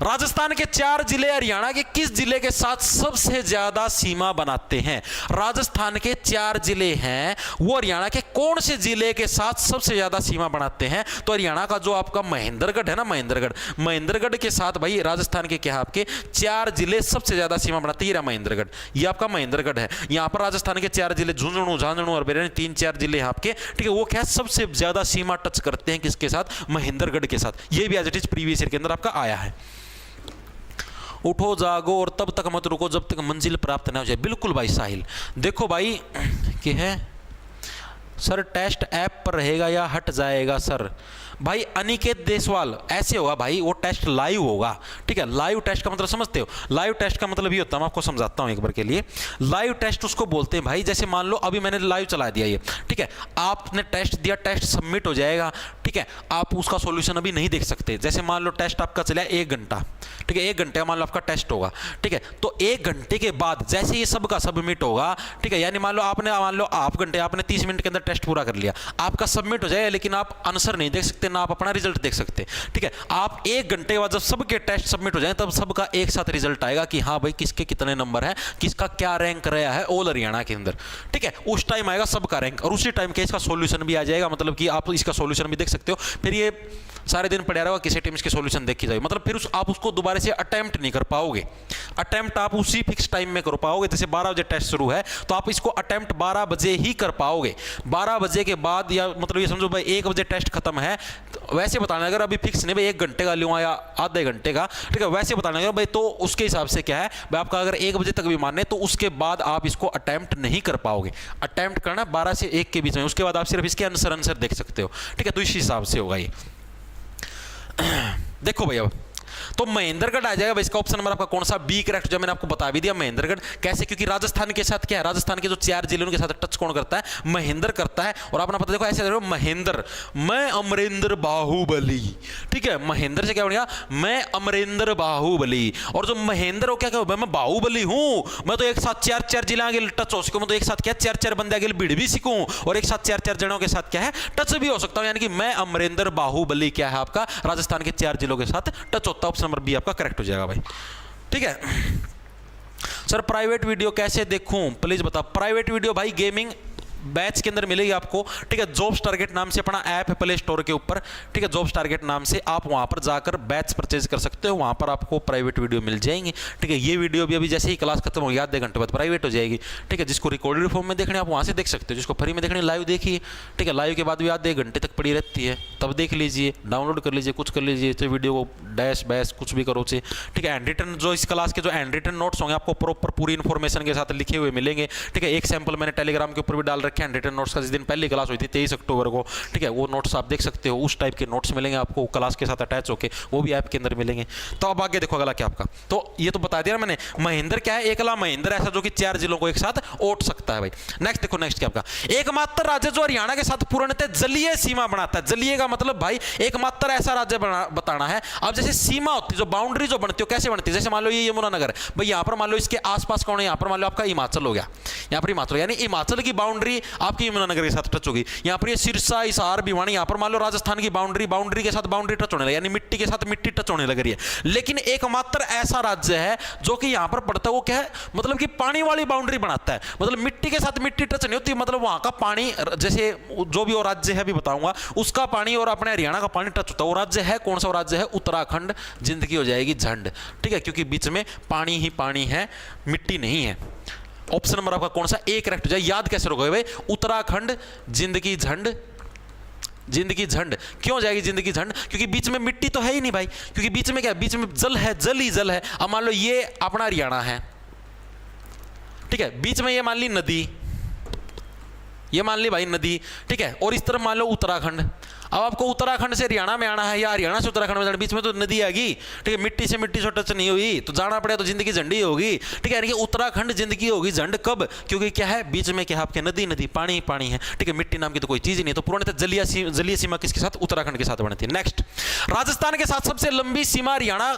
राजस्थान के 4 जिले हरियाणा के किस जिले के साथ सबसे ज्यादा सीमा बनाते हैं। राजस्थान के 4 जिले हैं, वो हरियाणा के कौन से जिले के साथ सबसे ज्यादा सीमा बनाते हैं। तो हरियाणा का जो आपका महेंद्रगढ़ है ना, महेंद्रगढ़ के साथ भाई राजस्थान के क्या आपके 4 जिले सबसे ज्यादा सीमा बनाते हैं। महेंद्रगढ़, ये आपका महेंद्रगढ़ है। यहां पर राजस्थान के 4 जिले झुंझुनू, झांझुनू और बेरन, 3-4 जिले आपके। ठीक है, वो क्या सबसे ज्यादा सीमा टच करते हैं किसके साथ, महेंद्रगढ़ के साथ। ये भी as it is previous year के अंदर आपका आया है। उठो जागो और तब तक मत रुको जब तक मंजिल प्राप्त ना हो जाए। बिल्कुल भाई साहिल, देखो भाई कि है सर टेस्ट ऐप पर रहेगा या हट जाएगा सर। भाई अनिकेत देसवाल, ऐसे होगा भाई, वो टेस्ट लाइव होगा। ठीक है, लाइव टेस्ट का मतलब समझते हो, लाइव टेस्ट का मतलब ये होता है, मैं आपको समझाता हूं एक बार के लिए। लाइव टेस्ट उसको बोलते हैं भाई, जैसे मान लो अभी मैंने लाइव चला दिया ये, ठीक है, आपने टेस्ट दिया, टेस्ट सबमिट हो जाएगा। ठीक है, आप उसका सॉल्यूशन अभी नहीं देख सकते। जैसे मान लो टेस्ट आपका चला 1 घंटा, ठीक है, 1 घंटे मान लो आपका टेस्ट होगा। ठीक है, तो 1 घंटे के बाद जैसे ये सबका सबमिट होगा, ठीक है, यानी मान लो हाफ घंटे, आपने 30 मिनट के अंदर टेस्ट पूरा कर लिया, आपका सबमिट हो जाएगा, लेकिन आप आंसर नहीं देख सकते, ना आप अपना रिजल्ट देख सकते। ठीक है, आप 1 घंटे के बाद जब सबके टेस्ट सबमिट हो जाए, तब सबका एक साथ रिजल्ट आएगा कि हाँ भाई किसके कितने नंबर है, किसका क्या रैंक रहा है ऑल हरियाणा के अंदर। ठीक है, उस टाइम आएगा सबका रैंक, और उसी टाइम के इसका सॉल्यूशन भी आ जाएगा, मतलब कि आप इसका सॉल्यूशन भी देख सकते हो। फिर ये सारे दिन पड़ा रहेगा, किसी टाइम इसके सॉल्यूशन देखी जाए, मतलब फिर आप उसको दोबारा से अटेम्प्ट नहीं कर पाओगे। अटेम्प्ट आप उसी फिक्स टाइम में कर पाओगे, जैसे 12 बजे टेस्ट शुरू है तो आप इसको अटेम्प्ट 12 बजे ही कर पाओगे। 12 बजे के बाद, या मतलब ये समझो भाई 1 बजे टेस्ट खत्म है, तो वैसे बताना, अगर अभी फिक्स नहीं भाई 1 घंटे का लूँगा या आधे घंटे का, ठीक है, वैसे बताना अगर भाई, तो उसके हिसाब से क्या है भाई, आपका अगर 1 बजे तक भी माने तो उसके बाद आप इसको अटेम्प्ट नहीं कर पाओगे। अटेम्प्ट करना 12 से 1 के बीच में, उसके बाद आप सिर्फ इसके आंसर देख सकते हो। ठीक है, तो इस हिसाब से होगा ये। देखो भैया, तो महेंद्रगढ़ आ जाएगा भाई, इसका ऑप्शन नंबर आपका कौन सा, बी करेक्ट। जो मैंने आपको बता भी दिया महेंद्रगढ़ कैसे, क्योंकि राजस्थान के साथ क्या है, राजस्थान के जो 4 जिले उनके साथ टच कौन करता है, महेंद्र करता है। और अपना पता देखो ऐसे देखो, महेंद्र, मैं अमरेंद्र बाहुबली, ठीक है, महेंद्र से क्या बनेगा, मैं अमरेंद्र बाहुबली। और जो महेंद्र हो क्या कहो, मैं बाहुबली हूं, मैं तो एक साथ 4 जिला आगे टच हो सकूं, मैं तो एक साथ क्या 4 बंदे आगे भिड़ भी सकूं, और एक साथ 4 जनों के साथ क्या है टच भी हो सकता हूं। यानी कि मैं अमरेंद्र बाहुबली क्या है आपका, राजस्थान के 4 जिलों के साथ टच होता है। ऑप्शन नंबर बी आपका करेक्ट हो जाएगा भाई, ठीक है। सर प्राइवेट वीडियो कैसे देखूं, प्लीज बताओ। प्राइवेट वीडियो भाई गेमिंग बैच के अंदर मिलेगी आपको, ठीक है। जॉब्स टारगेट नाम से अपना ऐप है प्ले स्टोर के ऊपर, ठीक है। जॉब्स टारगेट नाम से आप वहां पर जाकर बैच परचेज कर सकते हो, वहां पर आपको प्राइवेट वीडियो मिल जाएंगे, ठीक है। ये वीडियो भी अभी जैसे ही क्लास खत्म होगी आधे घंटे बाद प्राइवेट हो जाएगी, ठीक है। जिसको रिकॉर्डेड फॉर्म में देखने आप वहां से देख सकते हो, जिसको फ्री में देखने लाइव देखिए, ठीक है। लाइव के बाद भी आधे घंटे तक पड़ी रहती है, तब देख लीजिए, डाउनलोड कर लीजिए, कुछ कर लीजिए, तो वीडियो को डैश बैश कुछ भी करो, ठीक है। हैंड रिटन जो इस क्लास के जो हैंड रिटन नोट्स होंगे आपको प्रॉपर पूरी इन्फॉर्मेशन के साथ लिखे हुए मिलेंगे, ठीक है। एक सैंपल मैंने टेलीग्राम के ऊपर भी डाल रखे हैं हैंड रिटन नोट्स का, दिन पहली क्लास हुई थी 23 अक्टूबर को, ठीक है। वो नोट्स आप देख सकते हो, उस टाइप के नोट्स मिलेंगे आपको क्लास के साथ अटैच होके, वो भी ऐप के अंदर मिलेंगे। तो अब आगे देखो अगला क्या आपका, तो ये तो बता दिया मैंने, महेंद्र क्या है, एकला महेंद्र ऐसा जो कि 4 जिलों को एक साथ ओट सकता है भाई। नेक्स्ट देखो, नेक्स्ट क्या आपका, एकमात्र राज्य जो हरियाणा के साथ पूर्णतः जलीय सीमा बनाता है। जलीय का मतलब भाई एकमात्र ऐसा राज्य बताना है। अब जैसे सीमा होती है, जो बाउंड्री जो बनती है कैसे बनती है, जैसे मान लो ये यमुनानगर भाई, यहां पर मान लो इसके आसपास कौन है, यहां पर मान लो आपका हिमाचल हो गया, यहां पर हिमाचल, यानी हिमाचल की बाउंड्री आपकी यमुनानगर के साथ टच होगी। यहाँ पर ये सिरसा, हिसार, भिवानी, यहाँ पर मान लो राजस्थान की बाउंड्री के साथ बाउंड्री टच होने लगी, यानी मिट्टी के साथ मिट्टी टच होने लग रही है। लेकिन एकमात्र ऐसा राज्य है जो कि यहाँ पर पड़ता है, वो क्या है, मतलब कि पानी वाली बाउंड्री बनाता है, मतलब मिट्टी के साथ मिट्टी टच नहीं होती, मतलब वहां का पानी, जैसे जो भी वो राज्य है अभी बताऊंगा, उसका पानी और अपने हरियाणा का पानी टच होता है। वो राज्य है कौन सा, वो राज्य है उत्तराखंड। जिंदगी हो जाएगी झंड, ठीक है, क्योंकि बीच में पानी ही पानी है, मिट्टी नहीं है। ऑप्शन नंबर आपका कौन सा, ए करेक्ट हो जाए। याद कैसे रखोगे भाई, उत्तराखंड, जिंदगी झंड, जिंदगी झंड। क्यों जाएगी जिंदगी झंड, क्योंकि बीच में मिट्टी तो है ही नहीं भाई, क्योंकि बीच में क्या, बीच में जल है, जल ही जल है। अब मान लो ये अपना हरियाणा है, ठीक है, बीच में ये मान ली नदी, ये मान ली भाई नदी, ठीक है, और इस तरफ मान लो उत्तराखंड। अब आपको उत्तराखंड से हरियाणा में आना है या हरियाणा से उत्तराखंड में जाना, बीच में तो नदी आएगी, ठीक है, मिट्टी से मिट्टी से टच नहीं हुई तो जाना पड़ेगा, तो जिंदगी झंडी होगी, ठीक है। यानी कि उत्तराखंड जिंदगी होगी झंड, कब, क्योंकि क्या है, बीच में क्या है आपके नदी, नदी पानी पानी है, ठीक है, मिट्टी नाम की तो कोई चीज ही नहीं। तो पूर्णतः जलीय सीमा किसके साथ, उत्तराखंड के साथ बनती है। नेक्स्ट, राजस्थान के साथ सबसे लंबी सीमा हरियाणा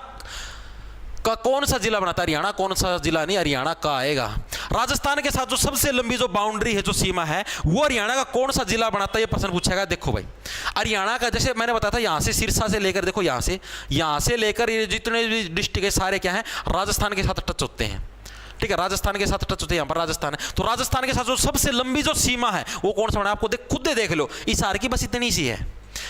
का कौन सा जिला बनाता है, हरियाणा कौन सा जिला नहीं, हरियाणा का आएगा। राजस्थान के साथ जो सबसे लंबी जो बाउंड्री है, जो सीमा है, वो हरियाणा का कौन सा जिला बनाता है, ये प्रश्न पूछेगा। देखो भाई, हरियाणा का जैसे मैंने बताया था, यहां से सिरसा से लेकर, देखो यहां से लेकर ये जितने भी डिस्ट्रिक्ट है सारे क्या है, राजस्थान के साथ टच होते हैं, ठीक है, राजस्थान के साथ टच होते हैं, यहां पर राजस्थान है। तो राजस्थान के साथ जो सबसे लंबी जो सीमा है वो कौन सा बना, आपको खुद देख लो, हिसार की बस इतनी सी है,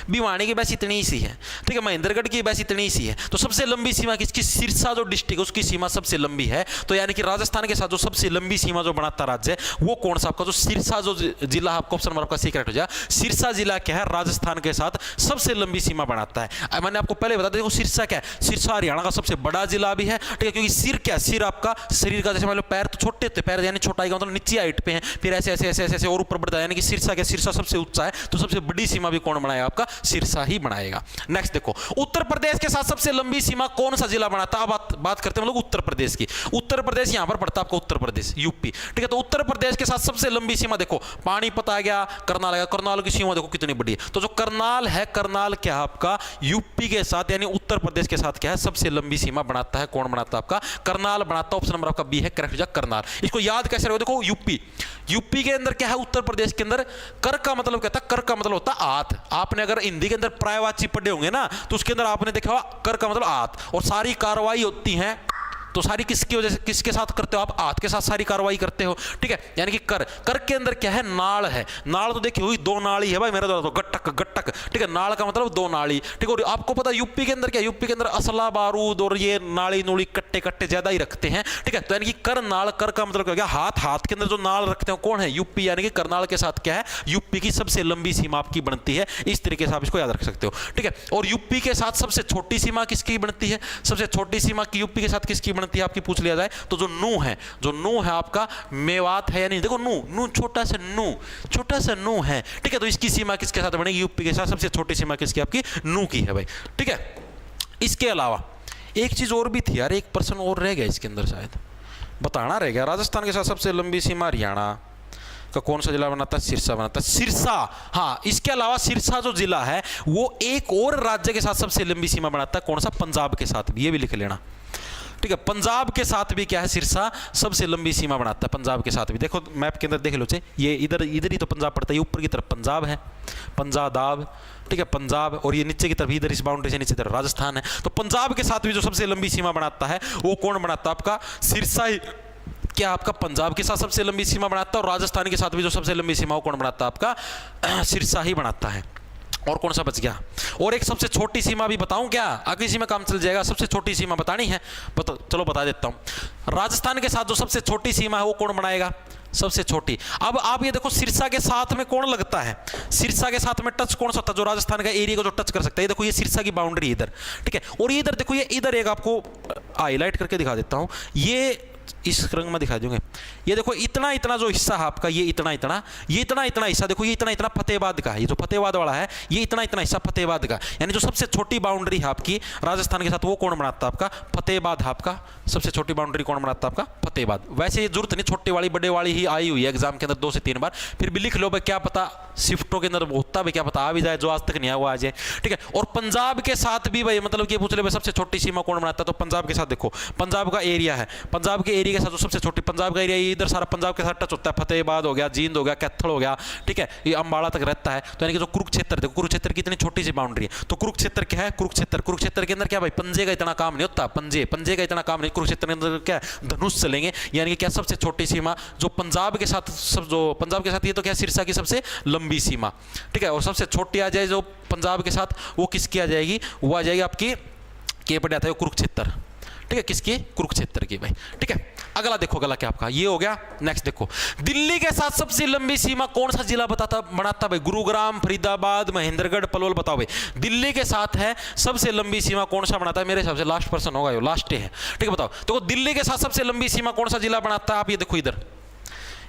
भिवानी की बस इतनी सी है, ठीक है, महेंद्रगढ़ की बस इतनी सी है। तो सबसे लंबी सीमा किसकी, सिरसा जो डिस्ट्रिक्ट है उसकी सीमा सबसे लंबी है। तो यानी कि राजस्थान के साथ जो सबसे लंबी सीमा जो बनाता राज्य है वो कौन सा, आपका जो सिरसा जो जिला, आपको ऑप्शन नंबर आपका सी करेक्ट हो जाए। सिरसा जिला क्या है, राजस्थान के साथ सबसे लंबी सीमा बनाता है। मैंने आपको पहले बता दिया सिरसा क्या है, सिरसा हरियाणा का सबसे बड़ा जिला भी है, ठीक है, क्योंकि सिर क्या, सिर आपका शरीर का, जैसे मान लो पैर तो छोटे होते, पैर यानी छोटाई का मतलब नीचे हाइट पे है, फिर ऐसे ऐसे ऐसे ऐसे और ऊपर बढ़ता है, यानी कि सिरसा क्या, सिरसा सबसे ऊंचा है, तो सबसे बड़ी सीमा भी कौन बनाएगा, आपका सिरसा ही बनाएगा। नेक्स्ट देखो, उत्तर प्रदेश के साथ सबसे लंबी सीमा कौन सा जिला बनाता है। बात करते हैं हम लोग उत्तर प्रदेश की। उत्तर प्रदेश यहां पर पड़ता है आपको, उत्तर प्रदेश यूपी, ठीक है। तो उत्तर प्रदेश के साथ सबसे लंबी सीमा देखो, पानीपत आ गया, करनाल आ गया, करनाल की सीमा देखो कितनी बड़ी है। तो जो करनाल है, करनाल क्या है आपका, यूपी के साथ यानी उत्तर प्रदेश के साथ क्या है, सबसे लंबी सीमा बनाता है, कौन बनाता है, आपका करनाल बनाता है। ऑप्शन नंबर आपका बी है करेक्ट हो जाए, करनाल। इसको याद कैसे रखो, देखो यूपी के अंदर क्या है, उत्तर प्रदेश के अंदर कर का मतलब कहता है, कर का मतलब होता है हाथ। आपने अगर हिंदी के अंदर प्रायवाची पढ़े होंगे ना, तो उसके अंदर आपने देखा कर का मतलब हाथ, और सारी कार्रवाई होती है तो सारी किसकी वजह से, किसके साथ करते हो आप, हाथ के साथ सारी कार्रवाई करते हो, ठीक है। यानी कि कर के अंदर क्या है, नाल है। नाल तो देखिए हुई दो नाली है भाई, मेरे द्वारा तो गट्टक गट्टक, ठीक है, नाल का मतलब दो नाली, ठीक है। और आपको पता है यूपी के अंदर क्या, यूपी के अंदर असला बारूद और ये नाली नूली कट्टे कट्टे ज्यादा ही रखते हैं, ठीक है। तो यानी कि कर नाल, कर का मतलब क्या हो गया, हाथ, हाथ के अंदर जो नाल रखते हैं कौन है, यूपी, यानी कि करनाल के साथ क्या है, यूपी की सबसे लंबी सीमा आपकी बनती है। इस तरीके से आप इसको याद रख सकते हो, ठीक है। और यूपी के साथ सबसे छोटी सीमा किसकी बनती है, सबसे छोटी सीमा की यूपी के साथ किसकी बनती है, आपकी पूछ लिया जाए तो जो नू है, जो नू है आपका मेवात है, यानी देखो नू छोटा सा नू है, ठीक है। तो इसकी सीमा किसके साथ बनेगी, यूपी के साथ सबसे छोटी सीमा किसकी, आपकी नू की है भाई, ठीक है। इसके अलावा एक चीज़ और भी थी यार, एक पर्सन और रह गया इसके अंदर, शायद बताना रह गया। राजस्थान के साथ सबसे लंबी सीमा हरियाणा का कौन सा जिला बनाता है? सिरसा बनाता है। सिरसा, हाँ, इसके अलावा सिरसा जो जिला है वो एक और राज्य के साथ सबसे लंबी सीमा बनाता है। कौन सा? पंजाब के साथ भी, ये भी लिख लेना, ठीक है। पंजाब के साथ भी क्या है? सिरसा सबसे लंबी सीमा बनाता है पंजाब के साथ भी। देखो मैप के अंदर देख लो, ये इधर ही तो पंजाब पड़ता है, ये ऊपर की तरफ पंजाब है, पंजाब, ठीक है, पंजाब, और ये नीचे की तरफ इधर इस बाउंड्री से नीचे तरफ राजस्थान है। तो पंजाब के साथ भी जो सबसे लंबी सीमा बनाता है वो कौन बनाता है? आपका सिरसा ही। क्या आपका पंजाब के साथ सबसे लंबी सीमा बनाता है, और राजस्थान के साथ भी जो सबसे लंबी सीमा वो कौन बनाता है? आपका सिरसा ही बनाता है। और कौन सा बच गया? और एक सबसे छोटी सीमा भी बताऊं क्या? आगे इसी में काम चल जाएगा। सबसे छोटी सीमा बतानी है, चलो बता देता हूं। राजस्थान के साथ जो सबसे छोटी सीमा है वो कौन बनाएगा? सबसे छोटी। अब आप ये देखो, सिरसा के साथ में कौन लगता है? सिरसा के साथ में टच कौन सा होता है जो राजस्थान का एरिया को जो टच कर सकता है? ये देखो, ये सिरसा की बाउंड्री इधर, ठीक है। और ये इधर देखो, ये इधर एक आपको हाईलाइट करके दिखा देता हूं, ये इस रंग में दिखा दूंगे। ये देखो, इतना इतना जो हिस्सा है आपका, ये इतना इतना हिस्सा देखो, ये इतना इतना फतेहाबाद का है। ये जो फतेहाबाद वाला है, ये इतना इतना हिस्सा फतेहाबाद का, यानी जो सबसे छोटी बाउंड्री है आपकी राजस्थान के साथ वो कौन बनाता है? आपका फतेहाबाद। आपका सबसे छोटी बाउंड्री कौन बनाता है? आपका फतेहाबाद। वैसे ये जरूरत नहीं, छोटी वाली बड़े वाली ही आई हुई है एग्जाम के अंदर 2 से 3 बार, फिर भी लिख लो भाई, क्या पता शिफ्टों के अंदर होता भी, क्या पता आ भी जाए, जो आज तक नहीं आया वो आ जाए, ठीक है। और पंजाब के साथ भी भाई, मतलब कि पूछ ले भाई सबसे छोटी सीमा कौन बनाता है, तो पंजाब के साथ देखो, पंजाब का एरिया है, पंजाब के एरिया के साथ जो सबसे छोटी पंजाब का एरिया, इधर सारा पंजाब के साथ टच होता है। फतेहाबाद हो गया, जींद हो गया, कैथल हो गया, ठीक है, ये अंबाला तक रहता है। तो यानी कि जो कुरुक्षेत्र, देखो कुरुक्षेत्र की इतनी छोटी सी बाउंड्री है, तो कुरुक्षेत्र क्या है? कुरुक्षेत्र के अंदर क्या भाई, पंजे का इतना काम नहीं होता, पंजे का इतना काम नहीं, कुरुक्षेत्र के अंदर क्या धनुष चलेंगे। यानी कि क्या सबसे छोटी सीमा जो पंजाब के साथ, पंजाब के साथ, ये तो क्या सिरसा की सबसे लंबी सीमा, ठीक है। और सबसे छोटी आ जाए जो पंजाब के साथ, वो किसकी आ जाएगी? वो आ जाएगी आपकी, के पड़ जाता है कुरुक्षेत्र, ठीक है, किसकी? कुरुक्षेत्र की भाई, ठीक है। अगला देखो, अगला क्या आपका ये हो गया। नेक्स्ट देखो, दिल्ली के साथ सबसे लंबी सीमा कौन सा जिला बनाता भाई? गुरुग्राम, फरीदाबाद, महेंद्रगढ़, पलवल, बताओ भाई। दिल्ली के साथ है सबसे लंबी सीमा कौन सा बनाता है? मेरे हिसाब से लास्ट पर्सन होगा, लास्ट है, ठीक है, बताओ। तो दिल्ली के साथ सबसे लंबी सीमा कौन सा जिला बनाता है? आप ये देखो, इधर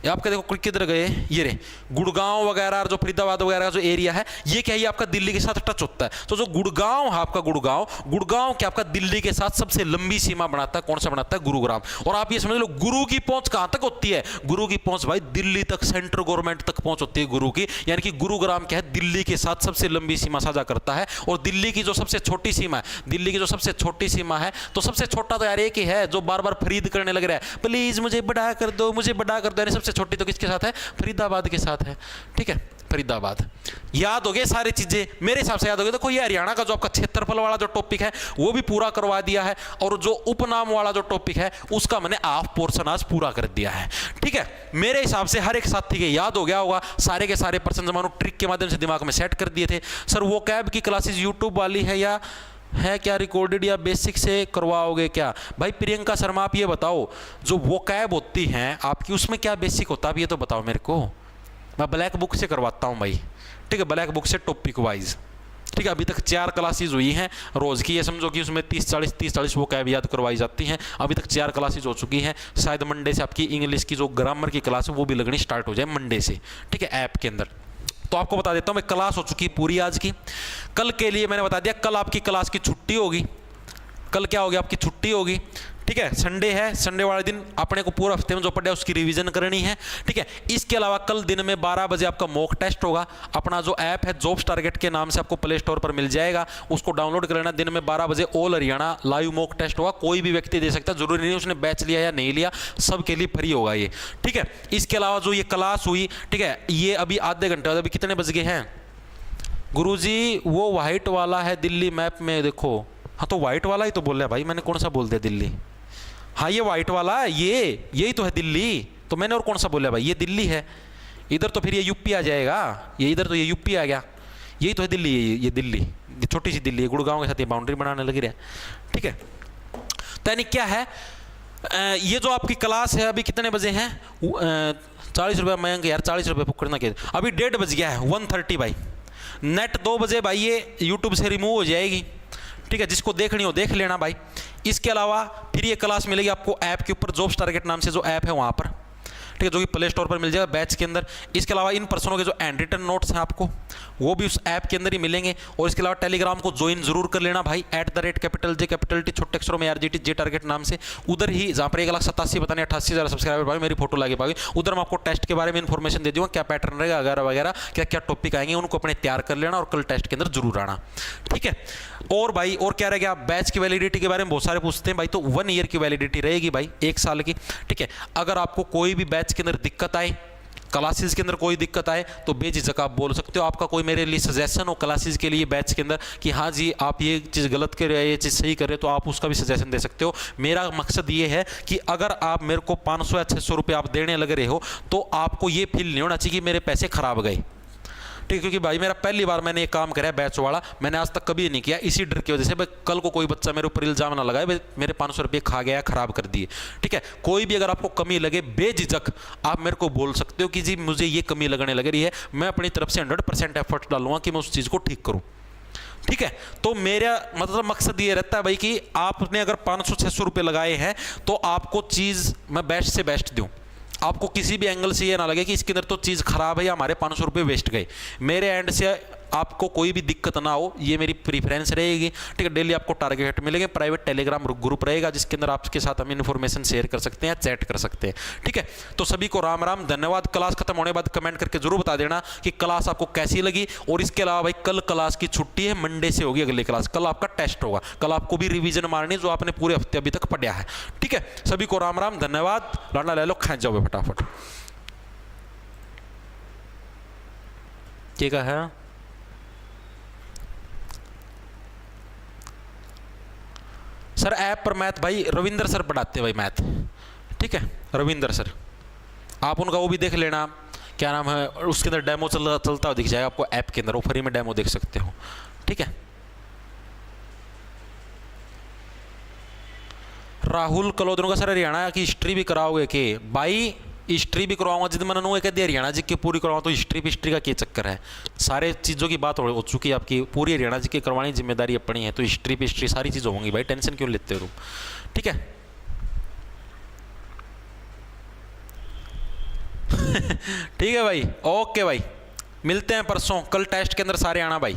आपका देखो किधर गए, ये रे गुड़गांव वगैरह, जो फरीदाबाद वगैरह का जो एरिया है, ये क्या है? ये आपका दिल्ली के साथ टच होता है। तो जो गुड़गांव है आपका, गुड़गांव क्या आपका दिल्ली के साथ सबसे लंबी सीमा बनाता है? कौन सा बनाता है? गुरुग्राम। और आप ये समझ लो, गुरु की पहुंच कहां तक होती है? गुरु की पहुंच भाई दिल्ली तक, सेंट्रल गवर्नमेंट तक पहुंच होती है गुरु की। यानी कि गुरुग्राम क्या है? दिल्ली के साथ सबसे लंबी सीमा साझा करता है। और दिल्ली की जो सबसे छोटी सीमा है, दिल्ली की जो सबसे छोटी सीमा है, तो सबसे छोटा तो यार एक ही है जो बार बार फरीद करने लग रहा है, प्लीज मुझे बड़ा कर दो, मुझे बड़ा कर दो। यानी सबसे छोटी तो किसके साथ है? फरीदाबाद के साथ है, ठीक है, फरीदाबाद। याद हो गए सारी चीजें, मेरे हिसाब से याद हो गए। देखो ये हरियाणा का जो आपका क्षेत्रफल वाला जो टॉपिक है वो भी पूरा करवा दिया है, और जो उपनाम वाला जो टॉपिक है उसका मैंने हाफ पोर्शन आज पूरा कर दिया है, ठीक है। मेरे हिसाब से हर एक साथी के याद हो गया होगा सारे के सारे पर्सन, जमानो ट्रिक के माध्यम से दिमाग में सेट कर दिए थे। सर वो कैब की क्लासेस यूट्यूब वाली है या है क्या रिकॉर्डेड, या बेसिक से करवाओगे क्या? भाई प्रियंका शर्मा, आप ये बताओ, जो वो कैब होती हैं आपकी, उसमें क्या बेसिक होता है? आप ये तो बताओ मेरे को। मैं ब्लैक बुक से करवाता हूँ भाई, ठीक है, ब्लैक बुक से टॉपिक वाइज, ठीक है। अभी तक 4 क्लासेज हुई हैं रोज़ की, ये समझो कि उसमें 30-40 वो कैब याद करवाई जाती हैं। अभी तक 4 क्लासेज हो चुकी हैं। शायद मंडे से आपकी इंग्लिश की जो ग्रामर की क्लास है वो भी लगनी स्टार्ट हो जाए मंडे से, ठीक है, ऐप के अंदर। तो आपको बता देता हूं, मैं क्लास हो चुकी पूरी आज की। कल के लिए मैंने बता दिया, कल आपकी क्लास की छुट्टी होगी। कल क्या होगी? आपकी छुट्टी होगी, ठीक है, संडे है। संडे वाले दिन अपने को पूरा हफ्ते में जो पढ़ा है उसकी रिवीजन करनी है, ठीक है। इसके अलावा कल दिन में 12 बजे आपका मॉक टेस्ट होगा। अपना जो ऐप है जॉब्स टारगेट के नाम से आपको प्ले स्टोर पर मिल जाएगा, उसको डाउनलोड कर लेना। दिन में 12 बजे all Haryana live mock test होगा, कोई भी व्यक्ति दे सकता है, जरूरी नहीं उसने बैच लिया या नहीं लिया, सबके लिए फ्री होगा ये, ठीक है। इसके अलावा जो ये क्लास हुई, ठीक है, ये अभी आधे घंटे बाद, अभी कितने बज गए हैं गुरुजी? वो व्हाइट वाला है दिल्ली मैप में, देखो। हाँ तो व्हाइट वाला ही तो बोल रहा है भाई, मैंने कौन सा बोल दिया दिल्ली? हाँ ये व्हाइट वाला है, यही तो है दिल्ली। तो मैंने और कौन सा बोला भाई? ये दिल्ली है। इधर तो फिर ये यूपी आ जाएगा, ये इधर तो ये यूपी आ गया, यही तो है दिल्ली। ये दिल्ली, ये छोटी सी दिल्ली है, गुड़गांव के साथ ये बाउंड्री बनाने लगी रहा है, ठीक है। तो यानी क्या है, ये जो आपकी क्लास है अभी कितने बजे हैं? 40 रुपये मयंक यार, 40 रुपये पकड़ना क्या? अभी 1:30 बज गया है, 1:30 भाई। नेट 2 बजे भाई ये यूट्यूब से रिमूव हो जाएगी, ठीक है। जिसको देखनी हो देख लेना भाई। इसके अलावा फिर ये क्लास मिलेगी आपको ऐप के ऊपर, जॉब्स टारगेट नाम से जो ऐप है वहाँ पर, ठीक है, जो कि प्ले स्टोर पर मिल जाएगा बैच के अंदर। इसके अलावा इन पर्सनों के जो हैंड रिटन नोट्स हैं आपको वो भी उस ऐप के अंदर ही मिलेंगे। और इसके अलावा टेलीग्राम को ज्वाइन जरूर कर लेना भाई, @J छोटे अक्षरों में RGT जे टारगेट नाम से। उधर ही जहाँ पर 1,87,000 पता नहीं 88,000 सब्सक्राइबर भाई मेरी फोटो लगे पाएगी, उधर मैं आपको टेस्ट के बारे में इन्फॉर्मेशन दे दूंगा, क्या पैटर्न रहेगा वगैरह वगैरह, क्या क्या टॉपिक आएंगे, उनको अपने तैयार कर लेना और कल टेस्ट के अंदर जरूर आना। ठीक है, और भाई और क्या रहेगा, बैच की वैलिडिटी के बारे में बहुत सारे पूछते हैं भाई, तो 1 ईयर की वैलिडिटी रहेगी भाई, 1 साल की। ठीक है, अगर आपको कोई भी बैच के अंदर दिक्कत आए, क्लासेस के अंदर कोई दिक्कत आए तो बेझिझक आप बोल सकते हो। आपका कोई मेरे लिए सजेशन हो क्लासेस के लिए बैच के अंदर कि हाँ जी आप ये चीज़ गलत कर रहे हैं, ये चीज़ सही कर रहे हो, तो आप उसका भी सजेशन दे सकते हो। मेरा मकसद ये है कि अगर आप मेरे को 500 या 600 रुपये आप देने लग रहे हो तो आपको ये फील नहीं होना चाहिए कि मेरे पैसे खराब गए। ठीक है, क्योंकि भाई मेरा पहली बार मैंने ये काम करा है बैच वाला, मैंने आज तक कभी नहीं किया, इसी डर की वजह से भाई कल को कोई बच्चा मेरे ऊपर इल्जाम ना लगाए भाई मेरे 500 रुपये खा गया, खराब कर दिए। ठीक है, कोई भी अगर आपको कमी लगे बेझिझक आप मेरे को बोल सकते हो कि जी मुझे ये कमी लगने लग रही है, मैं अपनी तरफ से 100% एफर्ट डालूंगा कि मैं उस चीज़ को ठीक करूँ। ठीक है, तो मेरा मतलब मकसद ये रहता है भाई कि आपने अगर 500-600 रुपये लगाए हैं तो आपको चीज़ मैं बेस्ट से बेस्ट दूँ, आपको किसी भी एंगल से ये ना लगे कि इसके अंदर तो चीज़ खराब है या हमारे 500 रुपये वेस्ट गए। मेरे एंड से आपको कोई भी दिक्कत ना हो, ये मेरी प्रीफरेंस रहेगी। ठीक है, डेली आपको टारगेट मिलेंगे, प्राइवेट टेलीग्राम ग्रुप रहेगा जिसके अंदर आपके साथ हम इन्फॉर्मेशन शेयर कर सकते हैं, चैट कर सकते हैं। ठीक है, तो सभी को राम राम, धन्यवाद। क्लास खत्म होने के बाद कमेंट करके जरूर बता देना कि क्लास आपको कैसी लगी। और इसके अलावा भाई कल क्लास की छुट्टी है, मंडे से होगी अगली क्लास, कल आपका टेस्ट होगा, कल आपको भी रिविजन मारनी जो आपने पूरे हफ्ते अभी तक पढ़ा है। ठीक है, सभी को राम राम, धन्यवाद। लाना ले लो, खा जाओ फटाफट। ठीक है, सर ऐप पर मैथ भाई रविंदर सर पढ़ाते हैं भाई मैथ। ठीक है, रविंदर सर, आप उनका वो भी देख लेना, क्या नाम है, उसके अंदर डेमो चलता हुआ दिख जाएगा आपको ऐप के अंदर, वो फ्री में डेमो देख सकते हो। ठीक है, राहुल कलोदरों का सर हरियाणा की हिस्ट्री भी कराओगे कि भाई, हिस्ट्री भी करवाऊंगा जिद मैंने कह दिया हरियाणा जी की पूरी करवाऊँ, तो हिस्ट्री का क्या चक्कर है, सारे चीज़ों की बात हो चुकी है आपकी, पूरी हरियाणा जी की करवाने की जिम्मेदारी अपनी है, तो हिस्ट्री सारी चीज़ होंगी भाई, टेंशन क्यों लेते हो तुम। ठीक है ठीक है भाई, ओके भाई, मिलते हैं परसों, कल टेस्ट के अंदर सारे आना भाई।